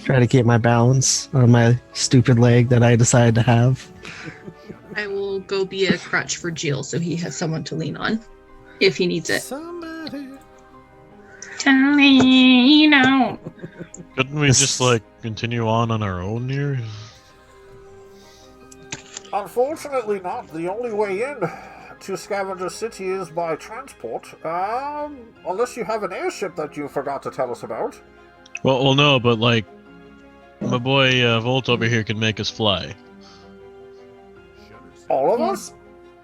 Try to keep my balance on my stupid leg that I decided to have. I will go be a crutch for Jill so he has someone to lean on if he needs it. Somebody. To lean on. Couldn't we just like continue on our own here? Unfortunately not. The only way in to Scavenger City is by transport. Unless you have an airship that you forgot to tell us about. Well, no, but like, my boy Volt over here can make us fly. All of Yes, us?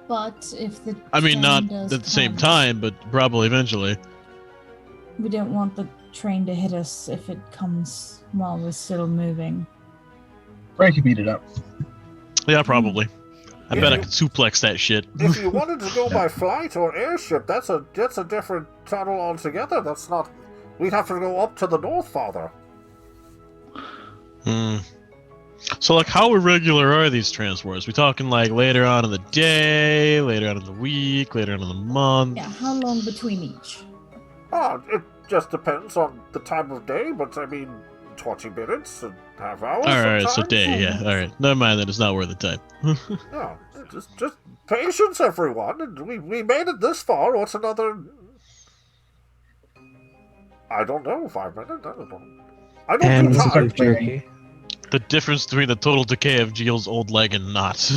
but if the I mean, train not does at the same come, time, but probably eventually. we don't want the train to hit us if it comes while we're still moving. Ray can beat it up. Yeah, probably. I Yeah. bet I could suplex that shit. If you wanted to go by flight or airship, that's a different tunnel altogether. That's not. We'd have to go up to the north farther. Hmm. So, like, how irregular are these transports? We talking like later on in the day, later on in the week, later on in the month? Yeah, how long between each? It just depends on the time of day, but I mean, 20 minutes and half hours. All right, so sometimes. day, yeah. All right, never mind that. It's not worth the time. Yeah, just patience, everyone. And we made it this far. What's another? I don't know. 5 minutes. I don't And do time. beef jerky. The difference between the total decay of Jill's old leg and not.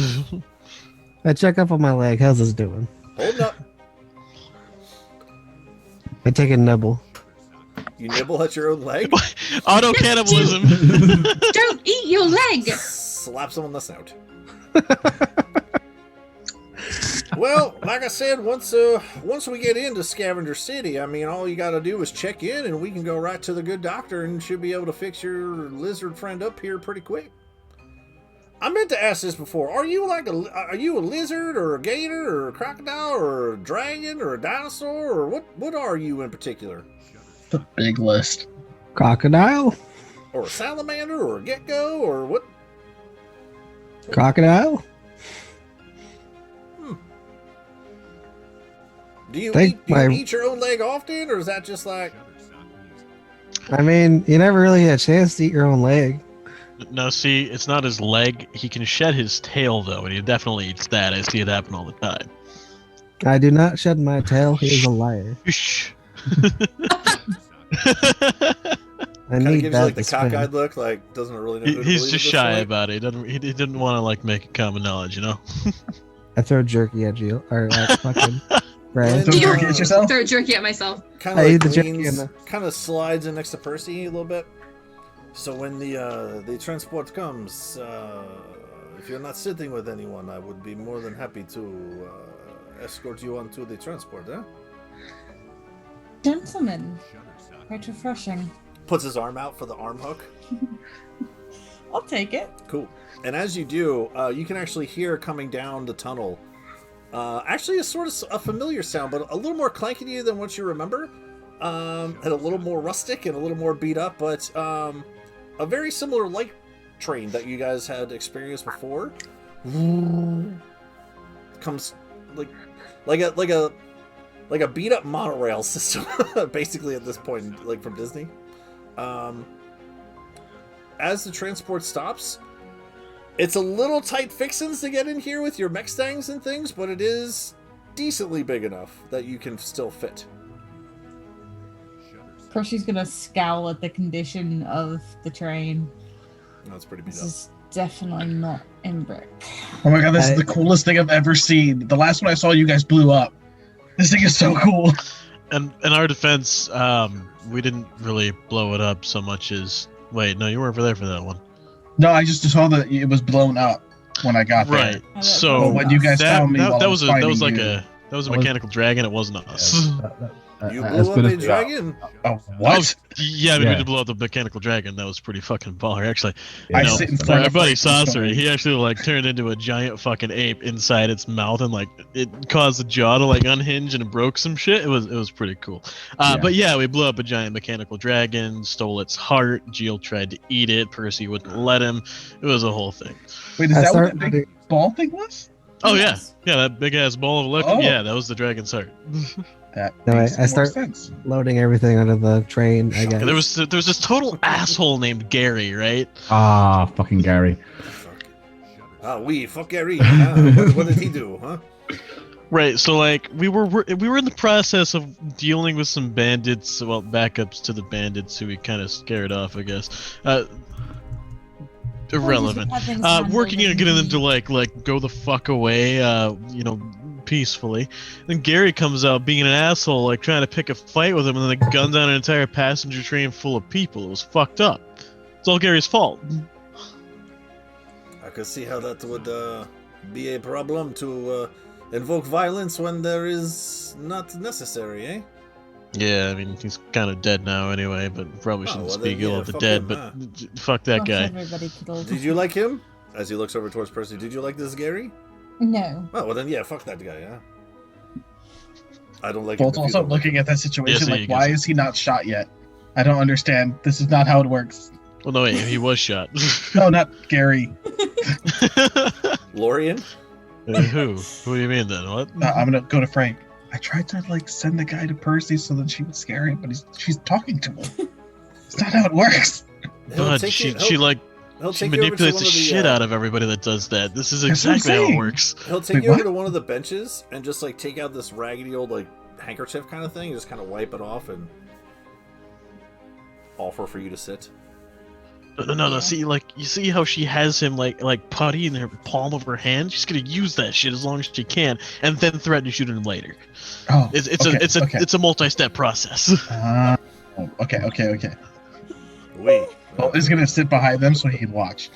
I check up on my leg. How's this doing? Hold up. I take a nibble. You nibble at your own leg. Auto cannibalism. Don't eat your leg! Slaps him on the snout. Well, like I said, once we get into Scavenger City, I mean, all you got to do is check in, and we can go right to the good doctor, and should be able to fix your lizard friend up here pretty quick. I meant to ask this before. Are you a lizard or a gator or a crocodile or a dragon or a dinosaur or what are you in particular? The big list. Crocodile? Or a salamander or a gecko or what? Crocodile? Do you Take eat your own leg often, or is that just like? I mean, you never really get a chance to eat your own leg. No, see, it's not his leg. He can shed his tail, though, and he definitely eats that. I see it happen all the time. I do not shed my tail. He is a liar. Shh. I Kind of need gives that you like the to spin. cockeyed look, like doesn't really know. Who to He's believe just at this shy point. about it. He didn't want to like make it common knowledge, you know. I throw jerky at you, or at fucking Ray. When, Throw jerky at yourself? Throw jerky at myself. Kind I of eat like the jerky leans, and kind of slides in next to Percy a little bit. So when the transport comes, if you're not sitting with anyone, I would be more than happy to escort you onto the transport. Gentlemen, quite refreshing. Puts his arm out for the arm hook. I'll take it. Cool. And as you do, you can actually hear coming down the tunnel. Actually, a sort of a familiar sound, but a little more clankety than what you remember, and a little more rustic and a little more beat up. But a very similar light train that you guys had experienced before comes like a beat up monorail system, basically at this point, like from Disney. As the transport stops, it's a little tight fixins to get in here with your mech stangs and things, but it is decently big enough that you can still fit. Percy's gonna scowl at the condition of the train. That's pretty beat This up. is definitely not in brick. Oh my god, this is the coolest thing I've ever seen. The last one I saw, you guys blew up. This thing is so cool. And in our defense, we didn't really blow it up so much as. Wait, no, you weren't there for that one. No, I just saw that it was blown up when I got there. Right. So when you guys found me, while that I was finding like you. a mechanical dragon. It wasn't us. You as blew up good a as- dragon? Oh, what? Yeah, I mean, we Yeah. did blow up the mechanical dragon. That was pretty fucking baller, actually. Yeah. I You know, sit in front our of buddy Frank's Saucer, story. he actually like turned into a giant fucking ape inside its mouth, and like it caused the jaw to like unhinge and it broke some shit. It was pretty cool. Yeah. But yeah, we blew up a giant mechanical dragon, stole its heart. Jill tried to eat it. Percy wouldn't let him. It was a whole thing. Wait, is I that what started that big ball thing was? Oh Yes. yeah, that big ass ball of liquid. Oh. Yeah, that was the dragon's heart. That No, makes I more start sense. loading everything onto the train. I guess. There was this total asshole named Gary, right? Ah, fucking Gary. Ah, fuck Gary. What did he do, huh? Right. So like we were in the process of dealing with some bandits, well, backups to the bandits who we kind of scared off, I guess. Irrelevant. Working on getting them to like go the fuck away, peacefully. Then Gary comes out being an asshole, like trying to pick a fight with him, and then they gunned down an entire passenger train full of people. It was fucked up. It's all Gary's fault. I could see how that would be a problem to invoke violence when there is not necessary, eh? Yeah, I mean he's kind of dead now anyway, but probably shouldn't speak ill of the fuck dead. him, But fuck that guy. Everybody killed. Did you like him? As he looks over towards Percy, did you like this Gary? No. Oh, well then, yeah, fuck that guy, yeah. I don't like Bolt's him. also looking at that situation Yes, like, why is he not shot yet? I don't understand. This is not how it works. Well, no, wait, he was shot. No, not Gary. Lorian? Who? Who do you mean then? What? I'm gonna go to Frank. I tried to like send the guy to Percy so that she would scare him, but she's talking to him. It's not how it works. God, she manipulates the shit out of everybody that does that. This is exactly how it works. He'll take you over to one of the benches and just like take out this raggedy old like handkerchief kind of thing, just kind of wipe it off and offer for you to sit. No. See, like you see how she has him like putty in her palm of her hand. She's gonna use that shit as long as she can, and then threaten to shoot him later. Oh, it's a multi-step process. Okay. Wait. Bolt is gonna sit behind them so he can watch.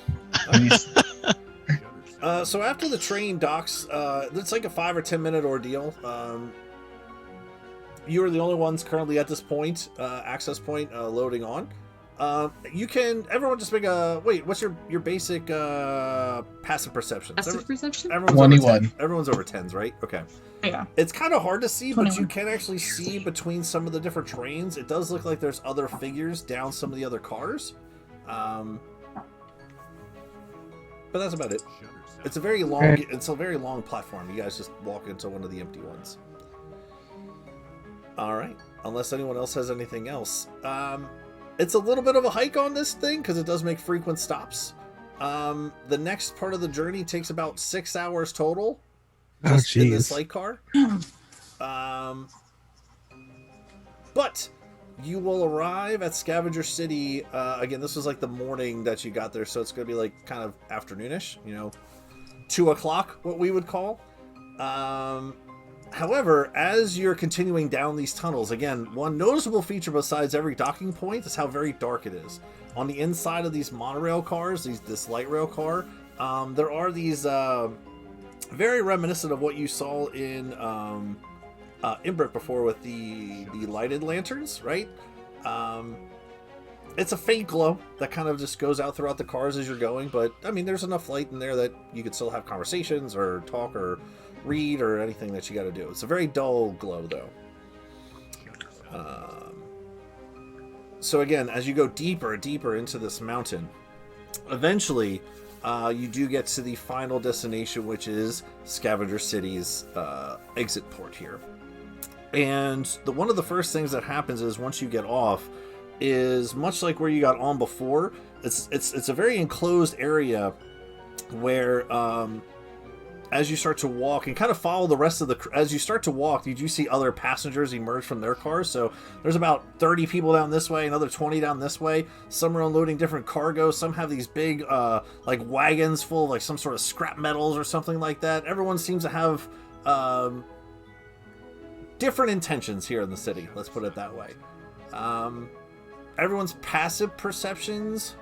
So after the train docks, it's like a 5 or 10 minute ordeal. You are the only ones currently at this point, access point, loading on. Everyone just make what's your basic passive perception? Passive perception? Everyone's 21. Everyone's over 10s, right? Okay. Yeah. It's kind of hard to see, 21. but you can actually see between some of the different trains. It does look like there's other figures down some of the other cars. But that's about it. It's a very long platform. You guys just walk into one of the empty ones. All right. Unless anyone else has anything else. It's a little bit of a hike on this thing because it does make frequent stops. The next part of the journey takes about 6 hours total. Just in this light car. But you will arrive at Scavenger City. Again, this was like the morning that you got there, so it's going to be like kind of afternoonish, 2 o'clock, what we would call. However, as you're continuing down these tunnels, again, one noticeable feature besides every docking point is how very dark it is. On the inside of these monorail cars, this light rail car, there are these very reminiscent of what you saw in Imbric before with the lighted lanterns, right? It's a faint glow that kind of just goes out throughout the cars as you're going, but I mean, there's enough light in there that you could still have conversations or talk or read or anything that you got to do. It's a very dull glow, though. So again, as you go deeper and deeper into this mountain, eventually you do get to the final destination, which is Scavenger City's exit port here. And one of the first things that happens is once you get off is much like where you got on before. It's a very enclosed area where as you start to walk and kind of follow the rest of as you start to walk, you do see other passengers emerge from their cars. So there's about 30 people down this way, another 20 down this way. Some are unloading different cargo. Some have these big like wagons full of like some sort of scrap metals or something like that. Everyone seems to have different intentions here in the city. Let's put it that way. Everyone's passive perceptions,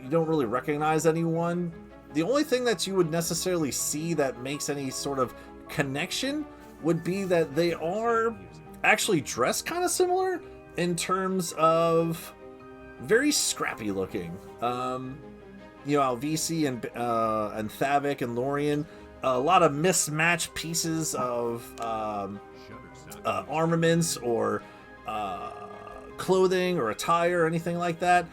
you don't really recognize anyone. The only thing that you would necessarily see that makes any sort of connection would be that they are actually dressed kind of similar in terms of very scrappy looking. Alvisi and Thavik and Lorian, a lot of mismatched pieces of armaments or clothing or attire or anything like that.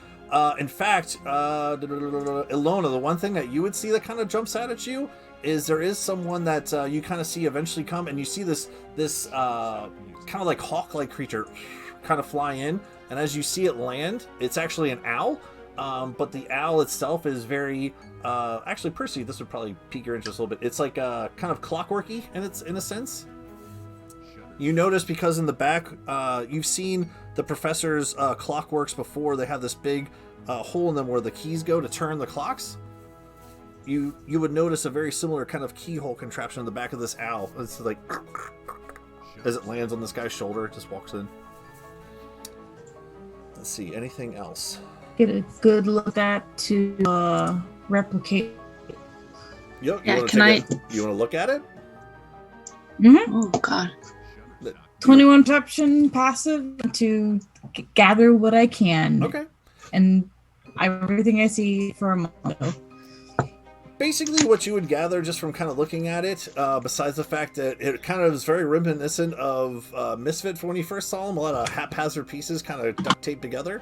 In fact, Ilona, the one thing that you would see that kind of jumps out at you is there is someone that you kind of see eventually come, and you see this kind of like hawk-like creature kind of fly in, and as you see it land, it's actually an owl, but the owl itself is very actually, Percy, this would probably pique your interest a little bit. It's like kind of clockworky in a sense. You notice because in the back, you've seen the professor's clockworks before. They have this big hole in them where the keys go to turn the clocks. You would notice a very similar kind of keyhole contraption in the back of this owl. It's like as it lands on this guy's shoulder, it just walks in. Let's see, anything else? Get a good look at to replicate. Yep. Yeah, You want to look at it? Mm-hmm. Oh God. 21 perception passive to gather what I can. Okay. And everything I see for a moment. Basically, what you would gather just from kind of looking at it, besides the fact that it kind of is very reminiscent of Misfit from when you first saw him, a lot of haphazard pieces kind of duct taped together.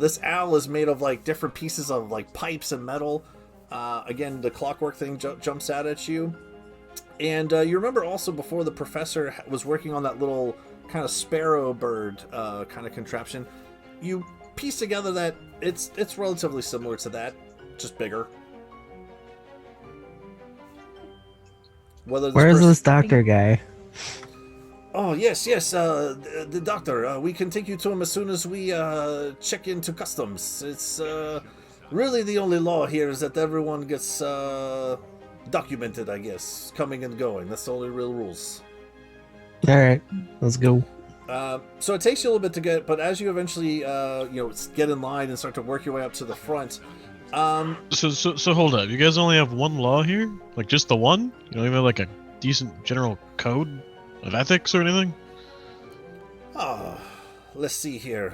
This owl is made of like different pieces of like pipes and metal. Again, the clockwork thing jumps out at you. And you remember also before the professor was working on that little kind of sparrow bird kind of contraption, you piece together that it's relatively similar to that, just bigger. Where's this doctor guy? Oh, yes, the doctor. We can take you to him as soon as we check into customs. It's really the only law here is that everyone gets documented, I guess, coming and going. That's the only real rules. All right, let's go. So it takes you a little bit to get, but as you eventually, get in line and start to work your way up to the front. So hold up. You guys only have one law here? Like just the one? You don't even have like a decent general code of ethics or anything? Let's see here.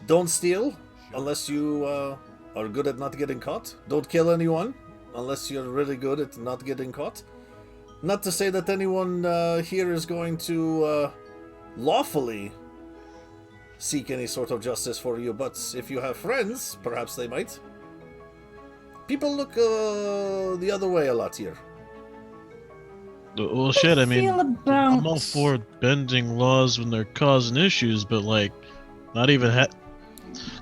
Don't steal unless you are good at not getting caught. Don't kill anyone unless you're really good at not getting caught. Not to say that anyone here is going to lawfully seek any sort of justice for you, but if you have friends, perhaps they might. People look the other way a lot here. Well, shit, I mean, about... I'm all for bending laws when they're causing issues, but like, not even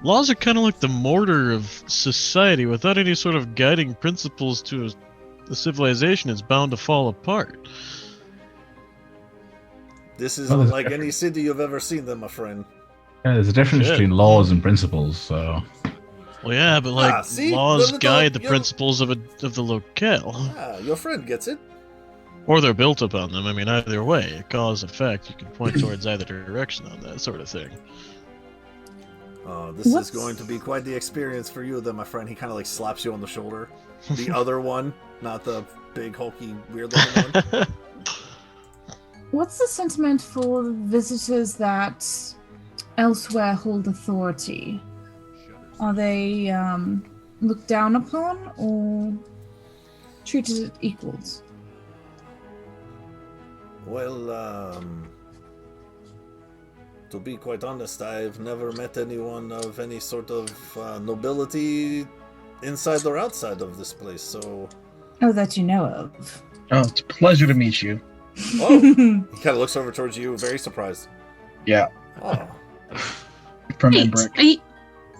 laws are kind of like the mortar of society. Without any sort of guiding principles to a civilization, it's bound to fall apart. This is unlike any city you've ever seen, then, my friend. Yeah, there's a difference between laws and principles, so... Well, yeah, but like, laws guide the your... principles of the locale. Your friend gets it. Or they're built upon them. I mean, either way, cause effect, you can point towards either direction on that sort of thing. This is going to be quite the experience for you, then, my friend. He kind of like slaps you on the shoulder. The other one, not the big, hulky, weird-looking one. What's the sentiment for visitors that elsewhere hold authority? Are they looked down upon or treated as equals? Well, to be quite honest, I've never met anyone of any sort of nobility inside or outside of this place, so... Oh, that you know of. Oh, it's a pleasure to meet you. Oh! He kind of looks over towards you, very surprised. Yeah. Oh. From Wait, Embrick.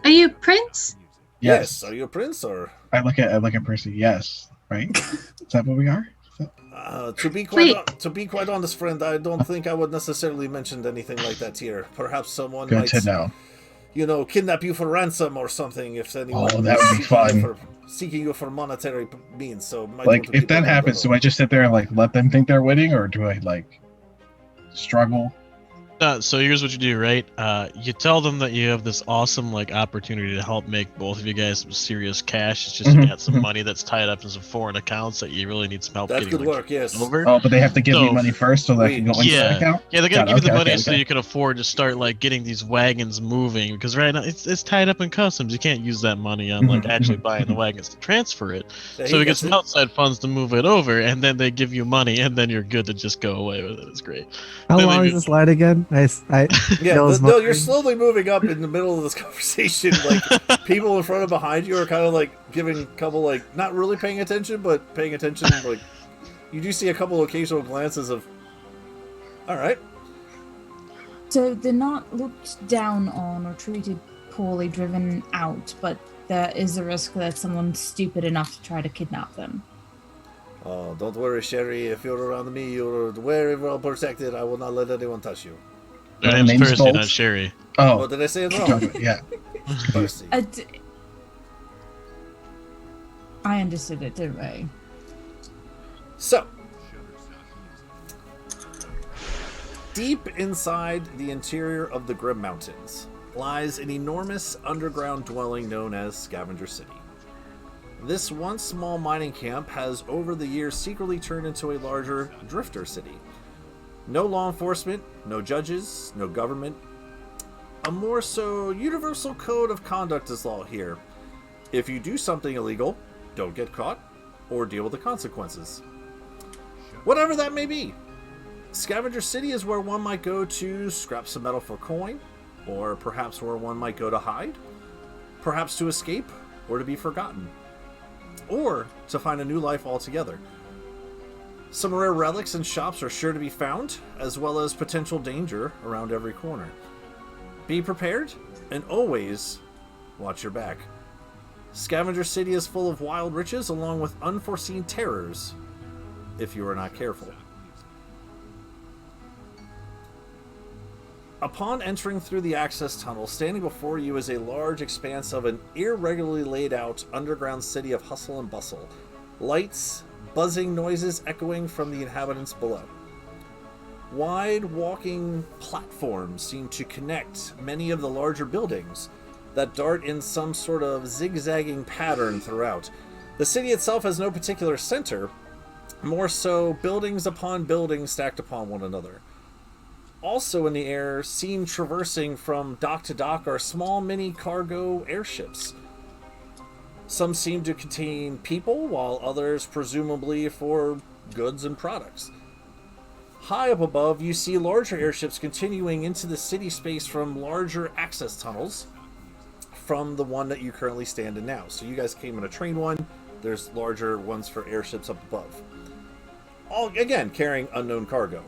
are you Prince? Yes. Are you a prince, or? I look at Percy. Yes. Right? Is that what we are? To be quite honest, friend, I don't think I would necessarily mention anything like that here. Perhaps someone Good might, to know. Kidnap you for ransom or something. If anyone that would be fun. Seeking you for monetary means. So, like, if that happens, do I just sit there and like let them think they're winning, or do I like struggle? So here's what you do, right? You tell them that you have this awesome like opportunity to help make both of you guys some serious cash. It's just you got some money that's tied up in some foreign accounts that you really need some help That's getting. Good work, yes. Over. Oh, but they have to give me money first so that I can go into that account? Yeah, they're gonna give you the money so you can afford to start like getting these wagons moving, because right now it's tied up in customs. You can't use that money on like actually buying the wagons to transfer it. So we get some outside funds to move it over, and then they give you money, and then you're good to just go away with it. It's great. How long is this line again? Yeah, Bill's no, you're moving. slowly moving up in the middle of this conversation. Like, people in front and behind you are kind of like giving a couple, like, not really paying attention, but paying attention. Like, you do see a couple occasional glances of, all right. So they're not looked down on or treated poorly, driven out, but there is a risk that someone's stupid enough to try to kidnap them. Oh, don't worry, Sherry. If you're around me, you're very well protected. I will not let anyone touch you. Her name's name's Percy, Bolt. not Sherry. Oh, Oh, did I say it wrong? yeah. Percy. I understood it, didn't I? So, deep inside the interior of the Grim Mountains lies an enormous underground dwelling known as Scavenger City. This once small mining camp has over the years secretly turned into a larger drifter city. No law enforcement, no judges, no government. A more so universal code of conduct is law here. If you do something illegal, don't get caught or deal with the consequences. Whatever that may be. Scavenger City is where one might go to scrap some metal for coin, or perhaps where one might go to hide, perhaps to escape or to be forgotten, or to find a new life altogether. Some rare relics and shops are sure to be found, as well as potential danger around every corner. Be prepared, and always watch your back. Scavenger City is full of wild riches along with unforeseen terrors, if you are not careful. Upon entering through the access tunnel, standing before you is a large expanse of an irregularly laid out underground city of hustle and bustle. Lights, buzzing noises echoing from the inhabitants below. Wide walking platforms seem to connect many of the larger buildings that dart in some sort of zigzagging pattern throughout. The city itself has no particular center, more so buildings upon buildings stacked upon one another. Also in the air, seen traversing from dock to dock, are small mini cargo airships. Some seem to contain people, while others presumably for goods and products. High up above, you see larger airships continuing into the city space from larger access tunnels from the one that you currently stand in now. So you guys came in a train one, there's larger ones for airships up above. All, again, carrying unknown cargo.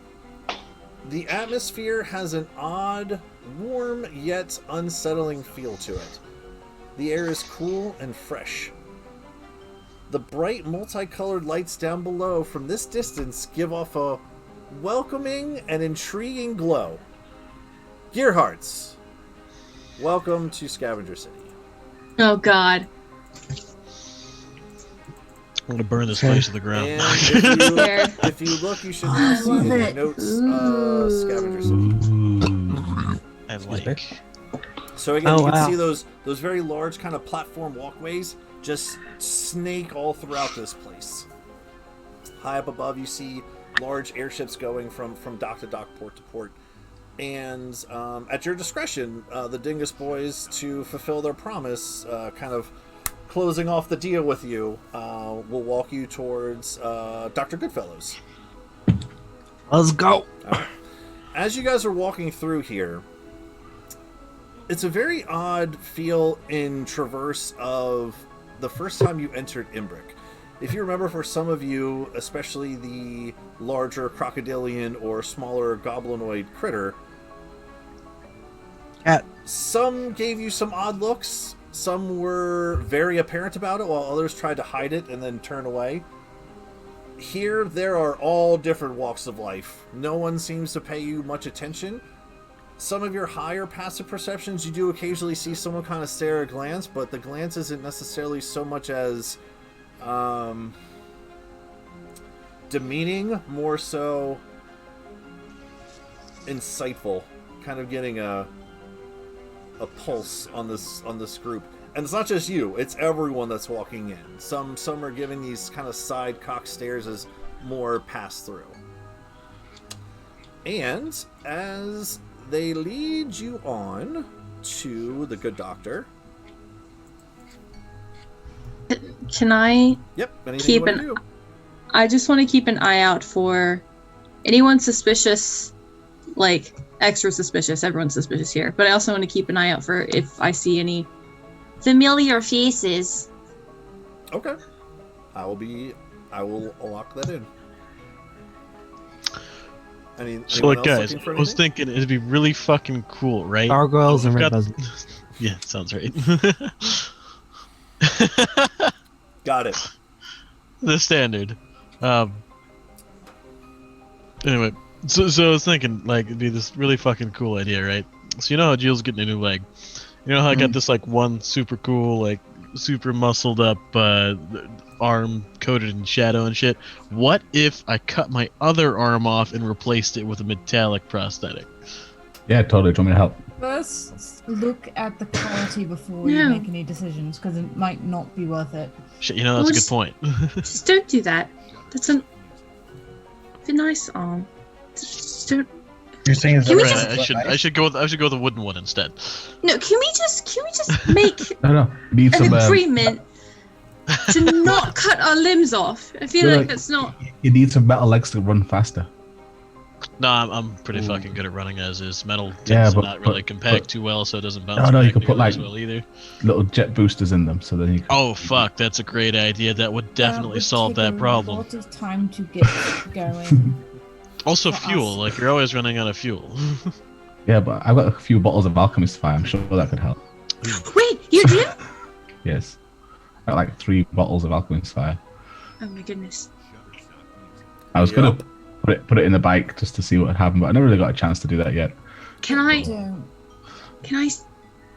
The atmosphere has an odd, warm, yet unsettling feel to it. The air is cool and fresh. The bright, multicolored lights down below from this distance give off a welcoming and intriguing glow. Gearhearts, welcome to Scavenger City. Oh God. I'm gonna burn this place to the ground. And if you look, you should now see in your notes Scavenger City. I like. So again, you can see those very large kind of platform walkways just snake all throughout this place. High up above, you see large airships going from dock to dock, port to port. And at your discretion, the Dingus Boys, to fulfill their promise, kind of closing off the deal with you, will walk you towards Dr. Goodfellows. Let's go. All right. As you guys are walking through here, it's a very odd feel in traverse of the first time you entered Imbric. If you remember, for some of you, especially the larger crocodilian or smaller goblinoid critter, some gave you some odd looks. Some were very apparent about it, while others tried to hide it and then turn away. Here, there are all different walks of life. No one seems to pay you much attention. Some of your higher passive perceptions, you do occasionally see someone kind of stare or glance, but the glance isn't necessarily so much as demeaning, more so insightful, kind of getting a pulse on this group. And it's not just you, it's everyone that's walking in. Some are giving these kind of side cock stares as more pass through. And as they lead you on to the good doctor. Can I keep I just want to keep an eye out for anyone suspicious, like extra suspicious. Everyone's suspicious here. But I also want to keep an eye out for if I see any familiar faces. Okay. I will lock that in. So, like, anyone else guys, looking for I was anything? thinking it'd be really fucking cool, right? Gargoyles and We've red got- buzzards. Yeah, sounds right. Got it. The standard. Anyway, so I was thinking, like, it'd be this really fucking cool idea, right? So you know how Jill's getting a new leg? You know how I got this, like, one super cool, like, super muscled up arm coated in shadow and shit? What if I cut my other arm off and replaced it with a metallic prosthetic? Yeah, totally. Do you want me to help? First, look at the quality before you No. make any decisions, because it might not be worth it. Shit, you know, that's a good point. Just don't do that. That's a nice arm. Just don't. You're saying is Can we that just- I should go with the wooden one instead. No, can we just make No. You need an some. agreement to not cut our limbs off? I feel Yeah, like that's not. You need some metal legs to run faster. No, I'm pretty fucking good at running as is. Metal tends Yeah, to but- not really but- compact but- too well, so it doesn't bounce No, you back could put, nearly as like- well either. Little jet boosters in them, so then you can. Oh fuck, that's a great idea. That would definitely would solve take that problem. A lot of time to get going. Also, for fuel. us. Like you're always running out of fuel. Yeah, but I've got a few bottles of alchemist fire. I'm sure that could help. Wait, you do? Yes. I got like 3 bottles of alchemist fire. Oh my goodness. I was gonna put it in the bike just to see what would happen, but I never really got a chance to do that yet. Can I? Don't. Can I?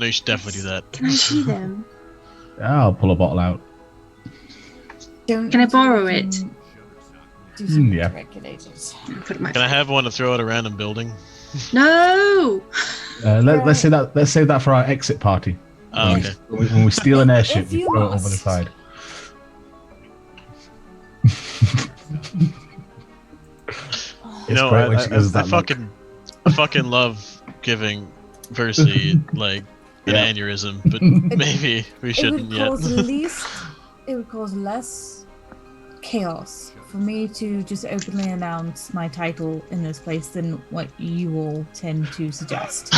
No, you should definitely do that. Can I see them? Yeah, I'll pull a bottle out. Don't Can I need to borrow even it? Do some Yeah. regulators. Put it in my. Can I have one to throw at a random building? No. Let's say that. Let's save that for our exit party. Oh, okay. When we steal an airship, If we you throw it over the must. side. You know, great when she does I that look. fucking love giving Percy like an Yeah. aneurysm, but maybe we It shouldn't would yet. cause it would cause less chaos for me to just openly announce my title in this place than what you all tend to suggest.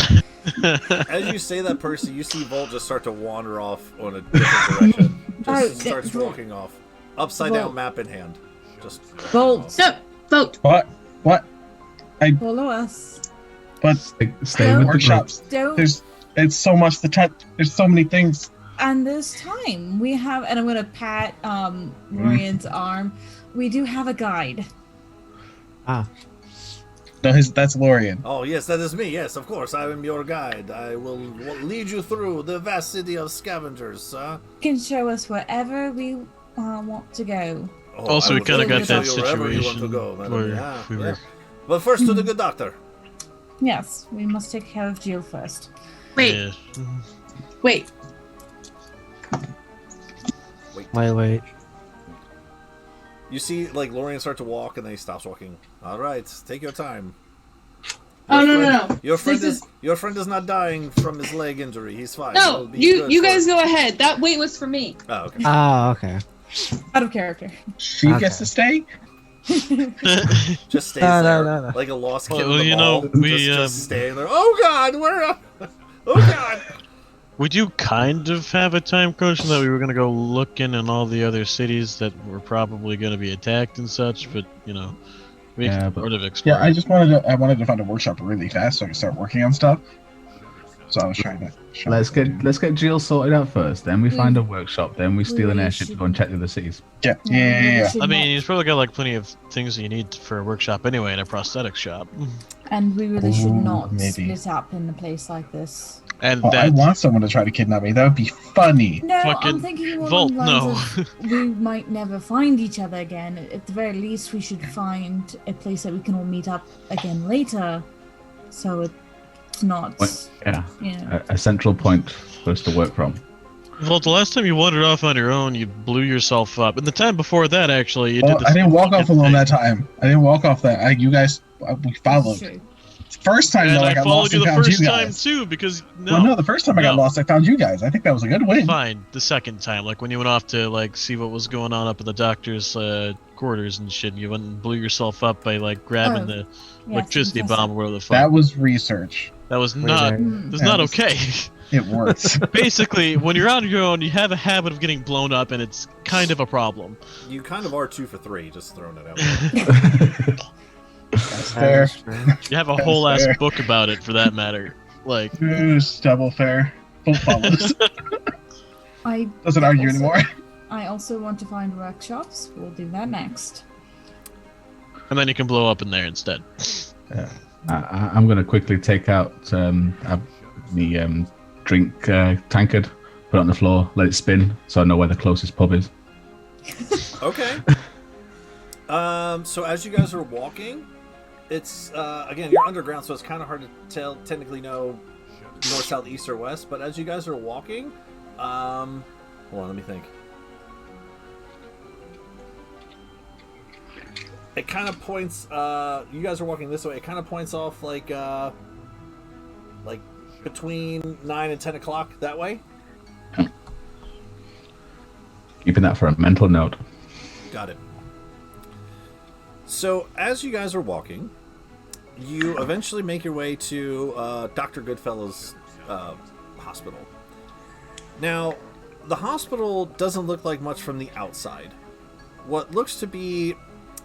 As you say that, Percy, you see Volt just start to wander off on a different direction. Just starts walking off, upside down Volt. map in hand. Just Bolt, No. Vote. What? follow us. But Stay with the group. workshops. Don't. It's so much to touch. There's so many things. And there's time. We have, and I'm gonna pat Lorian's arm. We do have a guide. No, that's Lorian. Oh yes, that is me. Yes, of course, I am your guide. I will lead you through the vast city of scavengers, sir. Can show us wherever we want to go. Oh, Also, I we will kind of got show that you wherever you want to situation go, madam. where Yeah, we yeah. were. But first to the good doctor. Yes, we must take care of Jill first. Wait. Yeah. Wait. Wait. You see, like Lorian start to walk, and then he stops walking. All right, take your time. Oh no Your friend This your friend is not dying from his leg injury. He's fine. He'll No, be you good you for- guys go ahead. That wait was for me. Oh, okay. Oh, okay. Out of character. She gets to stay. Just stays No, there no. like a lost kid Well, in the you mall. know, we, just staying there. Oh God, where? Oh God. We do kind of have a time crunch in that we were gonna go looking in all the other cities that were probably gonna be attacked and such, but you know, we Yeah, can but- sort of explore. Yeah, I wanted to find a workshop really fast so I could start working on stuff. So I was trying to. Let's get Jill sorted out first. Then we find a We- workshop. Then we steal an we airship to should- go and check the other cities. Yeah. Should I mean, not- he's probably got like plenty of things that you need for a workshop anyway in a prosthetics shop. and we really should Ooh, not maybe. split up in a place like this. And Oh, I that want someone to try to kidnap me. That would be funny. No, Fucking I'm thinking more Volt, along the lines no. of we might never find each other again. At the very least, we should find a place that we can all meet up again later, so it's not, Yeah, you know. a central point for us to work from. Well, the last time you wandered off on your own, you blew yourself up. And the time before that, actually, you Well, did the I didn't same walk off fucking alone thing. that time. I didn't walk off that. You guys, we followed. True. First time And though, I I got followed lost you and the found first you time guys. too, because Well, no, the first time I got No. lost, I found you guys. I think that was a good win. Fine, the second time, like when you went off to like see what was going on up in the doctor's quarters and shit. You went and blew yourself up by like grabbing the electricity bomb or whatever the fuck. That was research. That was not. That's not okay. It works. Basically, when you're on your own, you have a habit of getting blown up, and it's kind of a problem. You kind of are 2 for 3, just throwing it out there. That's fair. You have a whole ass book about it, for that matter. Like, it's double fair. Full follows. Doesn't argue anymore. I also want to find workshops. We'll do that next. and then you can blow up in there instead. I'm going to quickly take out the drink tankard, put it on the floor, let it spin, so I know where the closest pub is. Okay. So as you guys are walking, it's again, you're underground, so it's kind of hard to technically know north, south, east, or west. But as you guys are walking, hold on, let me think. It kind of points. You guys are walking this way. It kind of points off like between 9 and 10 o'clock that way. Keeping that for a mental note. Got it. So as you guys are walking, you eventually make your way to Dr. Goodfellow's hospital. Now, the hospital doesn't look like much from the outside. What looks to be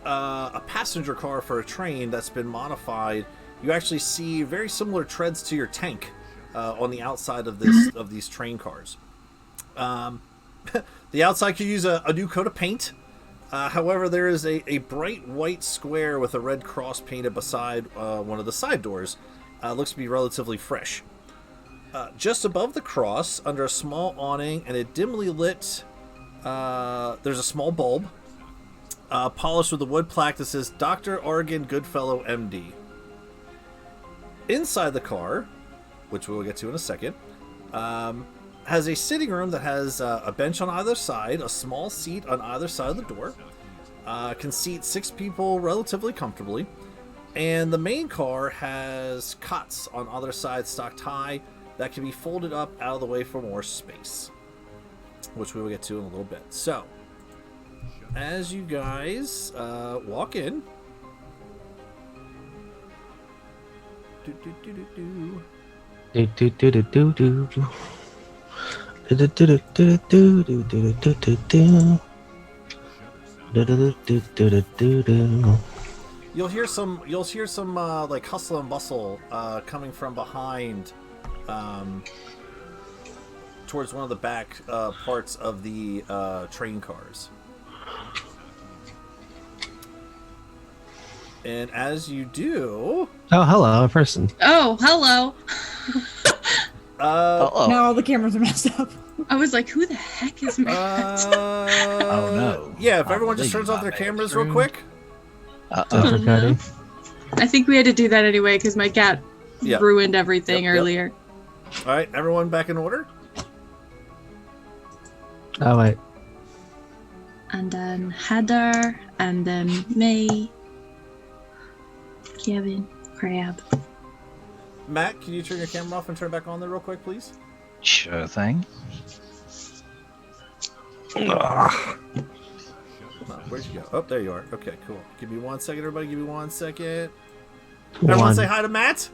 a passenger car for a train that's been modified. You actually see very similar treads to your tank on the outside of these train cars. The outside could use a new coat of paint. However, there is a bright white square with a red cross painted beside one of the side doors. Looks to be relatively fresh. Just above the cross, under a small awning and a dimly lit, there's a small bulb polished with a wood plaque that says Dr. Oregon Goodfellow, MD. Inside the car, which we will get to in a second, has a sitting room that has a bench on either side, a small seat on either side of the door. Can seat 6 people relatively comfortably. And the main car has cots on either side stocked high that can be folded up out of the way for more space, which we will get to in a little bit. So, as you guys walk in, you'll hear some like hustle and bustle coming from behind, towards one of the back parts of the train cars. And as you do... Oh, hello, a person. Oh, hello. Now all the cameras are messed up. I was like, who the heck is Matt? Oh, no. Yeah, if everyone just turns off their cameras real quick. I think we had to do that anyway because my cat ruined everything earlier. All right, everyone back in order? Oh, wait. And then Heather, and then May, Kevin, Crab. Matt, can you turn your camera off and turn it back on there real quick, please? Sure thing. Where'd you go? Oh, there you are. Okay, cool. Give me 1 second, everybody. Give me 1 second. Everyone say hi to Matt.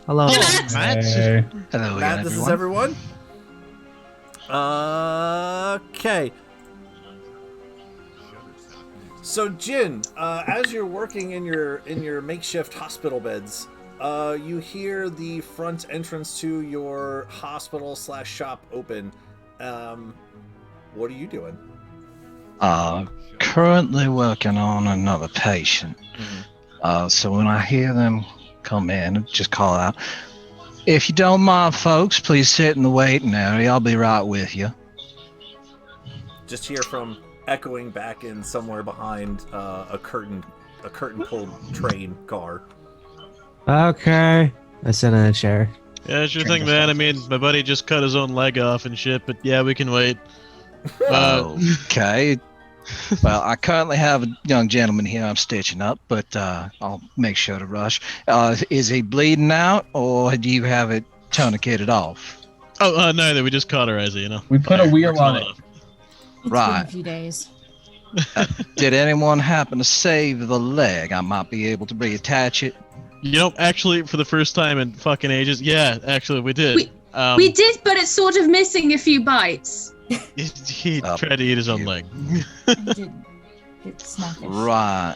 Hello. Matt. Hey. Hello Matt, again, this everyone. is everyone. Okay. So, Jin, as you're working in your makeshift hospital beds, you hear the front entrance to your hospital/shop open. What are you doing? Currently working on another patient. So when I hear them come in, just call out, "If you don't mind, folks, please sit in the waiting area. I'll be right with you." Just hear from echoing back in somewhere behind a curtain pulled train car. Okay. I sit in a chair. Yeah, sure thing, man. I mean, my buddy just cut his own leg off and shit, but yeah, we can wait. Okay. Well, I currently have a young gentleman here I'm stitching up, but I'll make sure to rush. Is he bleeding out, or do you have it tourniqueted off? Oh, neither. We just cauterize it, you know. We put a wheel on it. It's been Right. a few days. Did anyone happen to save the leg? I might be able to reattach it. You know, actually, for the first time in fucking ages, yeah, actually, we did. We did, but it's sort of missing a few bites. He tried to eat his own leg. It's snappish. Right.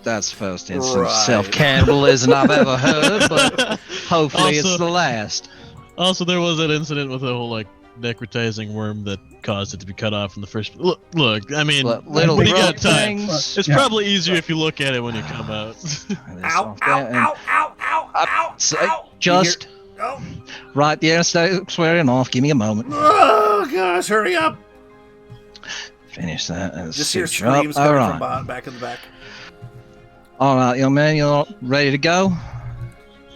That's the first instance of self-cannibalism I've ever heard, but hopefully it's the last. Also, there was that incident with the whole, like, necrotizing worm that caused it to be cut off in the first... Look, I mean, little you got time. things. It's probably easier if you look at it when you come out. Ow, ow, ow, ow, ow, ow. Just right there, start swearing off. Give me a moment. Oh, gosh, hurry up. Finish that. Just hear screams coming from back in the back. All right, young man, you're ready to go?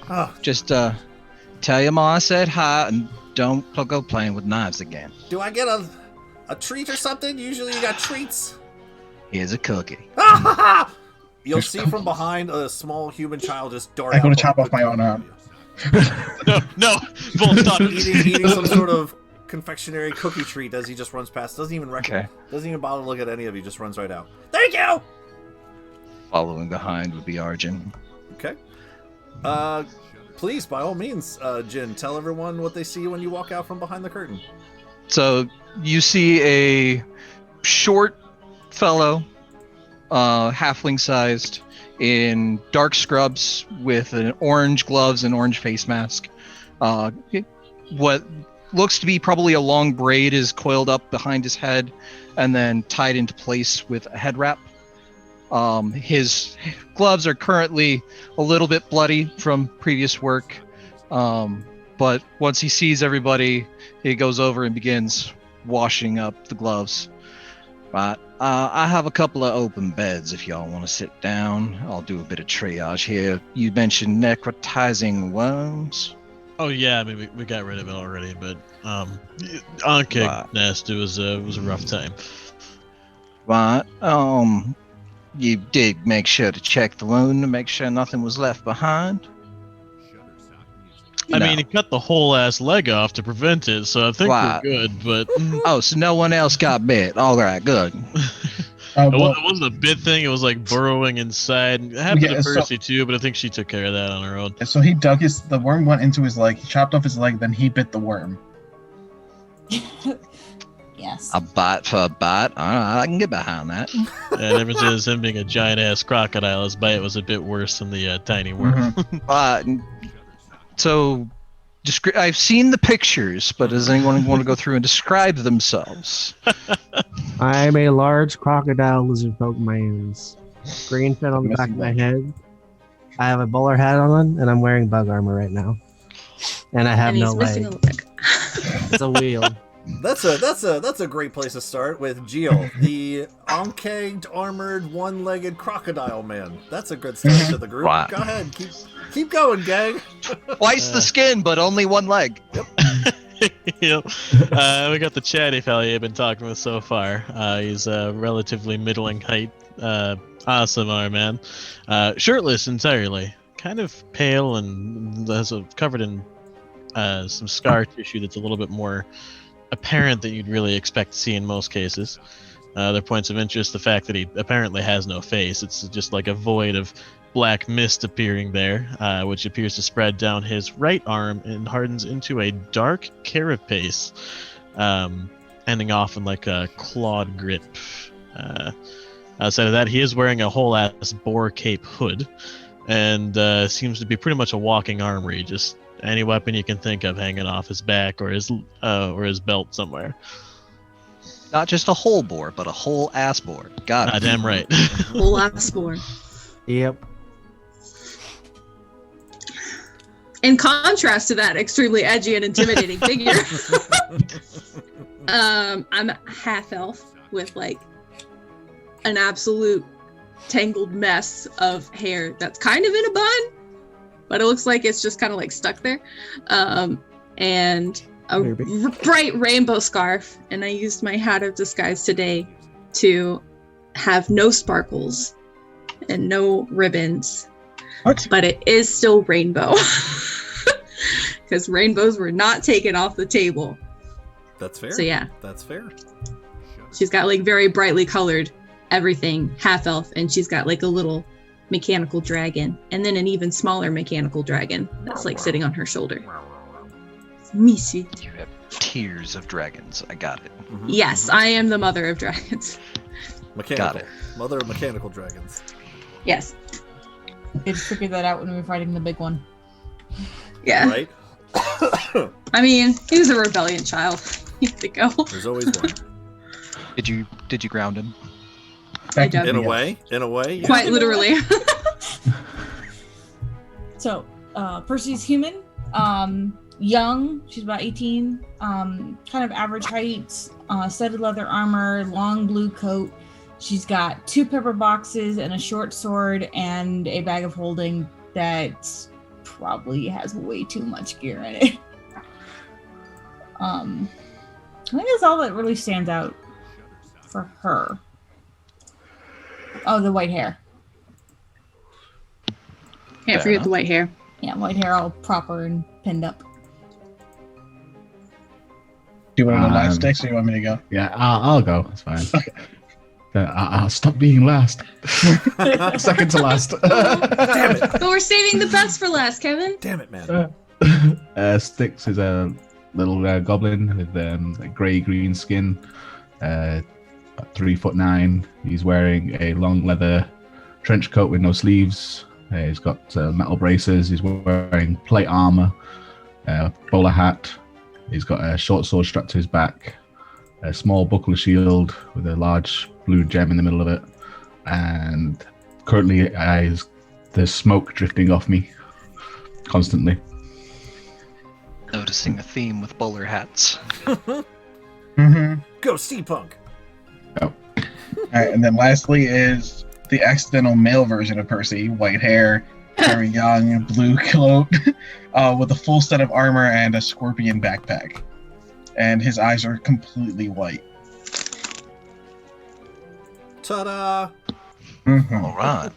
Oh. Just tell your ma I said hi and don't go playing with knives again. Do I get a treat or something? Usually you got treats. Here's a cookie. You'll see from behind a small human child just dart I out. go to chop off my own arm. No, Volt, stop. eating some sort of confectionery cookie treat as he just runs past. Doesn't even bother to look at any of you. Just runs right out. Thank you. Following behind would be Arjun. Okay. Please, by all means, Jin, tell everyone what they see when you walk out from behind the curtain. So you see a short fellow, halfling-sized, in dark scrubs with an orange gloves and orange face mask. What looks to be probably a long braid is coiled up behind his head and then tied into place with a head wrap. His gloves are currently a little bit bloody from previous work, but once he sees everybody, he goes over and begins washing up the gloves. Right. I have a couple of open beds if y'all want to sit down. I'll do a bit of triage here. You mentioned necrotizing worms. Oh yeah, I mean we got rid of it already, but on-kick nest, it was a rough time. Right. You did make sure to check the wound to make sure nothing was left behind? I mean, he cut the whole ass leg off to prevent it, so I think we're good, but... Oh, so no one else got bit. All right, good. It wasn't a bit thing, it was like burrowing inside. It happened to Percy too, but I think she took care of that on her own. So he dug the worm went into his leg, he chopped off his leg, then he bit the worm. Yes. A bite for a bite. All right, I can get behind that. And ever since him being a giant ass crocodile, his bite was a bit worse than the tiny worm. So, I've seen the pictures, but does anyone want to go through and describe themselves? I'm a large crocodile lizard folk man's. Green fin on the back of my head. I have a bowler hat on, and I'm wearing bug armor right now. And I have no leg. It's a wheel. That's a great place to start with Geo, the on-kegged, armored, one-legged crocodile man. That's a good start to the group. Right. Go ahead, keep going, gang. Twice the skin, but only one leg. Yep. We got the chatty fella you've been talking with so far. He's a relatively middling height, awesome arm man, shirtless entirely, kind of pale and covered in some scar tissue that's a little bit more apparent than you'd really expect to see in most cases. Other points of interest, the fact that he apparently has no face. It's just like a void of black mist appearing there, which appears to spread down his right arm and hardens into a dark carapace, ending off in like a clawed grip. Outside of that, he is wearing a whole ass boar cape hood, and seems to be pretty much a walking armory, just any weapon you can think of hanging off his back or his belt somewhere. Not just a whole boar, but a whole ass boar. Got it. Damn right. Whole ass boar. Yep. In contrast to that extremely edgy and intimidating figure, I'm a half elf with like an absolute tangled mess of hair that's kind of in a bun, but it looks like it's just kind of like stuck there, and a bright rainbow scarf. And I used my hat of disguise today to have no sparkles and no ribbons. What? But it is still rainbow. Because rainbows were not taken off the table. That's fair. So yeah. That's fair. She's got like very brightly colored everything, half elf, and she's got like a little mechanical dragon, and then an even smaller mechanical dragon that's like sitting on her shoulder. Missy. You have tears of dragons. I got it. Yes, I am the mother of dragons. Mechanical. Got it. Mother of mechanical dragons. Yes. Did figure that out when we were fighting the big one. Yeah. Right? I mean, he was a rebellion child. He had to go. There's always one. Did you ground him? I don't. In a way, yeah. Quite literally. So, Percy's human, young, she's about 18, kind of average height, studded leather armor, long blue coat. She's got 2 pepper boxes and a short sword and a bag of holding that probably has way too much gear in it. I think that's all that really stands out for her. Oh, the white hair. Can't forget the white hair. Yeah, white hair all proper and pinned up. Do you want to go last, Dex, or you want me to go? Yeah, I'll go. That's fine. Okay. I'll stop being last. Second to last. Damn it. But we're saving the best for last, Kevin. Damn it, man. Styx is a little goblin with a grey-green skin, 3'9". He's wearing a long leather trench coat with no sleeves. He's got metal braces. He's wearing plate armor, bowler hat. He's got a short sword strapped to his back, a small buckler shield with a large blue gem in the middle of it, and currently there's smoke drifting off me constantly. Noticing a theme with bowler hats. Mm-hmm. Go steampunk. All right, and then lastly is the accidental male version of Percy, white hair, very young, blue coat, with a full set of armor and a scorpion backpack. And his eyes are completely white. Ta-da! Mm-hmm. All right.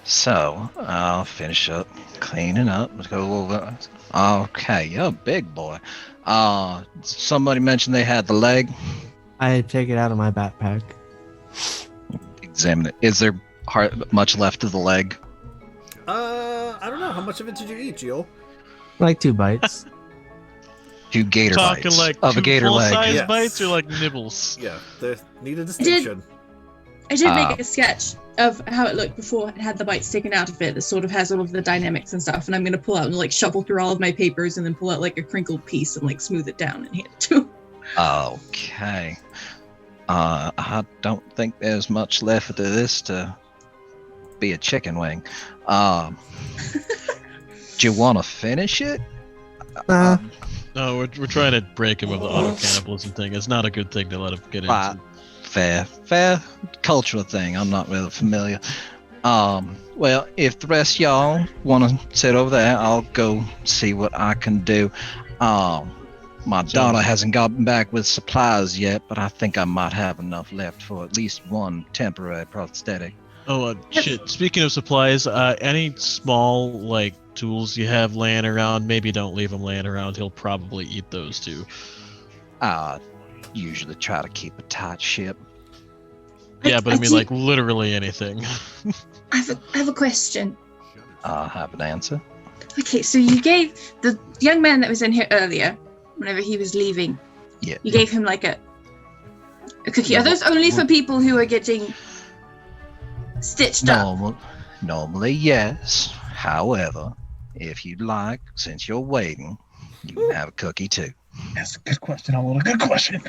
So I'll finish up cleaning up. Let's go a little bit. Okay, you're a big boy. Somebody mentioned they had the leg. I take it out of my backpack. Examine it. Is there much left of the leg? I don't know. How much of it did you eat, Gio? Like 2 bites. 2 gator Talking bites like of 2 a gator leg. full-size Yes. bites or like nibbles? Yeah, they need a distinction. I did make a sketch of how it looked before it had the bites taken out of it that sort of has all of the dynamics and stuff, and I'm going to pull out and like shuffle through all of my papers and then pull out like a crinkled piece and like smooth it down and hand it to him. Okay. I don't think there's much left of this to be a chicken wing. Do you want to finish it? No, we're trying to break him of the auto cannibalism thing. It's not a good thing to let him get into. Fair cultural thing. I'm not really familiar. Well, if the rest of y'all want to sit over there, I'll go see what I can do. My daughter hasn't gotten back with supplies yet, but I think I might have enough left for at least one temporary prosthetic. Oh, shit. Speaking of supplies, any small, like, tools you have laying around, maybe don't leave them laying around. He'll probably eat those, too. Usually try to keep a tight ship. Yeah, but I mean, like, literally anything. I have a question. I have an answer. Okay, so you gave the young man that was in here earlier, whenever he was leaving, Yeah. you gave him like a cookie. Are those only for people who are getting stitched up? Normally, yes. However, if you'd like, since you're waiting, you can have a cookie too. That's a good question. A good question.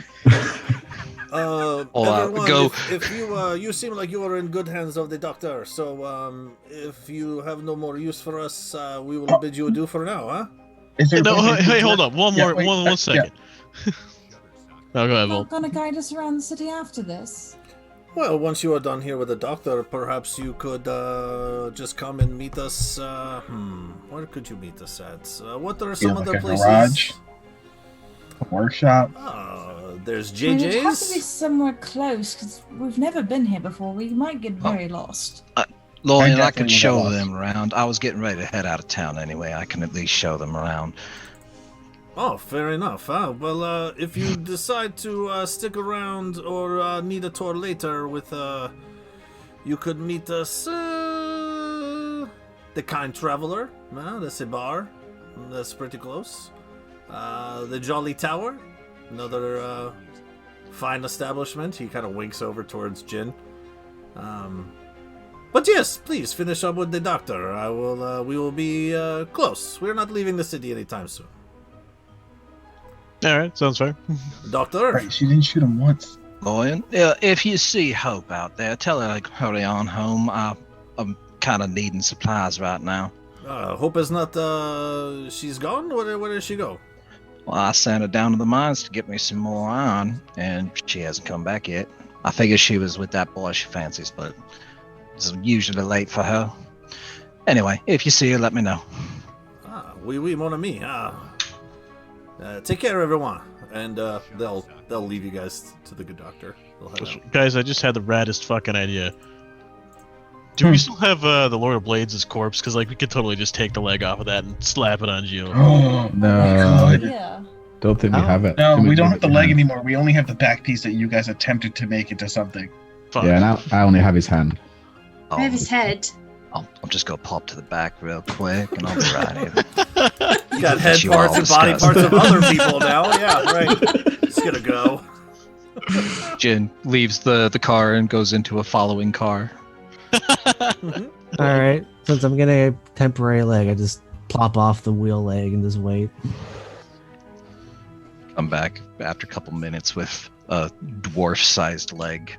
Everyone, go. If you seem like you are in good hands of the doctor, so if you have no more use for us, we will bid you adieu for now, huh? Hey, hold up. One second. No, go ahead, Not Volt. gonna guide us around the city after this. Well, once you are done here with the doctor, perhaps you could just come and meet us. Where could you meet us at? What are some other places? Garage, a workshop. There's I mean, it'd have to JJ's. be somewhere close because we've never been here before. We might get very lost. Lorian, I definitely could show will. them around. I was getting ready to head out of town anyway. I can at least show them around. Oh, fair enough. Well, if you decide to stick around or need a tour later with, you could meet us, the Kind Traveler. That's a bar. That's pretty close. The Jolly Tower. Another, fine establishment. He kind of winks over towards Jin. But yes, please finish up with the doctor. We will be, close. We're not leaving the city anytime soon. Alright, sounds fair. Doctor? Right, she didn't shoot him once. Lloyd, if you see Hope out there, tell her to hurry on home. I'm kind of needing supplies right now. Hope is not, she's gone? Where did she go? Well, I sent her down to the mines to get me some more iron, and she hasn't come back yet. I figured she was with that boy she fancies, but it's usually late for her. Anyway, if you see her, let me know. Oui, mon ami. Take care, everyone. And they'll leave you guys to the good doctor. Guys, I just had the raddest fucking idea. Do we still have the Lord of Blades' corpse? Because like we could totally just take the leg off of that and slap it on Gio. Oh no! Yeah. Don't think we have it. No, we don't have the leg anymore. We only have the back piece that you guys attempted to make into something. Fuck. Yeah, now I only have his hand. I have his head. I'll just go pop to the back real quick, and I'll be right here. You got head You parts all and body disgusting. parts of other people now. Yeah, right. It's gonna go. Jin leaves the car and goes into a following car. All right. Since I'm getting a temporary leg, I just plop off the wheel leg and just wait. Come back after a couple minutes with a dwarf-sized leg.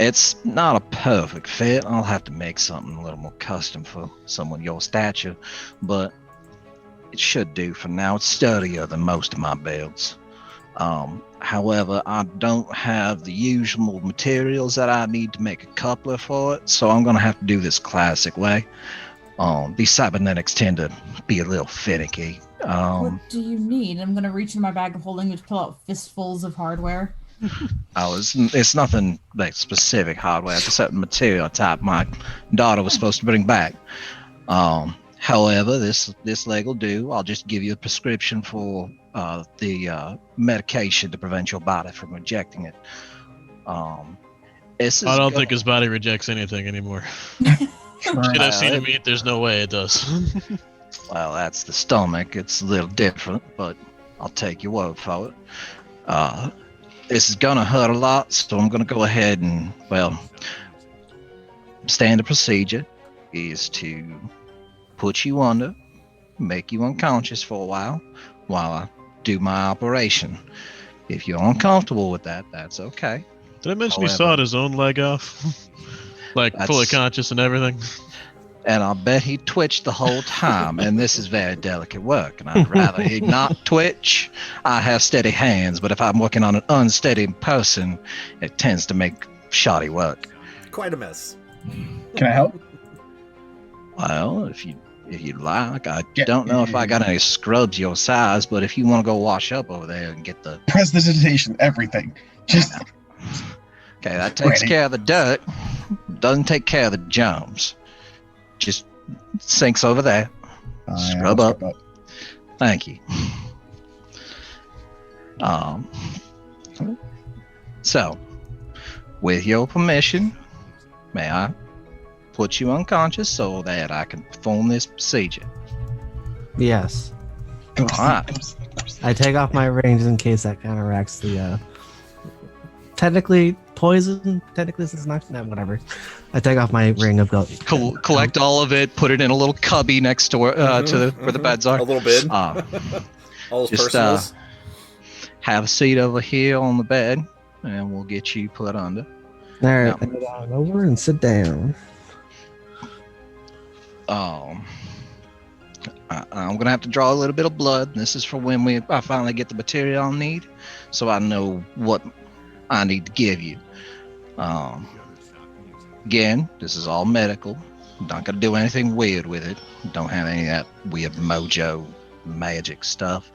It's not a perfect fit. I'll have to make something a little more custom for someone your stature, but it should do for now. It's sturdier than most of my builds. However, I don't have the usual materials that I need to make a coupler for it, so I'm going to have to do this classic way. These cybernetics tend to be a little finicky. What do you need? I'm gonna reach in my bag of holding and pull out fistfuls of hardware. It's nothing like specific hardware. It's a certain material type my daughter was supposed to bring back. However, this leg will do. I'll just give you a prescription for the medication to prevent your body from rejecting it. I don't think his body rejects anything anymore. Shit, I've seen him eat. There's no way it does. Well, that's the stomach. It's a little different, but I'll take your word for it. This is gonna hurt a lot, so I'm gonna go ahead and, standard procedure is to put you under, make you unconscious for a while I do my operation. If you're uncomfortable with that, that's okay. Did I mention he sawed his own leg off? Like, fully conscious and everything? And I'll bet he twitched the whole time, and this is very delicate work, and I'd rather he not twitch. I have steady hands, but if I'm working on an unsteady person, it tends to make shoddy work. Quite a mess. Can I help? Well, if you like, I don't know if I got any scrubs your size, but if you want to go wash up over there and get the Prestidigitation, everything. Just okay, that takes care of the dirt. Doesn't take care of the germs. Just sinks over there. Scrub up. Thank you. So, with your permission, may I put you unconscious so that I can perform this procedure? Yes. All right. I take off my ring just in case that counteracts the technically poison. Technically, this is not whatever. I take off my ring of gold. Collect all of it. Put it in a little cubby next door to where the beds are. A little bit. All his personals. Have a seat over here on the bed, and we'll get you put under. All right, I go down over and sit down. I'm gonna have to draw a little bit of blood. This is for when I finally get the material I need, so I know what I need to give you. Again, this is all medical. I'm not gonna do anything weird with it. Don't have any of that weird mojo magic stuff.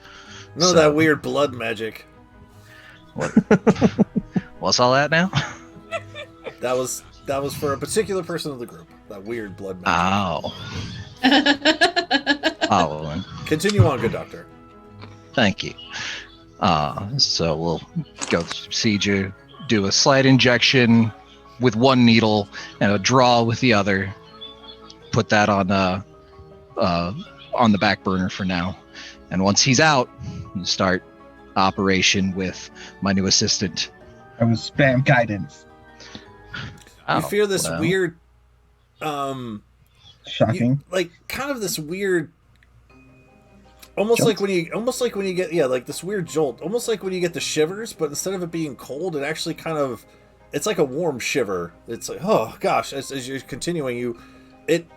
That weird blood magic. What? What's all that now? That was for a particular person of the group. That weird blood magic. Oh. following. Continue on, good doctor. Thank you. So we'll go through the procedure, do a slight injection with one needle and a draw with the other. Put that on the back burner for now. And once he's out, we'll start operation with my new assistant. I was spam guidance. You fear this weird, shocking, kind of this weird, almost jolt? like when you get like this weird jolt, almost like when you get the shivers, but instead of it being cold, it actually it's like a warm shiver. It's like, oh gosh, as you're continuing, it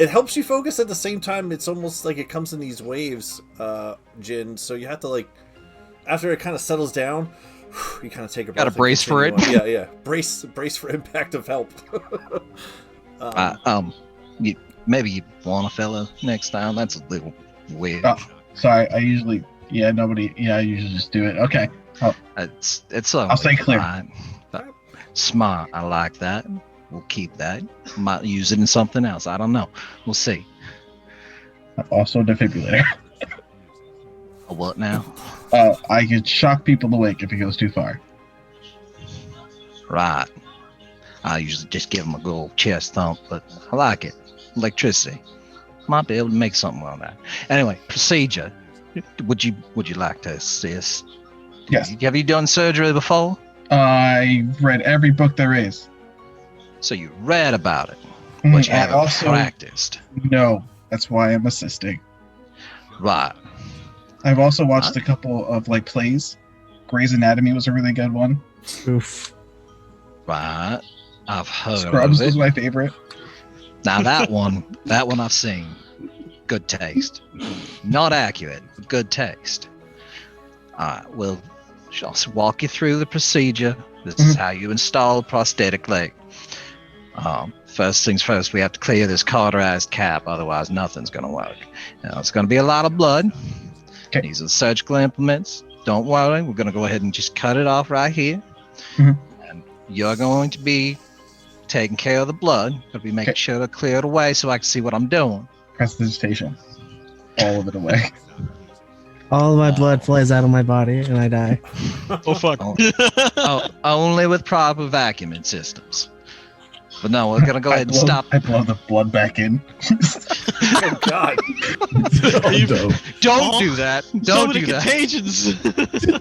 helps you focus at the same time. It's almost like it comes in these waves, Jin. So you have to after it kind of settles down, you kind of take a breath. Got to brace for it. Yeah. Brace for impact of help. Maybe you want a fella next time. That's a little weird. Oh, sorry. I usually just do it. Okay. Oh. I'll stay clear. Right. Smart. I like that. We'll keep that. Might use it in something else. I don't know. We'll see. Also a defibrillator. A what now? I could shock people awake if it goes too far. Right. I usually just give them a good old chest thump, but I like it. Electricity. Might be able to make something on that. Anyway, procedure. Would you like to assist? Yes. Have you done surgery before? I read every book there is. So you read about it, but you haven't practiced. No, that's why I'm assisting. Right. I've also watched a couple of plays. Grey's Anatomy was a really good one. Oof. Right. I've heard Scrubs of it. was my favorite. Now that one I've seen. Good taste. Not accurate, but good taste. Alright, we'll just walk you through the procedure. This is how you install a prosthetic leg. First things first, we have to clear this cauterized cap, otherwise nothing's going to work. Now, it's going to be a lot of blood. Okay. These are surgical implements. Don't worry, we're going to go ahead and just cut it off right here. And you're going to be taking care of the blood. I'll be making sure to clear it away so I can see what I'm doing. Prestidigitation. All of it away. All of my blood flows out of my body and I die. Oh, fuck. Only with proper vacuuming systems. But no, we're gonna go ahead and stop. I blow the blood back in. Oh God! Don't do that. Don't do that. Contagions.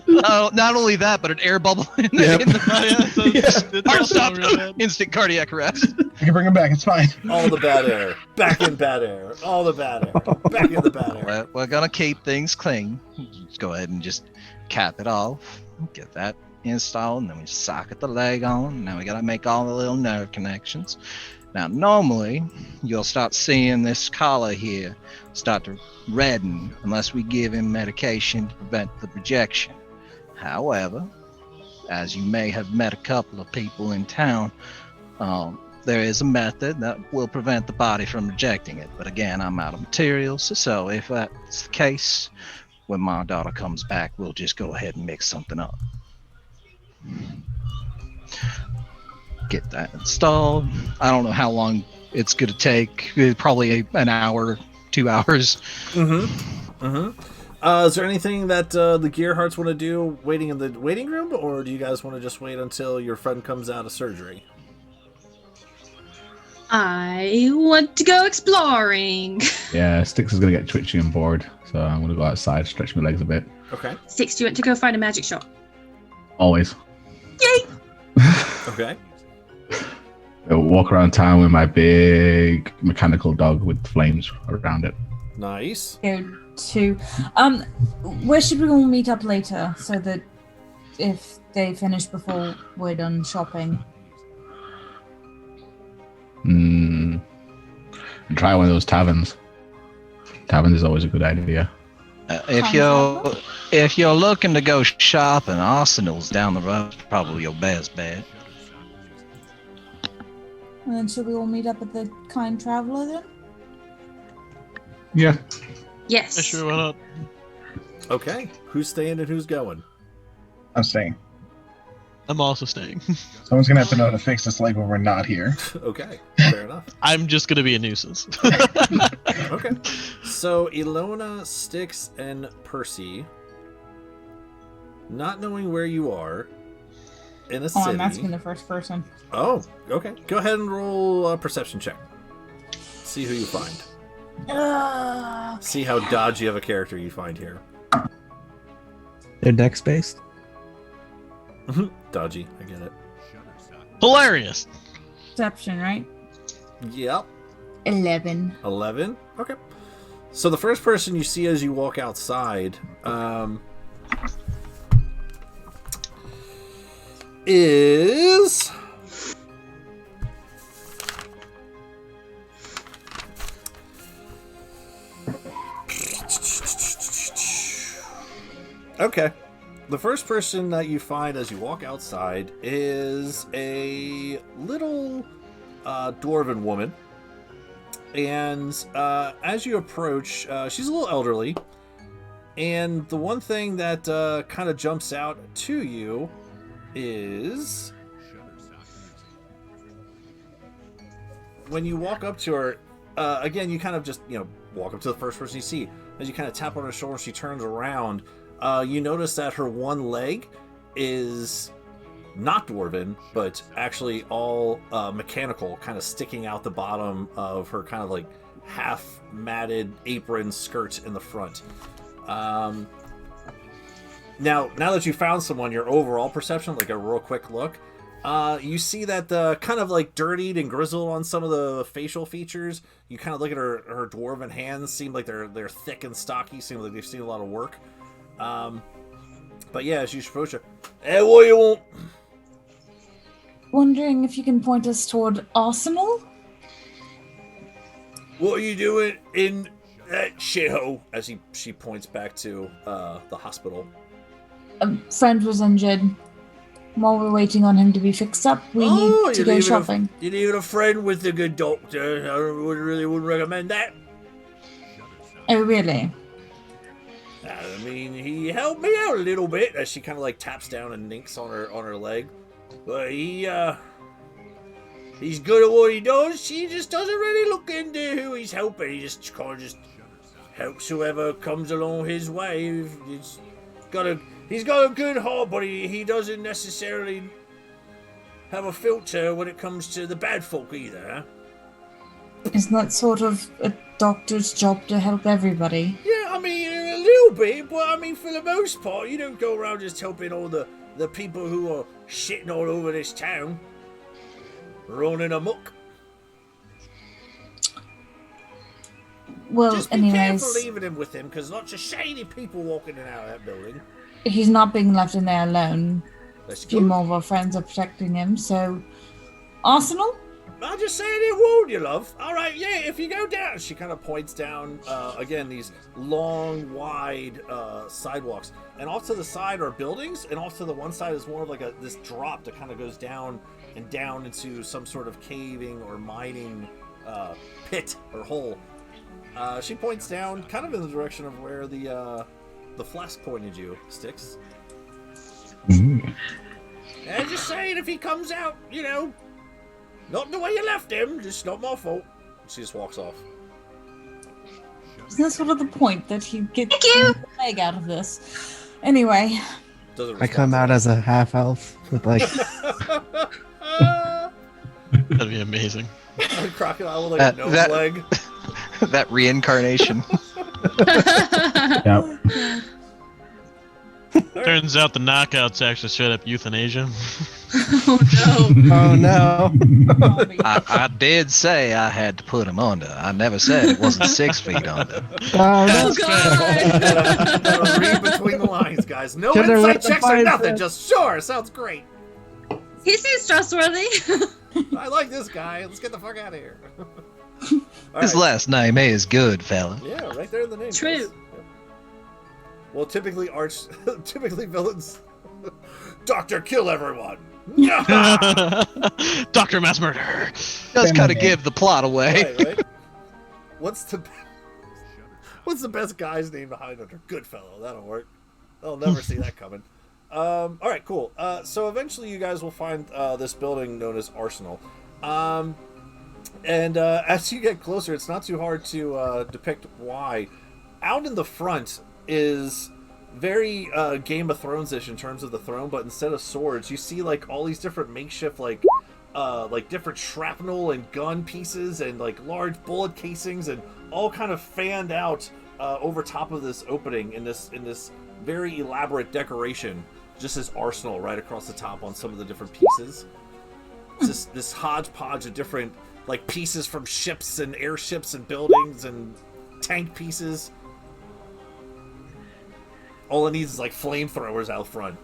Not only that, but an air bubble in the heart stop. Instant cardiac arrest. You can bring him back. It's fine. All the bad air. Back in bad air. All the bad air. Back in the bad air. We're gonna keep things clean. Just go ahead and just cap it off. Get that installed, and then we socket the leg on. Now we gotta make all the little nerve connections. Now normally you'll start seeing this collar here start to redden unless we give him medication to prevent the rejection. However, as you may have met a couple of people in town, there is a method that will prevent the body from rejecting it. But again, I'm out of materials, so if that's the case, when my daughter comes back, we'll just go ahead and mix something up. Get that installed. I don't know how long it's going to take. Probably an hour, 2 hours. Is there anything that the gearhearts want to do waiting in the waiting room, or do you guys want to just wait until your friend comes out of surgery? I want to go exploring. Yeah, Styx is going to get twitchy and bored, so I'm going to go outside, stretch my legs a bit. Okay. Styx, do you want to go find a magic shop? Always. Yay! Okay. I'll walk around town with my big mechanical dog with flames around it. Nice. Go to. Where should we all meet up later so that if they finish before we're done shopping? Try one of those taverns. Taverns is always a good idea. If you're looking to go shopping, Arsenal's down the road, probably your best bet. And then should we all meet up at the Kind Traveler then? Yeah. Yes. Yeah, sure, why not? Okay. Who's staying and who's going? I'm staying. I'm also staying. Someone's gonna have to know how to fix this leg when we're not here. Okay. Fair enough. I'm just gonna be a nuisance. Okay. So Ilona, Styx, and Percy, not knowing where you are in a city. Oh, I'm asking the first person. Oh, okay. Go ahead and roll a perception check. See who you find. See how dodgy of a character you find here. They're dex based. Dodgy, I get it. Hilarious. Perception, right? Yep. 11. 11? Okay. So the first person you see as you walk outside is... Okay. The first person that you find as you walk outside is a little dwarven woman. And as you approach, she's a little elderly. And the one thing that kind of jumps out to you is when you walk up to her, again, you kind of just, walk up to the first person you see. As you kind of tap on her shoulder, she turns around. You notice that her one leg is not dwarven, but actually all mechanical, kind of sticking out the bottom of her kind of like half matted apron skirt in the front. Now that you found someone, your overall perception, like a real quick look, you see that the kind of like dirtied and grizzled on some of the facial features. You kind of look at her dwarven hands, seem like they're thick and stocky, seem like they've seen a lot of work. But yeah, as you approach her, hey, what do you want? Wondering if you can point us toward Arsenal? What are you doing in that shithole? As she points back to the hospital. A friend was injured. While we're waiting on him to be fixed up, we need to go shopping. You need a friend with a good doctor. I wouldn't recommend that. Oh, really? I mean, he helped me out a little bit as she kind of like taps down and ninks on her leg. But he's good at what he does. He just doesn't really look into who he's helping. He just kind of just helps whoever comes along his way. He's got a good heart, but he doesn't necessarily have a filter when it comes to the bad folk either. Isn't that sort of a doctor's job to help everybody? Yeah, I mean, a little bit, but I mean, for the most part, you don't go around just helping all the people who are shitting all over this town, running amok. Well, just be anyways, careful leaving him with him, because lots of shady people walking in and out of that building. he's not being left in there alone. That's A few good. more of our friends are protecting him, so... Arsenal? I just said it warned you, love. All right, yeah, if you go down... She kind of points down, again, these long, wide sidewalks. And off to the side are buildings, and off to the one side is more of like this drop that kind of goes down and down into some sort of caving or mining pit or hole. She points down kind of in the direction of where the flask pointed you, Styx. Mm. And just saying, if he comes out, not the way you left him, just not my fault. She just walks off. Isn't that sort of the point, that he gets a leg out of this? Anyway. I come out as a half elf with like. That'd be amazing. A crocodile with like a nose leg. That reincarnation. Yep. Turns out the knockouts actually straight up euthanasia. Oh Oh no! I did say I had to put him under. I never said it wasn't 6 feet under. Oh, God! Gotta read between the lines, guys. No Should've insight read the checks or fine nothing. print. Just sure. Sounds great. He seems trustworthy. I like this guy. Let's get the fuck out of here. All His right. last name is Goodfella. Yeah, right there in the name. True. guys. Yep. Well, typically villains. Doctor, kill everyone. Dr. Mass Murder. Does kind of give the plot away. Right. What's the best guy's name behind under Goodfellow? That'll work. I'll never see that coming. All right, cool. So eventually, you guys will find this building known as Arsenal. And as you get closer, it's not too hard to depict why. Out in the front is very Game of Thrones-ish in terms of the throne, but instead of swords, you see like all these different makeshift like different shrapnel and gun pieces and like large bullet casings and all kind of fanned out over top of this opening in this very elaborate decoration. Just this arsenal right across the top on some of the different pieces. It's this hodgepodge of different like pieces from ships and airships and buildings and tank pieces. All it needs is like flamethrowers out front.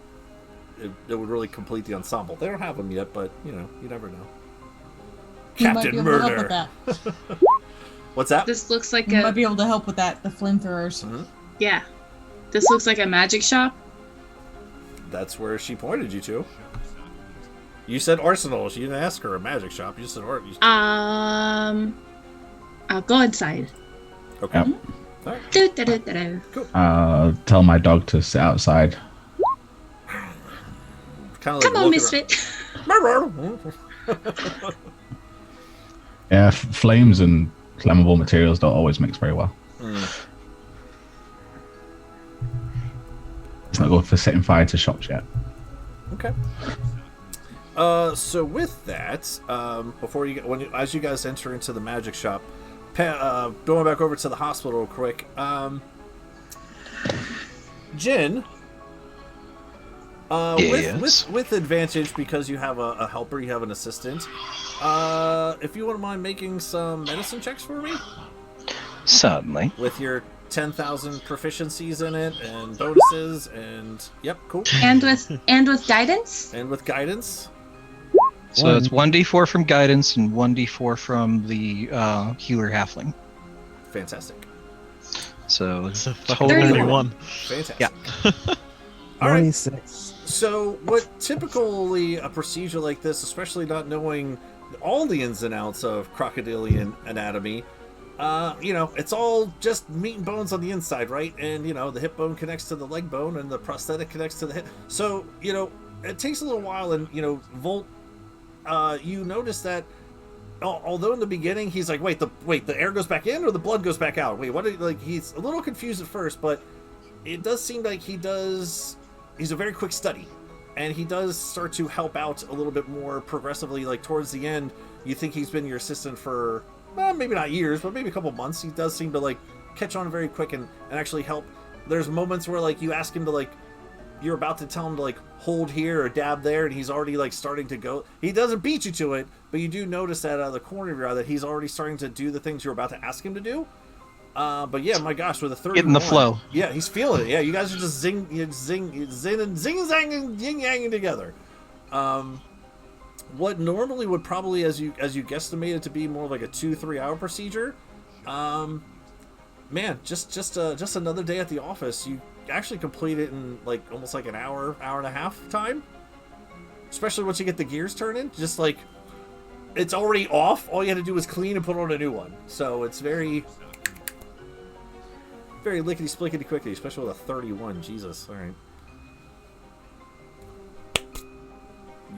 It would really complete the ensemble. They don't have them yet, but you know, you never know. You might be Captain able to help Murder. with that. What's that? This looks like You a might be able to help with that. The flamethrowers. yeah. This looks like a magic shop. That's where she pointed you to. You said arsenal. She didn't ask her a magic shop. You said I'll go inside. Okay. Yep. All right. Do-do-do-do-do. Cool. Tell my dog to sit outside. Kind of Come on, Misfit. Yeah, flames and flammable materials don't always mix very well. It's not good for setting fire to shops yet. Okay. So with that, before you as you guys enter into the magic shop, going back over to the hospital real quick. Jin, Yes. with advantage because you have a helper, you have an assistant. If you wouldn't mind making some medicine checks for me, Certainly. with your 10,000 proficiencies in it and bonuses and yep, cool. And with guidance? And with guidance. So it's 1d4 from guidance and 1d4 from the healer halfling. Fantastic. So It's a total 31. Fantastic. Yeah. All right. 26. So, what typically a procedure like this, especially not knowing all the ins and outs of crocodilian anatomy, it's all just meat and bones on the inside, right? And, the hip bone connects to the leg bone and the prosthetic connects to the hip. So, it takes a little while and, Volt, you notice that although in the beginning he's like, wait, the air goes back in or the blood goes back out? Wait, what? He's a little confused at first, but it does seem like he's a very quick study, and he does start to help out a little bit more progressively. Like towards the end, you think he's been your assistant for maybe not years, but maybe a couple months. He does seem to like catch on very quick and actually help. There's moments where like you ask him to like, you're about to tell him to like hold here or dab there, and he's already like starting to go. He doesn't beat you to it, but you do notice that out of the corner of your eye that he's already starting to do the things you're about to ask him to do. But yeah, my gosh, with a 31, Getting the flow. Yeah, he's feeling it. Yeah, you guys are just zing and zang and yin yanging together. What normally would probably, as you guesstimate it to be more like a 2-3 hour procedure, man, just another day at the office. You actually complete it in like almost like an hour and a half time. Especially once you get the gears turning, just like it's already off. All you had to do was clean and put on a new one. So it's very lickety splickety quickly, especially with a 31. Jesus, all right.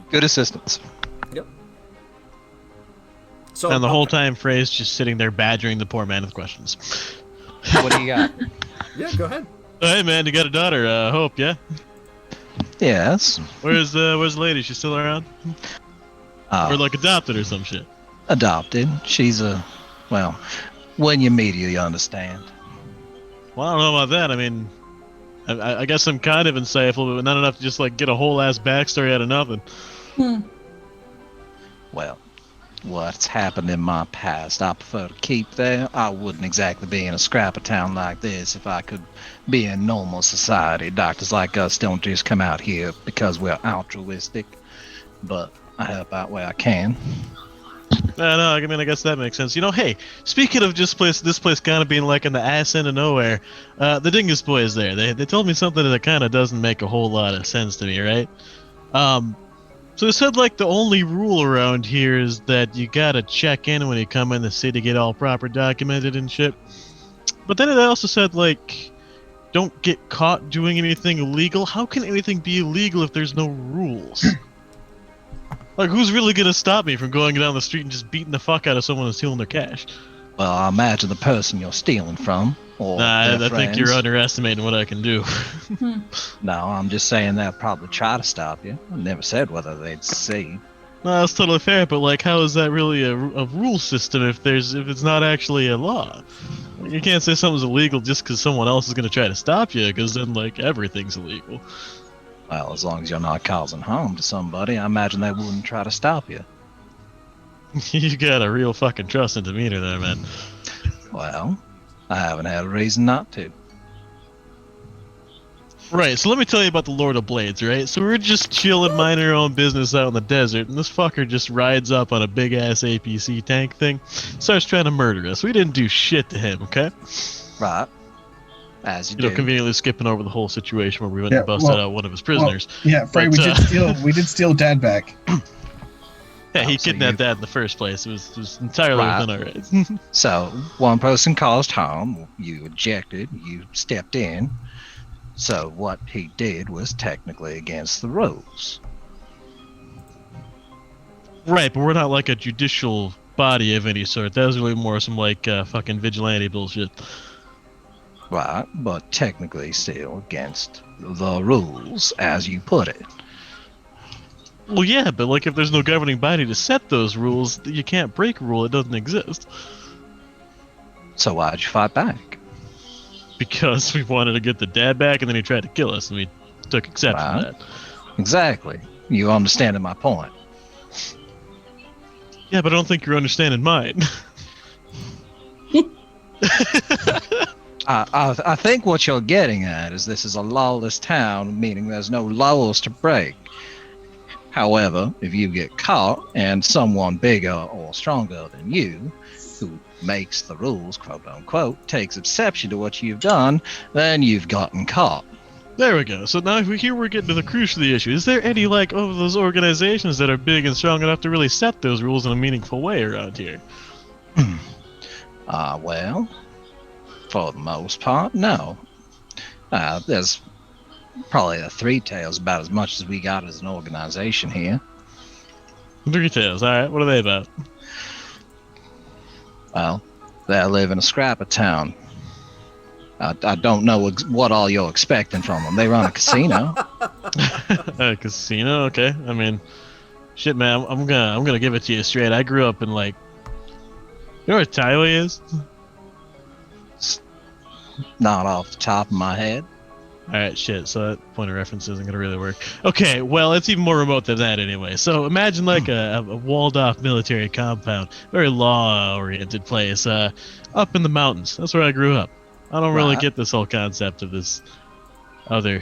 good assistance. Yep. So And the whole time, Frey's just sitting there badgering the poor man with questions. What do you got? Yeah, go ahead. Oh, hey man, you got a daughter, Hope, yeah? Yes. Where's the lady? She's still around? Or like adopted or some shit? Adopted. She's when you meet her, you understand. Well, I don't know about that. I mean, I guess I'm kind of insightful, but not enough to just like get a whole ass backstory out of nothing. Well, what's happened in my past, I prefer to keep there. I wouldn't exactly be in a scrapper town like this if I could be in normal society. Doctors like us don't just come out here because we're altruistic, but I help out where I can. No, I mean, I guess that makes sense. Hey, speaking of this place kind of being like in the ass end of nowhere, the Dingus boys there, they told me something that kind of doesn't make a whole lot of sense to me, right? So they said like the only rule around here is that you gotta check in when you come in the city, get all proper documented and shit. But then it also said like, don't get caught doing anything illegal. How can anything be illegal if there's no rules? Like, who's really gonna stop me from going down the street and just beating the fuck out of someone and stealing their cash? Well, I imagine the person you're stealing from, or Nah, their I think you're friends. underestimating what I can do. No, I'm just saying they'll probably try to stop you. I never said whether they'd succeed. No, that's totally fair, but like, how is that really a rule system if it's not actually a law? You can't say something's illegal just because someone else is gonna try to stop you, because then like everything's illegal. Well, as long as you're not causing harm to somebody, I imagine they wouldn't try to stop you. You got a real fucking trusting demeanor there, man. Well, I haven't had a reason not to. Right, so let me tell you about the Lord of Blades, right? So we're just chilling, minding our own business out in the desert, and this fucker just rides up on a big-ass APC tank thing, starts trying to murder us. We didn't do shit to him, okay? Right. As you You know, do. conveniently skipping over the whole situation where we went and busted out one of his prisoners. Yeah, Frey, But, we did steal Dad back. Yeah, he so kidnapped you- Dad in the first place. It was entirely Right. within our rights. So, one person caused harm, you objected, you stepped in. So, what he did was technically against the rules. Right, but we're not like a judicial body of any sort. That was really more some like fucking vigilante bullshit. Right, but technically still against the rules, as you put it. Well, yeah, but like if there's no governing body to set those rules, you can't break a rule. It doesn't exist. So why'd you fight back? Because we wanted to get the dad back, and then he tried to kill us, and we took exception to Right. that. Exactly. You understanding my point. Yeah, but I don't think you're understanding mine. I think what you're getting at is this is a lawless town, meaning there's no laws to break. However, if you get caught and someone bigger or stronger than you, who makes the rules, quote unquote, takes exception to what you've done, then you've gotten caught. There we go. So now here we're getting to the crucial issue. Is there any like of those organizations that are big and strong enough to really set those rules in a meaningful way around here? Well, for the most part, no. There's probably the Three Tails about as much as we got as an organization here. Three Tails, alright, what are they about? Well, they live in a scrap of town. I don't know what all you're expecting from them. They run a casino. A casino, okay. I mean, shit, man. I'm gonna give it to you straight. I grew up in like, you know where Taiwan is? Not off the top of my head. Alright, shit, so that point of reference isn't gonna really work. Okay, well, it's even more remote than that anyway. So imagine like a walled-off military compound, very law-oriented place, up in the mountains. That's where I grew up. I don't really Right. get this whole concept of this other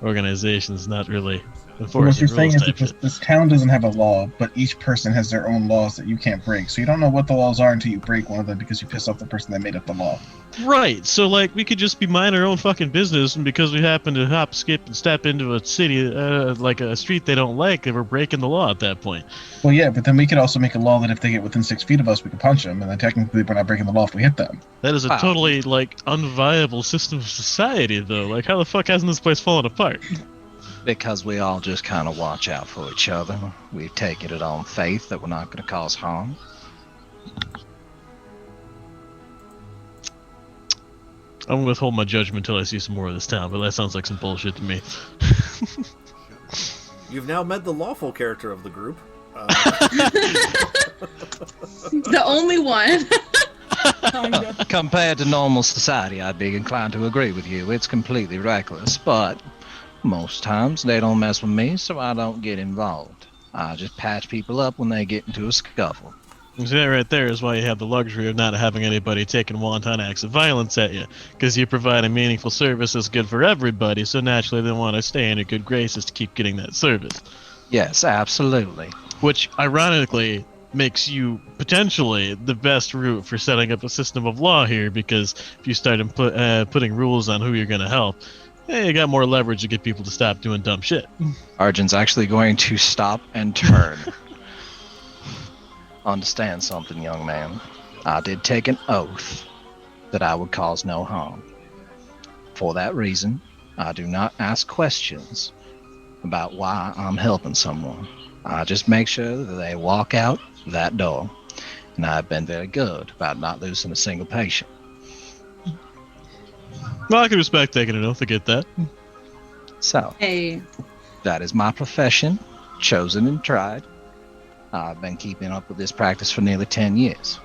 organizations not really What enforcing you're saying rules is type that shit. this town doesn't have a law, but each person has their own laws that you can't break. So you don't know what the laws are until you break one of them because you piss off the person that made up the law. Right, so like we could just be minding our own fucking business, and because we happen to hop, skip, and step into a city, like a street they don't like, we're breaking the law at that point. Well, yeah, but then we could also make a law that if they get within 6 feet of us, we can punch them, and then technically we're not breaking the law if we hit them. That is a Wow. totally like unviable system of society, though. Like, how the fuck hasn't this place fallen apart? Because we all just kind of watch out for each other. We've taken it on faith that we're not going to cause harm. I'm gonna withhold my judgment until I see some more of this town, but that sounds like some bullshit to me. You've now met the lawful character of the group. The only one. Compared to normal society, I'd be inclined to agree with you. It's completely reckless, but most times they don't mess with me, so I don't get involved. I just patch people up when they get into a scuffle. You see, that right there is why you have the luxury of not having anybody taking wanton acts of violence at you, because you provide a meaningful service that's good for everybody, so naturally they want to stay in your good graces to keep getting that service. Yes, absolutely. Which, ironically, makes you potentially the best route for setting up a system of law here, because if you start putting rules on who you're going to help, you got more leverage to get people to stop doing dumb shit. Arjun's actually going to stop and turn. Understand something, young man. I did take an oath that I would cause no harm. For that reason, I do not ask questions about why I'm helping someone. I just make sure that they walk out that door. And I've been very good about not losing a single patient. Well, I can respect taking an oath to get that. So, Hey. that is my profession, chosen and tried. I've been keeping up with this practice for nearly 10 years.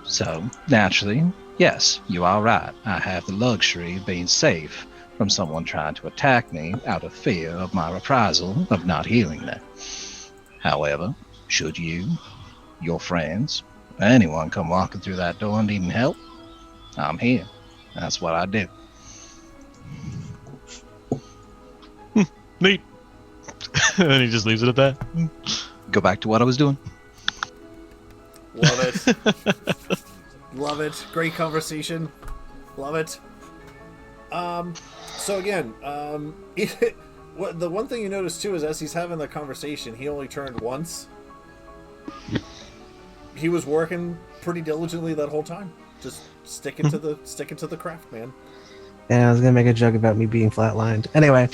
So, naturally, yes, you are right. I have the luxury of being safe from someone trying to attack me out of fear of my reprisal of not healing them. However, should you, your friends, anyone come walking through that door needing help, I'm here. That's what I do. Neat. And he just leaves it at that. Go back to what I was doing. Love it. Love it. Great conversation. Love it. So again, the one thing you notice too is as he's having the conversation, he only turned once. He was working pretty diligently that whole time. Just sticking to the craft, man. Yeah, I was gonna make a joke about me being flatlined. Anyway.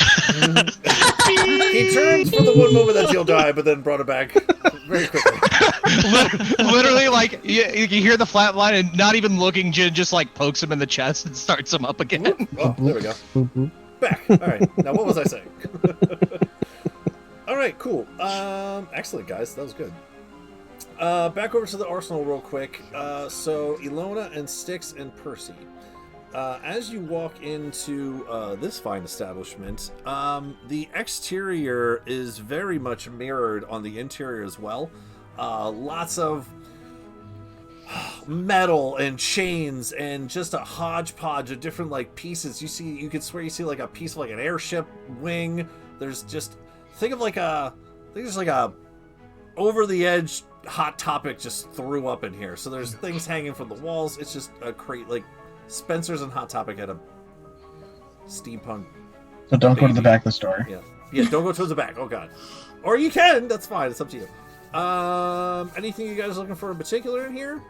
He turns for the one moment that he'll die, but then brought it back very quickly. Literally, like, you hear the flat line and not even looking, Jin just, like, pokes him in the chest and starts him up again. Oh, there we go. Back. All right. Now, what was I saying? All right, cool. Excellent, guys. That was good. Back over to the arsenal real quick. So, Ilona and Styx and Percy. As you walk into this fine establishment, the exterior is very much mirrored on the interior as well. Lots of metal and chains and just a hodgepodge of different like pieces. You could swear you see like a piece of like an airship wing. There's just think of like a over the edge Hot Topic just threw up in here. So there's things hanging from the walls. It's just a crate like Spencer's and Hot Topic had a steampunk. So don't go to the back of the store. Yeah, don't go towards the back. Oh god. Or you can. That's fine. It's up to you. Anything you guys are looking for in particular in here?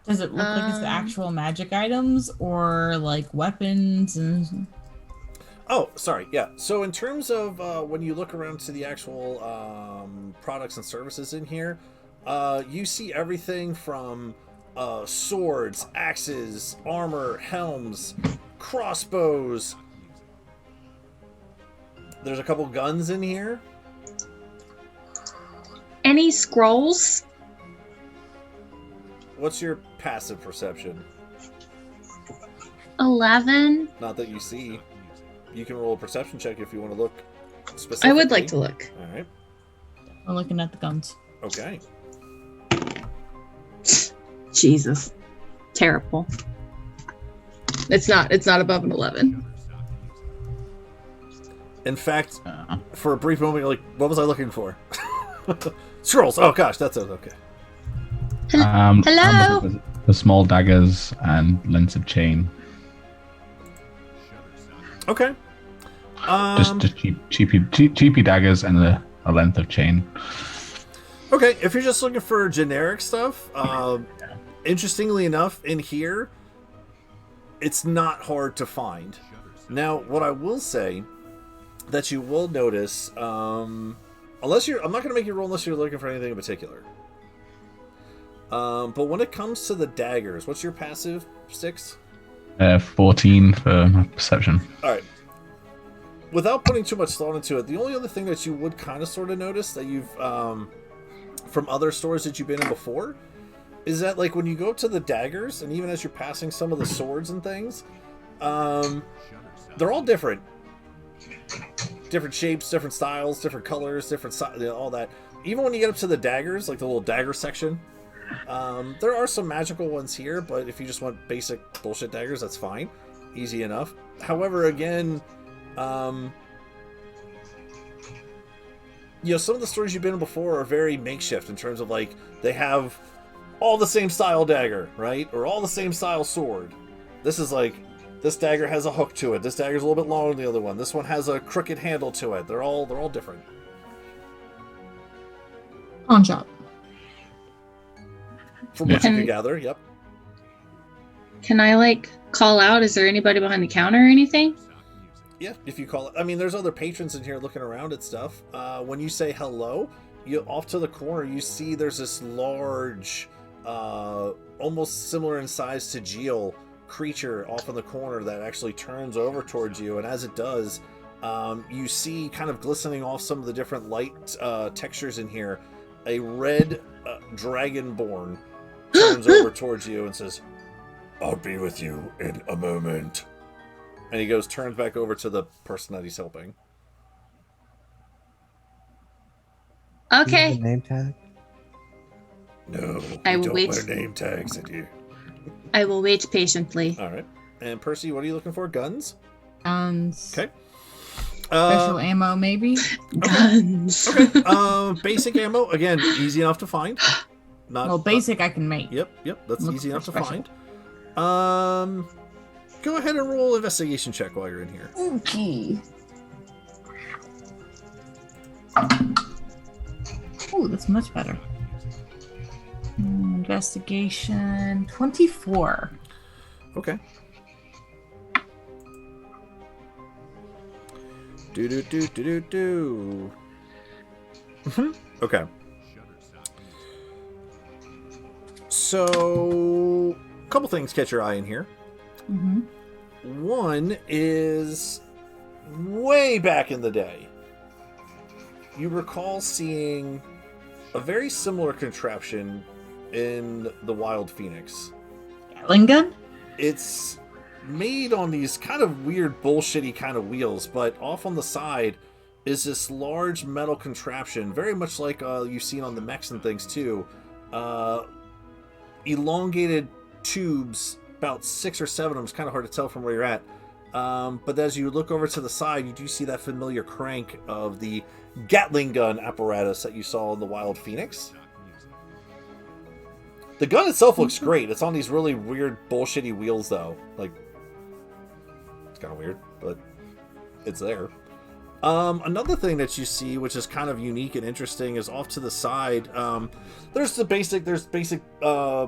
Does it look like it's the actual magic items or like weapons and? Oh, sorry. Yeah. So in terms of when you look around to the actual products and services in here, you see everything from swords, axes, armor, helms, crossbows. There's a couple guns in here. Any scrolls? What's your passive perception? 11. Not that you see. You can roll a perception check if you want to look specifically. I would like to look. All right. We're looking at the guns. Okay. Jesus. Terrible. It's not above an 11. In fact, for a brief moment, you're like, what was I looking for? Scrolls. Oh gosh, that's it. Okay. Hello? The small daggers and lengths of chain. Okay. Just cheapy daggers and a length of chain. Okay, if you're just looking for generic stuff, interestingly enough, in here, it's not hard to find. Now, what I will say that you will notice, I'm not going to make you roll unless you're looking for anything in particular. But when it comes to the daggers, what's your passive, Styx? 14 for my perception. All right. Without putting too much thought into it, the only other thing that you would kind of sort of notice that you've from other stores that you've been in before is that like when you go up to the daggers and even as you're passing some of the swords and things, they're all different shapes, different styles, different colors, different all that. Even when you get up to the daggers, like the little dagger section, there are some magical ones here, but if you just want basic bullshit daggers, that's fine, easy enough. However, again, some of the stores you've been in before are very makeshift in terms of like they have all the same style dagger, right? Or all the same style sword. This is like this dagger has a hook to it. This dagger's a little bit longer than the other one. This one has a crooked handle to it. They're all different. Pawn shop. From what you can gather, yep. Can I like call out? Is there anybody behind the counter or anything? Yeah, if you call it. I mean, there's other patrons in here looking around at stuff. When you say hello, you off to the corner, you see there's this large, almost similar in size to Geo creature off in the corner that actually turns over towards you. And as it does, you see kind of glistening off some of the different light textures in here. A red dragonborn turns over towards you and says, "I'll be with you in a moment." And he turns back over to the person that he's helping. Okay. Name tag? No, I we will don't wait. wear name tags in here. I will wait patiently. All right. And Percy, what are you looking for? Guns? Guns. Okay. Special ammo, maybe. Guns. Okay. Basic ammo, again, easy enough to find. Well, basic I can make. Yep. That's Look easy for enough to special. find. Go ahead and roll investigation check while you're in here. Okay. Oh, that's much better. Investigation 24. Okay. Do. Okay. So, a couple things catch your eye in here. Mm-hmm. One is way back in the day. You recall seeing a very similar contraption in the Wild Phoenix. Gatling gun? It's made on these kind of weird bullshitty kind of wheels, but off on the side is this large metal contraption, very much like you've seen on the mechs and things too. Elongated tubes, about 6 or 7 of them. It's kind of hard to tell from where you're at. But as you look over to the side, you do see that familiar crank of the Gatling gun apparatus that you saw in the Wild Phoenix. The gun itself looks great. It's on these really weird bullshitty wheels though. Like, it's kind of weird, but it's there. Another thing that you see, which is kind of unique and interesting, is off to the side. There's basic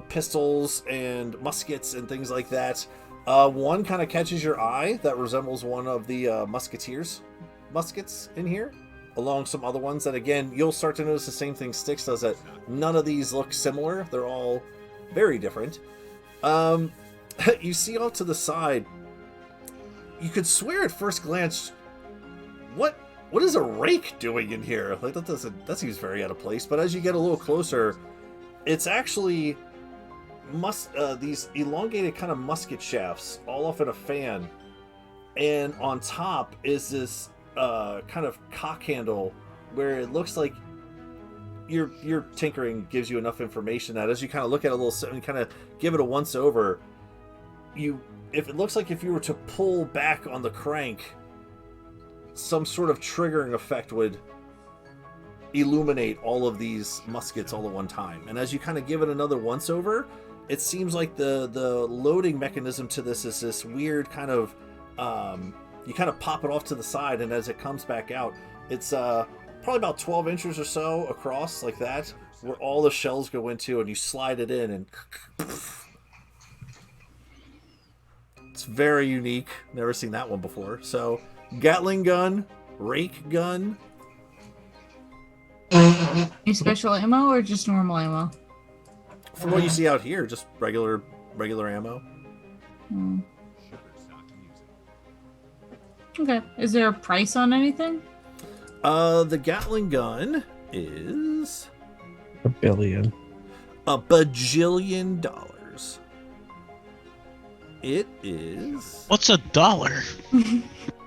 pistols and muskets and things like that. One kind of catches your eye that resembles one of the musketeers' muskets in here, along some other ones that, again, you'll start to notice the same thing Styx does, that none of these look similar. They're all very different. You see off to the side, you could swear at first glance, what is a rake doing in here? Like, that seems very out of place. But as you get a little closer, it's actually these elongated kind of musket shafts all off in a fan, and on top is this kind of cock handle where it looks like your tinkering gives you enough information that as you kind of look at it a little and kind of give it a once over, if it looks like if you were to pull back on the crank, some sort of triggering effect would illuminate all of these muskets all at one time. And as you kind of give it another once over, it seems like the loading mechanism to this is this weird kind of you kind of pop it off to the side, and as it comes back out, it's probably about 12 inches or so across, like that, where all the shells go into, and you slide it in, and it's very unique. Never seen that one before. So Gatling gun, rake gun. Any special ammo or just normal ammo? From what you see out here, just regular ammo. Okay. Is there a price on anything? The Gatling gun is $1 billion. $1 bajillion. It is What's $1? $1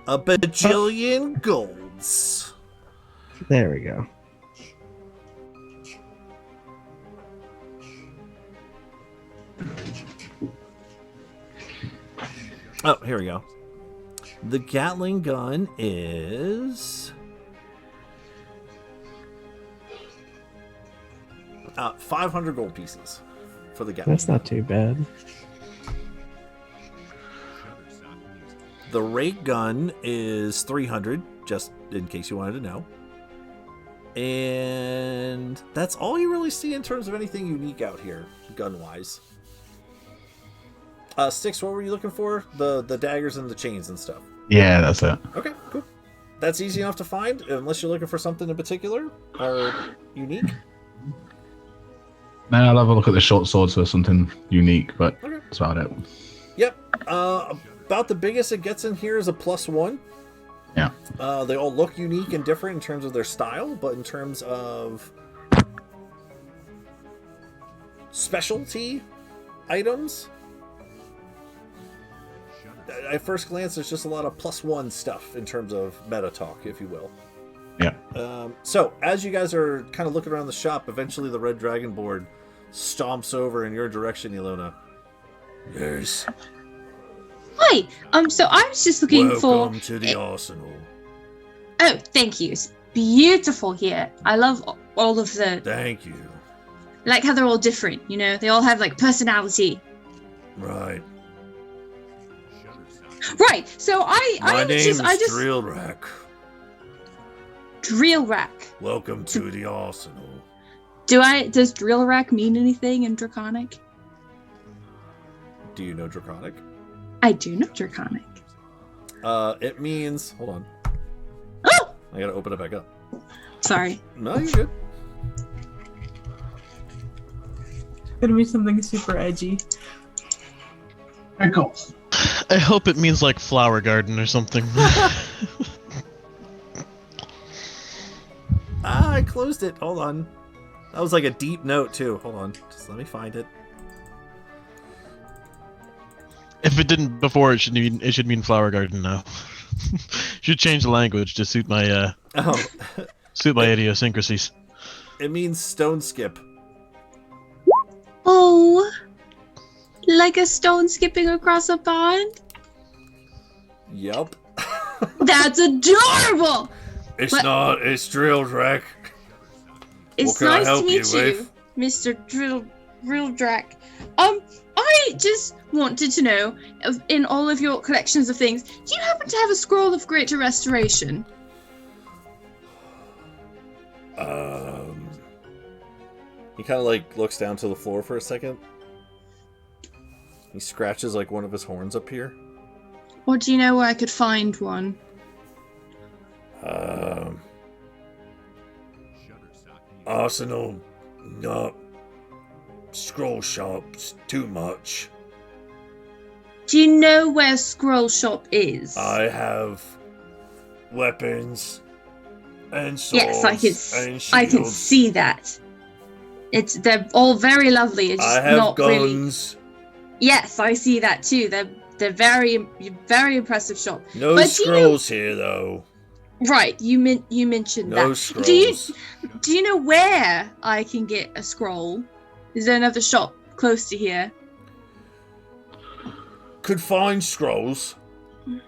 bajillion golds. There we go. Oh, here we go. The Gatling gun is 500 gold pieces for the Gatling. That's not too bad. The rake gun is 300, just in case you wanted to know. And that's all you really see in terms of anything unique out here, gun-wise. Styx, what were you looking for? The daggers and the chains and stuff. Yeah, that's it. Okay, cool. That's easy enough to find, unless you're looking for something in particular or unique. Now I'll have a look at the short swords for something unique, but that's about it. Yep. About the biggest it gets in here is a +1. Yeah. They all look unique and different in terms of their style, but in terms of specialty items, at first glance, there's just a lot of +1 stuff in terms of meta talk, if you will. Yeah. So, as you guys are kind of looking around the shop, eventually the Red Dragon board stomps over in your direction, Ilona. Yes. Hi. So I was just looking Welcome to the arsenal. Oh, thank you. It's beautiful here. I love all of the. Thank you. Like how they're all different. You know, they all have like personality. Right. Right. So My name is I just Drill Rack. Drill Rack. Welcome to the arsenal. Does Drill Rack mean anything in Draconic? Do you know Draconic? I do know Draconic. It means. Hold on. Oh! I gotta open it back up. Sorry. No, you're good. Gonna be something super edgy. Pickles. I hope it means like flower garden or something. I closed it. Hold on. That was like a deep note too. Hold on. Just let me find it. If it didn't before, it should mean flower garden now. Should change the language to suit my suit my idiosyncrasies. It means stone skip. Oh, like a stone skipping across a pond? Yep. That's adorable! It's But- not. It's Drill Rack. It's What can I nice help to meet you you, Mr. Drill Drac. I just wanted to know, in all of your collections of things, do you happen to have a scroll of greater restoration? He kind of like looks down to the floor for a second. He scratches like one of his horns up here. Or do you know where I could find one? Arsenal, not scroll shops too much. Do you know where Scroll Shop is? I have weapons and swords Yes, and shields. I can see that. They're all very lovely. It's just I have not guns. really. Yes, I see that too. They're very impressive shop. No But do you know- scrolls here though. Right, you mentioned No that. scrolls. Do you know where I can get a scroll? Is there another shop close to here? Could find scrolls in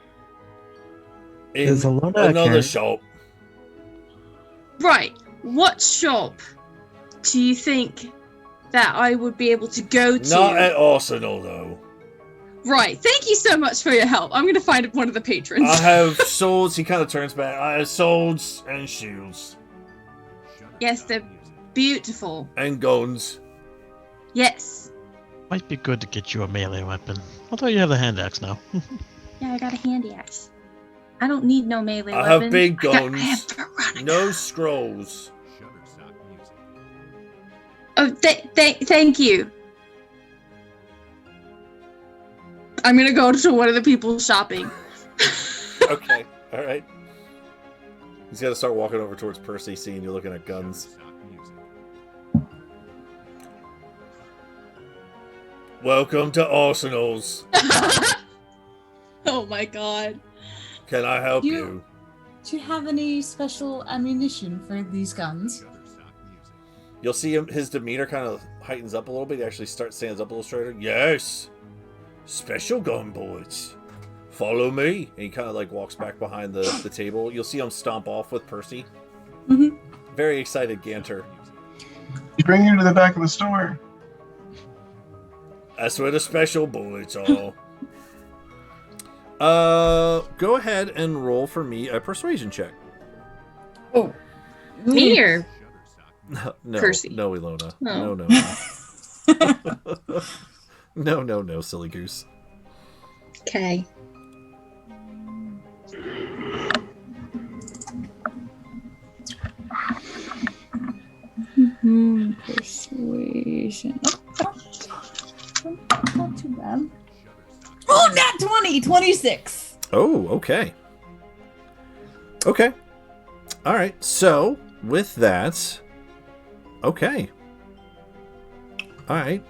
There's a lot of another characters. shop. Right. What shop do you think that I would be able to go to? Not at Arsenal though. Right. Thank you so much for your help. I'm going to find one of the patrons. I have swords. He kind of turns back. I have swords and shields Yes, they're beautiful. and guns. Yes. Might be good to get you a melee weapon. Although you have the hand axe now. Yeah, I got a handy axe. I don't need no melee I weapon. have big I guns. have Veronica. No scrolls. Oh, thank you. I'm gonna go to one of the people shopping. Okay. All right. He's got to start walking over towards Percy, seeing you looking at guns. Welcome to Arsenals. Oh my god. Can I help You- you? Do you have any special ammunition for these guns? You'll see him. His demeanor kind of heightens up a little bit. He actually stands up a little straighter. Yes, special gun bullets. Follow me. And he kind of like walks back behind the table. You'll see him stomp off with Percy. Mhm. Very excited, Ganter. You bring you to the back of the store. That's where the special bullets are. Go ahead and roll for me a persuasion check. Oh. Me or No, Percy. no, Ilona. Oh. No. No, silly goose. Okay. ammunition. Not too bad. Oh, nat 20! 26! Oh, okay. Okay. All right. So, with that... Okay. All right.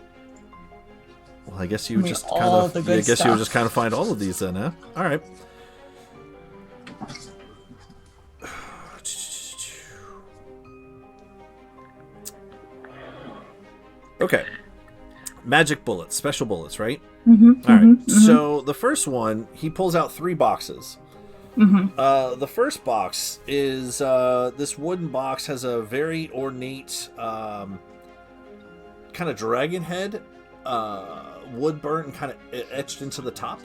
Well, I guess you would just kind of... I guess you would just kind of find all of these then, huh? All right. Okay. Magic bullets, special bullets, right? Mm-hmm, all right. So the first one, he pulls out 3 boxes. The first box is this wooden box has a very ornate kind of dragon head, wood burnt and kind of etched into the top.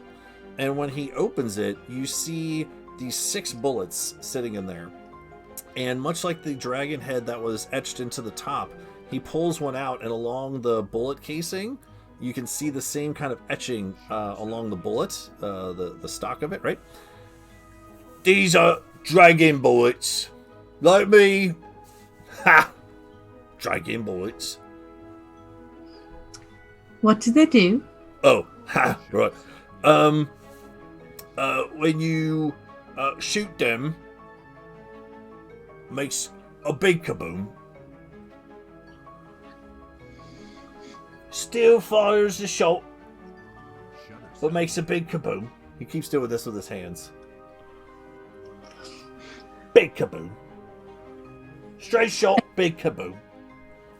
And when he opens it, you see these 6 bullets sitting in there. And much like the dragon head that was etched into the top, he pulls one out, and along the bullet casing, you can see the same kind of etching along the bullet, the stock of it, right? These are dragon bullets. Like me. Ha! Dragon bullets. What do they do? Oh, ha, right. When you shoot them, makes a big kaboom. Still fires the shot, but makes a big kaboom. He keeps doing this with his hands. Big kaboom. Straight shot, big kaboom.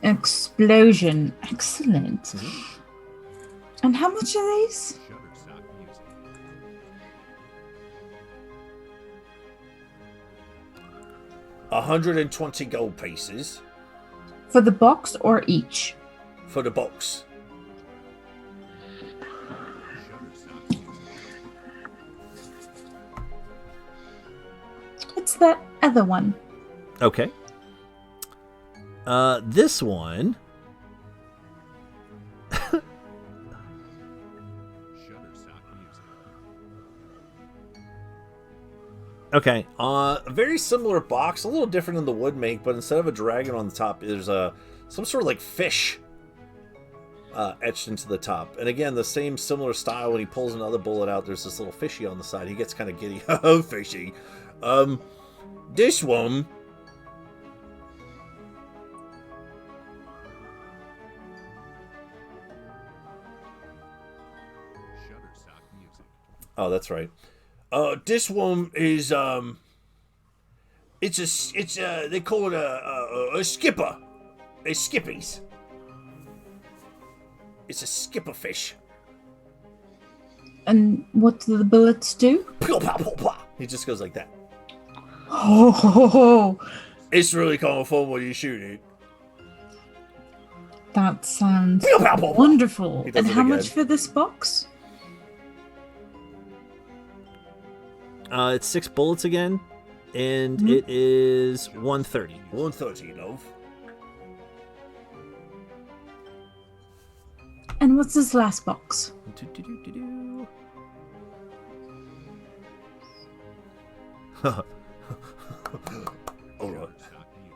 Explosion. Excellent. And how much are these? $120 gold pieces. For the box or each? For the box. What's that other one? Okay. This one. Okay, a very similar box, a little different in the wood make, but instead of a dragon on the top, there's some sort of like fish etched into the top. And again, the same similar style. When he pulls another bullet out, there's this little fishy on the side. He gets kind of giddy. Oh, fishy. This one. Oh, that's right. This one is it's they call it a skipper. A skippies. It's a skipper fish. And what do the bullets do? He just goes like that. Oh, it's really kind of fun when you shoot it. That sounds wonderful. And how much for this box? It's 6 bullets again, and it is 130. 130, love. And what's this last box? Alright.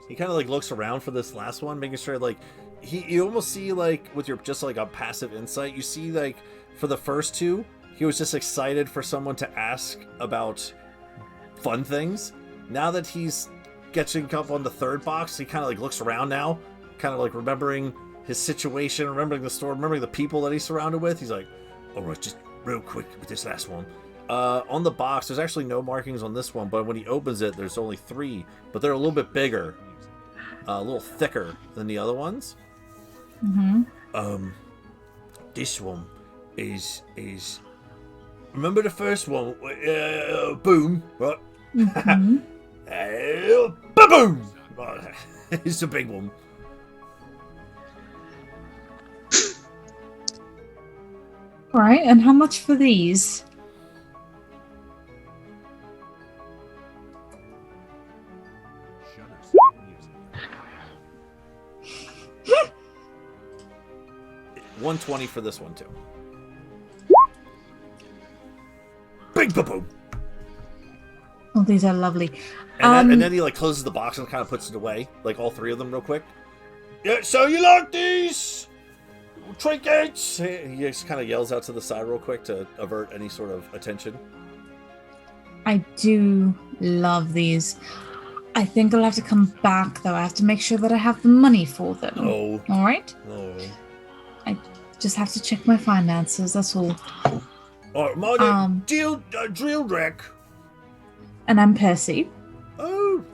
He kind of like looks around for this last one, making sure like you almost see like with your just like a passive insight, you see like for the first 2. He was just excited for someone to ask about fun things. Now that he's getting up on the 3rd box, he kind of like looks around now, kind of like remembering his situation, remembering the store, remembering the people that he's surrounded with. He's like, all right, just real quick with this last one. On the box, there's actually no markings on this one, but when he opens it, there's only 3, but they're a little bit bigger, a little thicker than the other ones. This one is remember the first one? Boom, right? Boom! It's a big one. All right, and how much for these? $120 for this one too. Big boom. Oh, these are lovely. And then he like closes the box and kind of puts it away, like all 3 of them real quick. Yeah, so you like these? trinkets! He just kind of yells out to the side real quick to avert any sort of attention. I do love these. I think I'll have to come back, though. I have to make sure that I have the money for them. Oh. All right? Oh. I just have to check my finances, that's all. My name, Drill Wreck. And I'm Percy. Oh.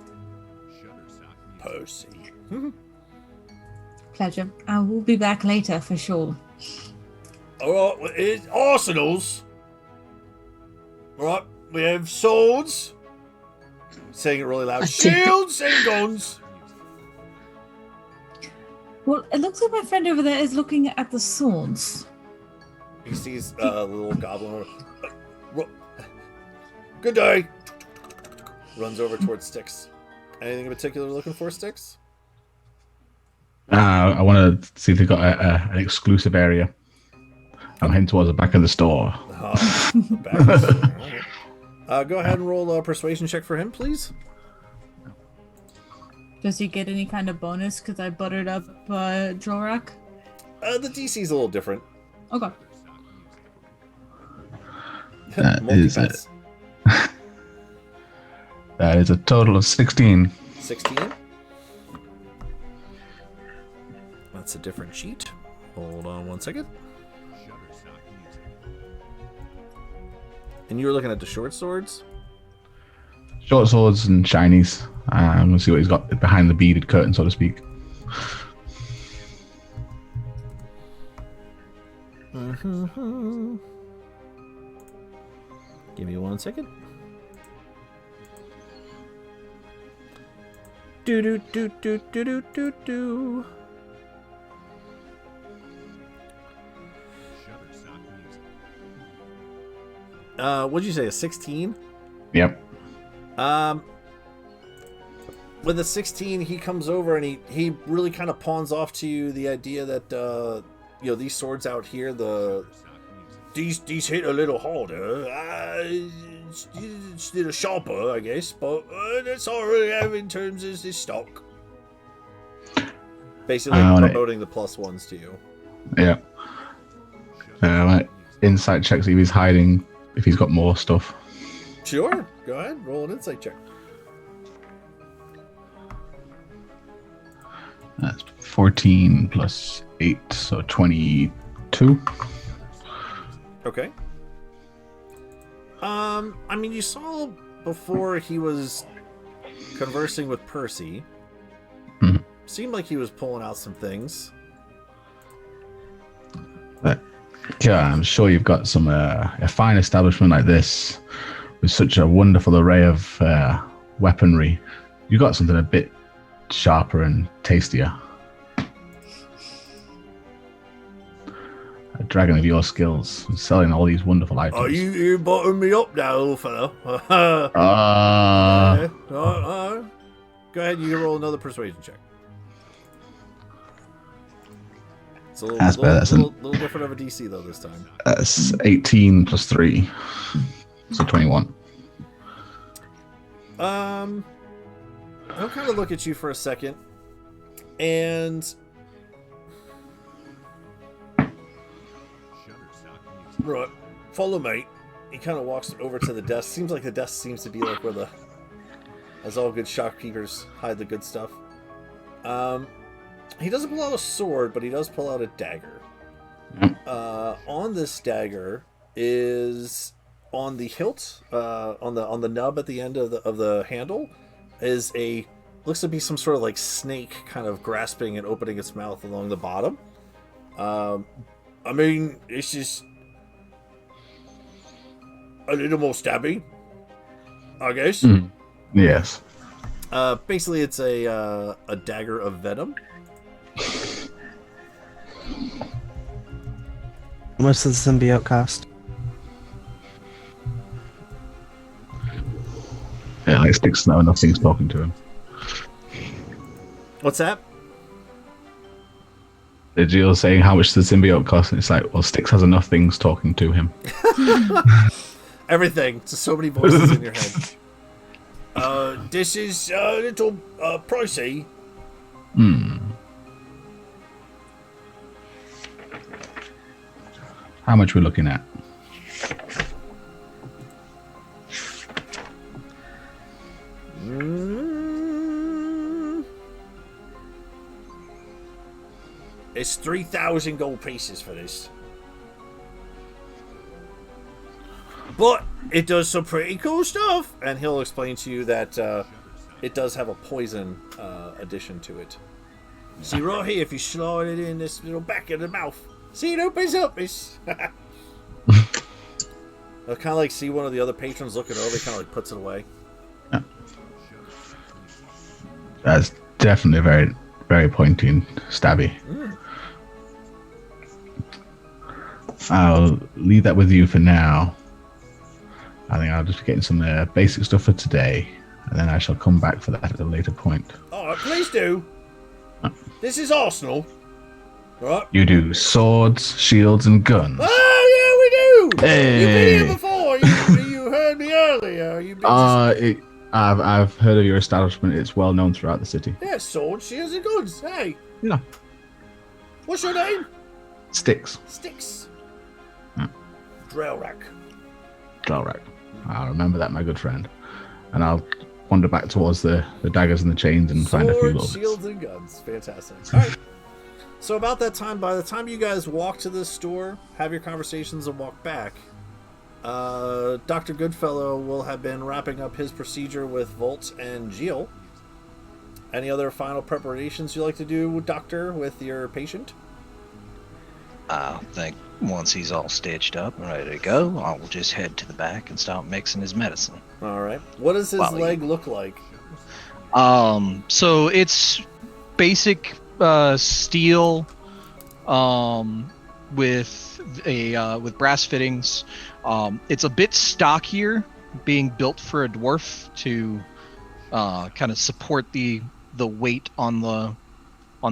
Percy. Pleasure. I will be back later, for sure. Alright, it's arsenals. Alright, we have swords. Saying it really loud. Shields and guns. Well, it looks like my friend over there is looking at the swords. He sees a little goblin. Good day. Runs over towards Styx. Anything in particular looking for, Styx? I want to see if they've got an exclusive area. I'm heading towards the back of the store. Back of the store. Go ahead and roll a persuasion check for him, please. Does he get any kind of bonus because I buttered up Drorak? The DC's a little different. Okay. That is a total of 16. 16? That's a different sheet. Hold on one second. And you were looking at the short swords? Short swords and shinies. I'm going to see what he's got behind the beaded curtain, so to speak. Give me 1 second. Do do do do do do do do. What'd you say? A 16? Yep. With a 16, he comes over and he really kind of pawns off to you the idea that these swords out here, these hit a little harder. It's a little sharper, I guess, but that's all I really have in terms of this stock. Basically, promoting the plus ones to you. Yeah. Insight check, see if he's hiding, if he's got more stuff. Sure. Go ahead. Roll an insight check. That's 14 plus 8, so 22. Okay. I mean, you saw before he was conversing with Percy. Mm-hmm. Seemed like he was pulling out some things. Yeah, I'm sure you've got some a fine establishment like this with such a wonderful array of weaponry. You got something a bit sharper and tastier. A dragon of your skills selling all these wonderful items. Are you bottoming me up now, little fella? Ah. Go ahead, you can roll another persuasion check. It's a little different of a DC though this time. That's 18 plus 3, so 21. I'll kind of look at you for a second, and right, follow me. He kind of walks over to the desk. Seems like the desk seems to be like where as all good shopkeepers hide the good stuff. He doesn't pull out a sword, but he does pull out a dagger. On this dagger is on the hilt, on the nub at the end of the handle, is looks to be some sort of like snake kind of grasping and opening its mouth along the bottom. I mean, it's just a little more stabby, I guess. Yes. Basically, it's a dagger of venom. How much does the symbiote cost? Yeah, like Styx now, nothing's talking to him. What's that? The Jill saying how much the symbiote costs, and it's like, well, Styx has enough things talking to him. Everything. Just so many voices in your head. This is a little pricey. How much we're looking at? It's 3,000 gold pieces for this. But it does some pretty cool stuff. And he'll explain to you that it does have a poison addition to it. See right here, if you slide it in this little back of the mouth. See, it opens up. It's... I'll kind of like see one of the other patrons looking over, kind of like puts it away. That's definitely very, very pointy and stabby. I'll leave that with you for now. I think I'll just be getting some basic stuff for today, and then I shall come back for that at a later point. Oh, please do. This is Arsenal. Right. You do swords, shields, and guns. Oh, yeah, we do. Hey. You've been here before. You heard me earlier. I've heard of your establishment. It's well known throughout the city. Yeah, swords, shields, and guns. Hey. Yeah. What's your name? Sticks. Sticks. Hmm. Drellrack. Drellrack. I'll remember that, my good friend. And I'll wander back towards the daggers and the chains and find a few Swords, little shields, and guns. Fantastic. All right. So about that time, by the time you guys walk to this store, have your conversations, and walk back, Dr. Goodfellow will have been wrapping up his procedure with Volt and Jill. Any other final preparations you like to do, Doctor, with your patient? I think once he's all stitched up and ready to go, I will just head to the back and start mixing his medicine. All right. What does his leg look like? So it's basic steel with brass fittings. It's a bit stockier, being built for a dwarf to kind of support the weight on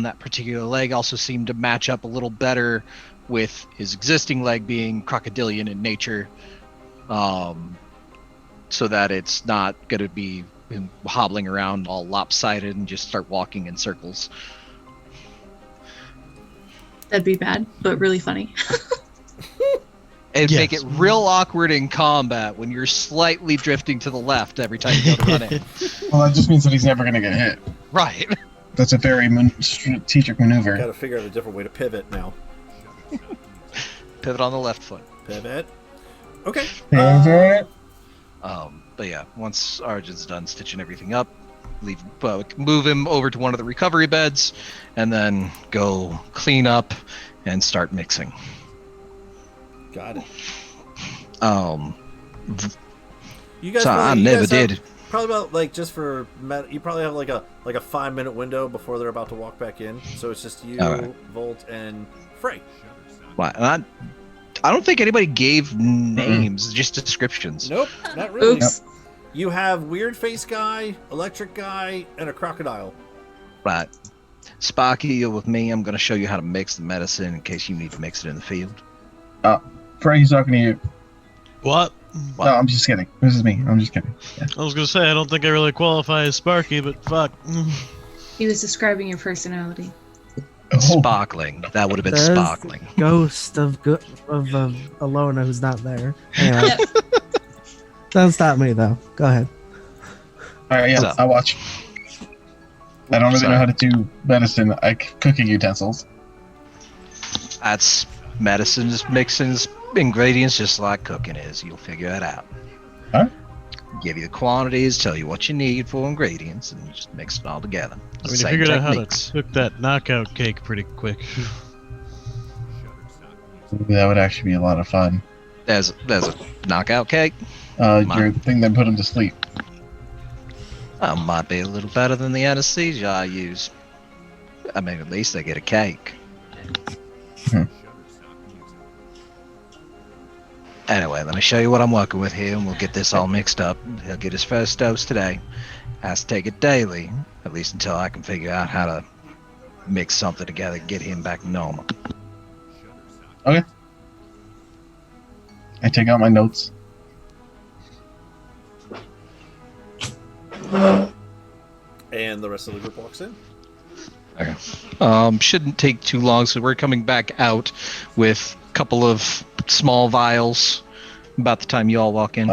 that particular leg. Also seemed to match up a little better with his existing leg being crocodilian in nature, so that it's not going to be hobbling around all lopsided and just start walking in circles. That'd be bad, but really funny. And make it real awkward in combat when you're slightly drifting to the left every time you go to run in. Well, that just means that he's never going to get hit. Right. That's a very strategic maneuver. Got to figure out a different way to pivot now. Pivot on the left foot. Pivot. Okay. Pivot. But yeah, once Arjun's done stitching everything up, move him over to one of the recovery beds, and then go clean up and start mixing. Got it. You guys never did. Probably about just for you probably have like a 5-minute window before they're about to walk back in. So it's just you, Volt, and Frey. Wow, and I don't think anybody gave names, just descriptions. Nope, not really. Oops. Nope. You have weird face guy, electric guy, and a crocodile. Right. Sparky, you're with me. I'm going to show you how to mix the medicine in case you need to mix it in the field. Frey, he's talking to you. What? No, I'm just kidding. This is me. I'm just kidding. Yeah. I was going to say, I don't think I really qualify as Sparky, but fuck. He was describing your personality. Sparkling. That would have been There's sparkling. Ghost of Alona who's not there. Anyway. Don't stop me though. Go ahead. Alright, yeah, I'll watch. I don't really know how to do medicine, like cooking utensils. That's medicine, just mixing ingredients just like cooking is. You'll figure it out. Huh? Give you the quantities, tell you what you need for ingredients, and you just mix it all together. I mean, I figured out how to cook that knockout cake pretty quick. That would actually be a lot of fun. There's a knockout cake. Your thing that put him to sleep. Might be a little better than the anesthesia I use. I mean, at least they get a cake. Anyway, let me show you what I'm working with here, and we'll get this all mixed up. He'll get his first dose today. Has to take it daily, at least until I can figure out how to mix something together and get him back normal. Okay. I take out my notes. And the rest of the group walks in. Okay. Shouldn't take too long, so we're coming back out with a couple of small vials about the time you all walk in.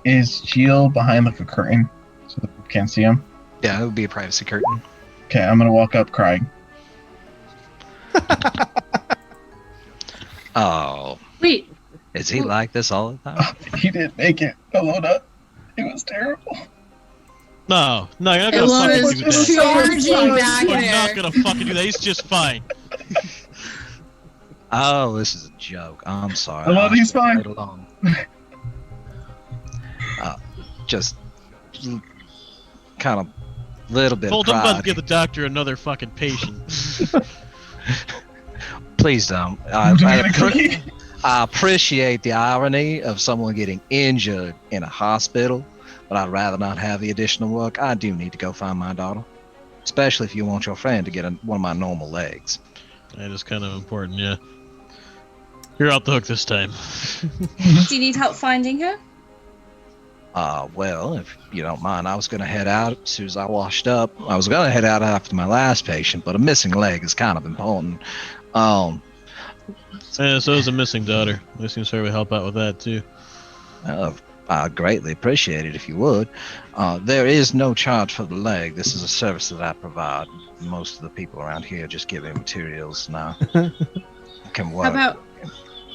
Is Jill behind like a curtain so that we can't see him? Yeah, it would be a privacy curtain. Okay, I'm gonna walk up crying. Oh. Wait. Is he like this all the time? He didn't make it. Ilona. It was terrible. No, you're not gonna fucking do that. Charging back You're there. not gonna fucking do that. He's just fine. Oh, this is a joke. I'm sorry. Ilona, he's fine. Right along. Just kind of little bit Told of him pride. about to give the doctor another fucking patient. Please don't. I appreciate the irony of someone getting injured in a hospital, but I'd rather not have the additional work. I do need to go find my daughter, especially if you want your friend to get one of my normal legs. That is kind of important, yeah. You're out the hook this time. Do you need help finding her? Well, if you don't mind, I was going to head out as soon as I washed up. I was going to head out after my last patient, but a missing leg is kind of important. Yeah, so is a missing daughter. We can certainly help out with that, too. I'd greatly appreciate it if you would. There is no charge for the leg. This is a service that I provide. Most of the people around here just give me materials now. Can work.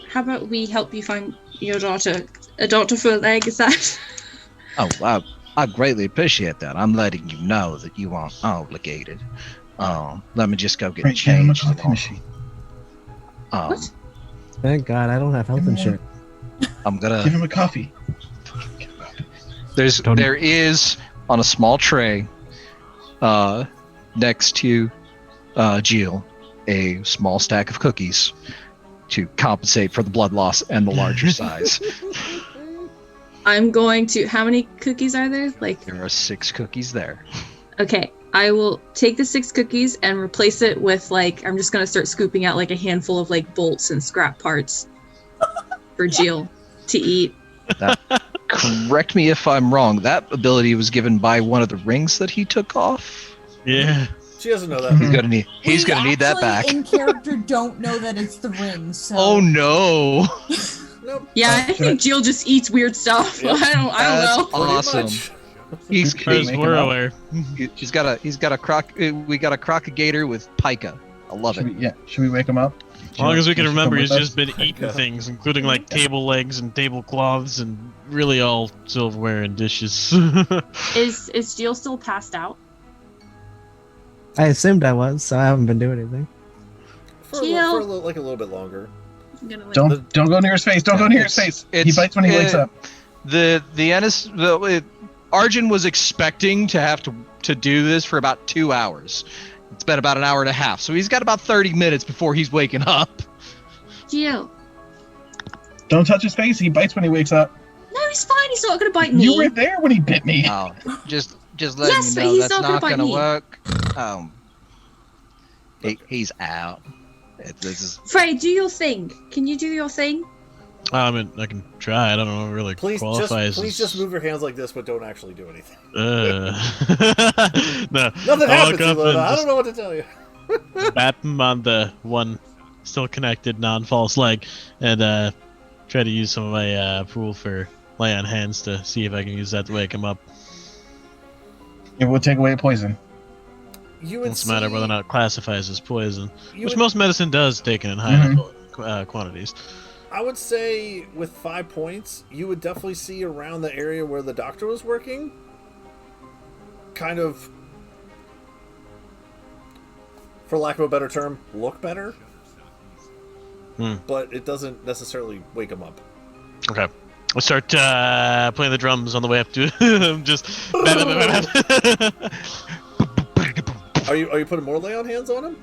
How about we help you find your daughter? A doctor for a leg, is that? Oh, I greatly appreciate that. I'm letting you know that you aren't obligated. Let me just go get changed. What? Thank God I don't have health insurance. I'm gonna give him a coffee. There is on a small tray, next to Jill, a small stack of cookies to compensate for the blood loss and the larger size. I'm going to. How many cookies are there? There are 6 cookies there. Okay, I will take the 6 cookies and replace it with I'm just gonna start scooping out a handful of bolts and scrap parts for Jill to eat. Correct me if I'm wrong. That ability was given by one of the rings that he took off. Yeah. She doesn't know that. He's gonna need that back. In character, don't know that it's the ring. So. Oh no. Nope. Yeah, I think Jill just eats weird stuff. Yep. I don't know. Awesome. He's we're aware. He's got a croc. We got a crocagator with pica. I love it. Should we wake him up? As long as we can remember, he's just been My eating God. things, including table legs and tablecloths and really all silverware and dishes. Is Jill still passed out? I assumed I was, so I haven't been doing anything. For a little bit longer. Don't go near his face. Don't go near his face. He bites when he wakes up. Arjun was expecting to have to do this for about 2 hours. It's been about an hour and a half, so he's got about 30 minutes before he's waking up. Jill. Don't touch his face. He bites when he wakes up. No, he's fine. He's not gonna bite me. You were there when he bit me. Oh, just letting Yes, you but know he's that's not not gonna bite gonna me. work. He's out. This is Frey, do your thing. Can you do your thing? I mean, I can try. I don't know what really qualifies. Please just move your hands like this, but don't actually do anything. No. Nothing I'll happens, look up Ilona. and I don't know what to tell you. Bap him on the one still connected non-false leg, and try to use some of my pool for lay on hands to see if I can use that to wake him up. It will take away poison. You would Doesn't matter whether or not it classifies as poison, which would- most medicine does, taken in high enough quantities. I would say with 5 points, you would definitely see around the area where the doctor was working, kind of, for lack of a better term, look better. But it doesn't necessarily wake him up. Okay. We'll start playing the drums on the way up to him. Just. Are you putting more lay on hands on him?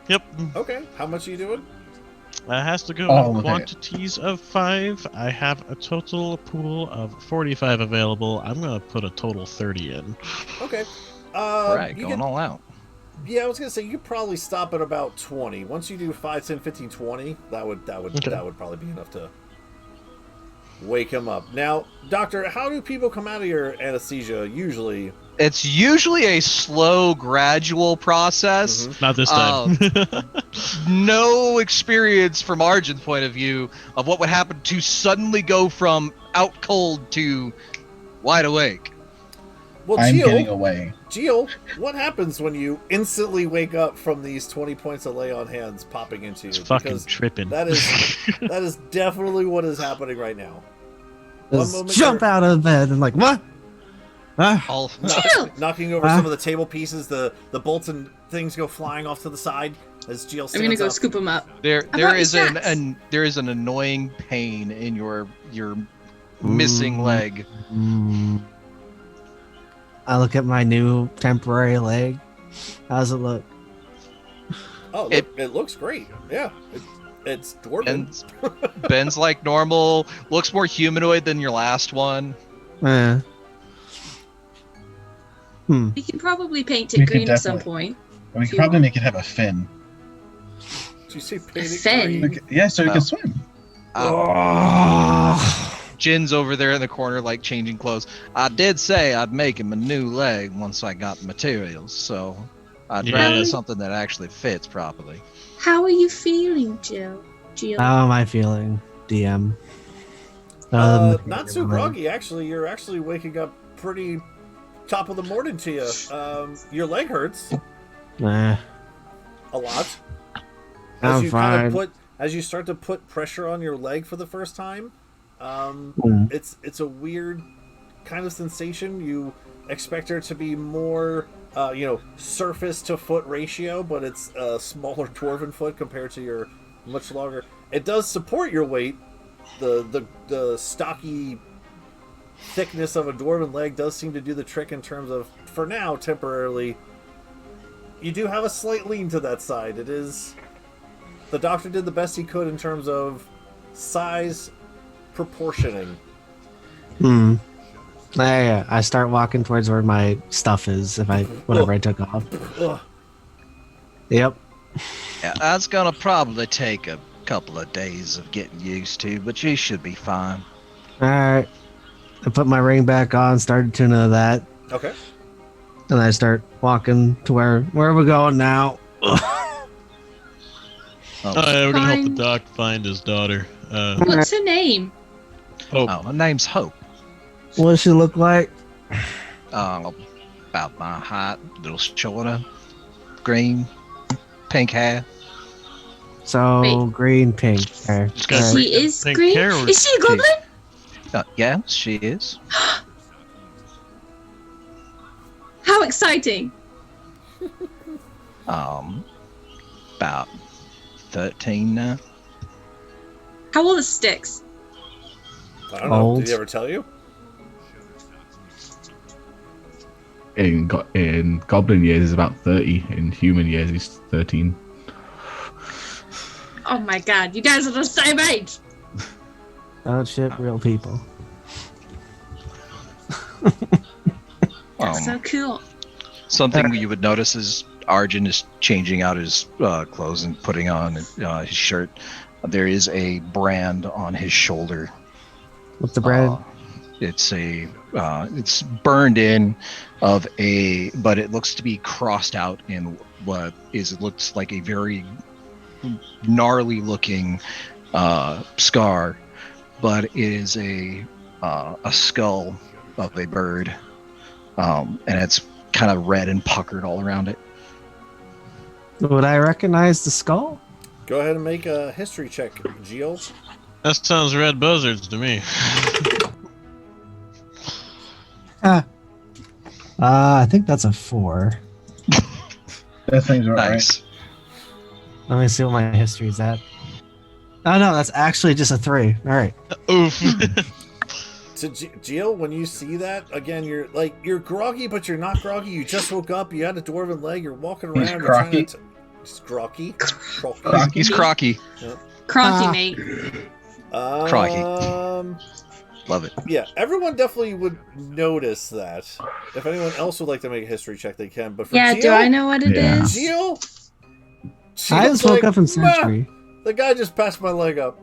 Yep. Okay. How much are you doing? That has to go All in of it. quantities of 5. I have a total pool of 45 available. I'm gonna put a total 30 in. Okay. right, going all out. Yeah, I was gonna say you could probably stop at about 20. Once you do 5, 10, 15, 20, that would probably be enough to wake him up. Now, doctor, how do people come out of your anesthesia usually? It's usually a slow, gradual process. Not this time. No experience from Arjun's point of view of what would happen to suddenly go from out cold to wide awake. Well, I'm getting away. Gio, what happens when you instantly wake up from these 20 points of lay on hands popping into you? It's fucking Because tripping. that is definitely what is happening right now. Just jump out of bed and like, what? All knocking over some of the table pieces, the bolts and things go flying off to the side as Gio stands I'm gonna go up. scoop him up. there is an annoying pain in your missing leg. I look at my new temporary leg. How's it look? Oh, look, it looks great. Yeah, it's dwarven. Bends like normal. Looks more humanoid than your last one. We can probably paint it green at some point. We could probably make it have a fin. Did you say painting fin? green? Yeah, so you can swim. Jin's over there in the corner, like changing clothes. I did say I'd make him a new leg once I got the materials, so I'd rather something that actually fits properly. How are you feeling, Jill? How am I feeling, DM? Not too groggy, actually. You're actually waking up pretty top of the morning to you. Your leg hurts. Nah. A lot. I'm fine. As you start to put pressure on your leg for the first time, it's a weird kind of sensation. You expect there to be more, surface to foot ratio, but it's a smaller dwarven foot compared to your much longer. It does support your weight. The stocky thickness of a dwarven leg does seem to do the trick in terms of, for now, temporarily, you do have a slight lean to that side. It is... The doctor did the best he could in terms of size proportioning. I start walking towards where my stuff is, whatever I took off. Yep. Yeah, that's gonna probably take a couple of days of getting used to, but you should be fine. Alright. I put my ring back on, started tuning to that. Okay. And I start walking to where are we going now? We're gonna help the doc find his daughter. What's her name? Hope. Oh, her name's Hope. What does she look like? About my height, little shorter, green, pink hair. So Wait. green, pink. Okay. She is green? Is she a goblin? Yeah, she is. How exciting! About 13 now. How old is Styx? I don't know. Did he ever tell you? In goblin years, is about 30. In human years, he's 13. Oh my god, you guys are the same age! Don't ship real people. That's so cool. Something you would notice is Arjun is changing out his clothes and putting on his shirt. There is a brand on his shoulder. What's the brand? It's burned in but it looks to be crossed out in it looks like a very gnarly looking scar, but it is a skull of a bird, and it's kind of red and puckered all around it. Would I recognize the skull? Go ahead and make a history check, Gio. That sounds red buzzards to me. I think that's a 4. That seems right. Nice. Let me see what my history is at. Oh no, that's actually just a 3. All right. Oof. So Gio, when you see that again, you're groggy, but you're not groggy. You just woke up. You had a dwarven leg. You're walking around. He's crocky. He's groggy. He's crocky. Yep. Crocky, mate. Crocky. Love it. Yeah, everyone definitely would notice that. If anyone else would like to make a history check, they can. But for Gio, do I know what it is? Gio, I just woke up in Century. The guy just passed my leg up.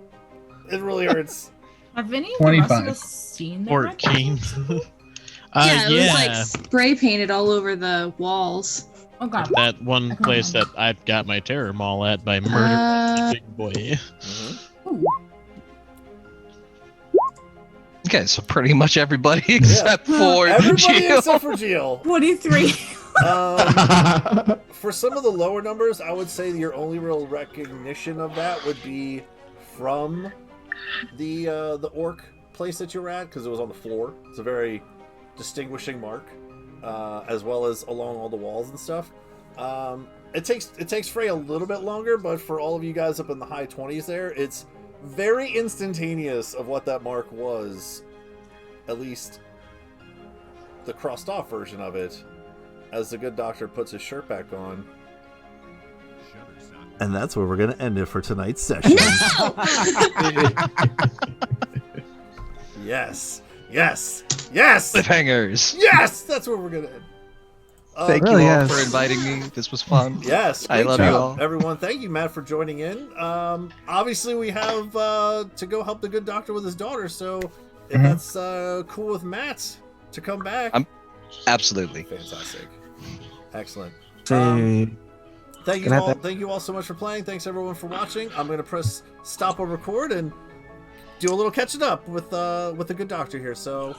It really hurts. Have any of the rest of 25. us seen the 14. Yeah, it was like spray painted all over the walls. Oh god. That one place that I've got my terror mall at by Murder Big Boy. Okay, so pretty much everybody except for everybody Gio. except for Gio. 23. For some of the lower numbers, I would say your only real recognition of that would be from the orc place that you're at, because it was on the floor. It's a very distinguishing mark, as well as along all the walls and stuff. It takes Frey a little bit longer, but for all of you guys up in the high 20s there, it's very instantaneous of what that mark was. At least the crossed off version of it, as the good doctor puts his shirt back on. And that's where we're going to end it for tonight's session. No! Yes. Cliffhangers. Yes! That's where we're going to end. Thank you all for inviting me. This was fun. Yes, I love job, you all. everyone. Thank you, Matt, for joining in. Obviously, we have to go help the good doctor with his daughter, so if that's cool with Matt to come back. Absolutely. Fantastic. Excellent. Say, Thank you all. Thank you all so much for playing. Thanks everyone for watching. I'm going to press stop or record and do a little catching up with the good doctor here. So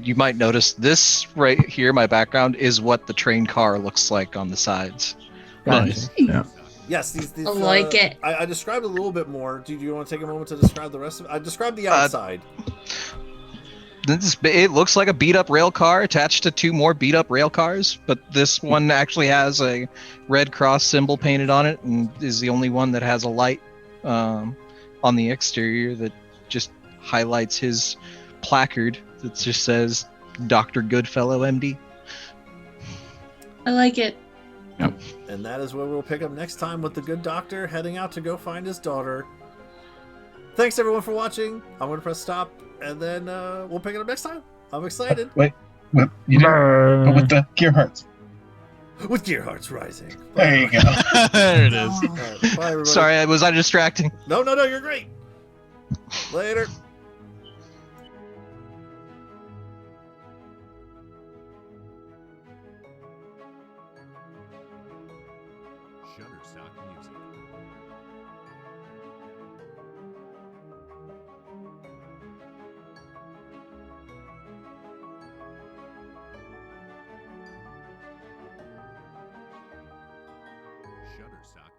you might notice this right here, my background, is what the train car looks like on the sides. Nice. Yeah. yes, these I like it. I described a little bit more. Do you want to take a moment to describe the rest of it? I described the outside. It looks like a beat-up rail car attached to two more beat-up rail cars, but this one actually has a Red Cross symbol painted on it, and is the only one that has a light on the exterior that just highlights his placard that just says Dr. Goodfellow, MD. I like it. Yep. And that is where we'll pick up next time with the good doctor heading out to go find his daughter. Thanks everyone for watching. I'm going to press stop, and then we'll pick it up next time. I'm excited. Wait, what? You did, but with the gearhearts. With gearhearts rising. There you go. There it is. All right, bye everybody. Sorry, was I distracting? No, you're great. Later. Shutterstock Music. Shutterstock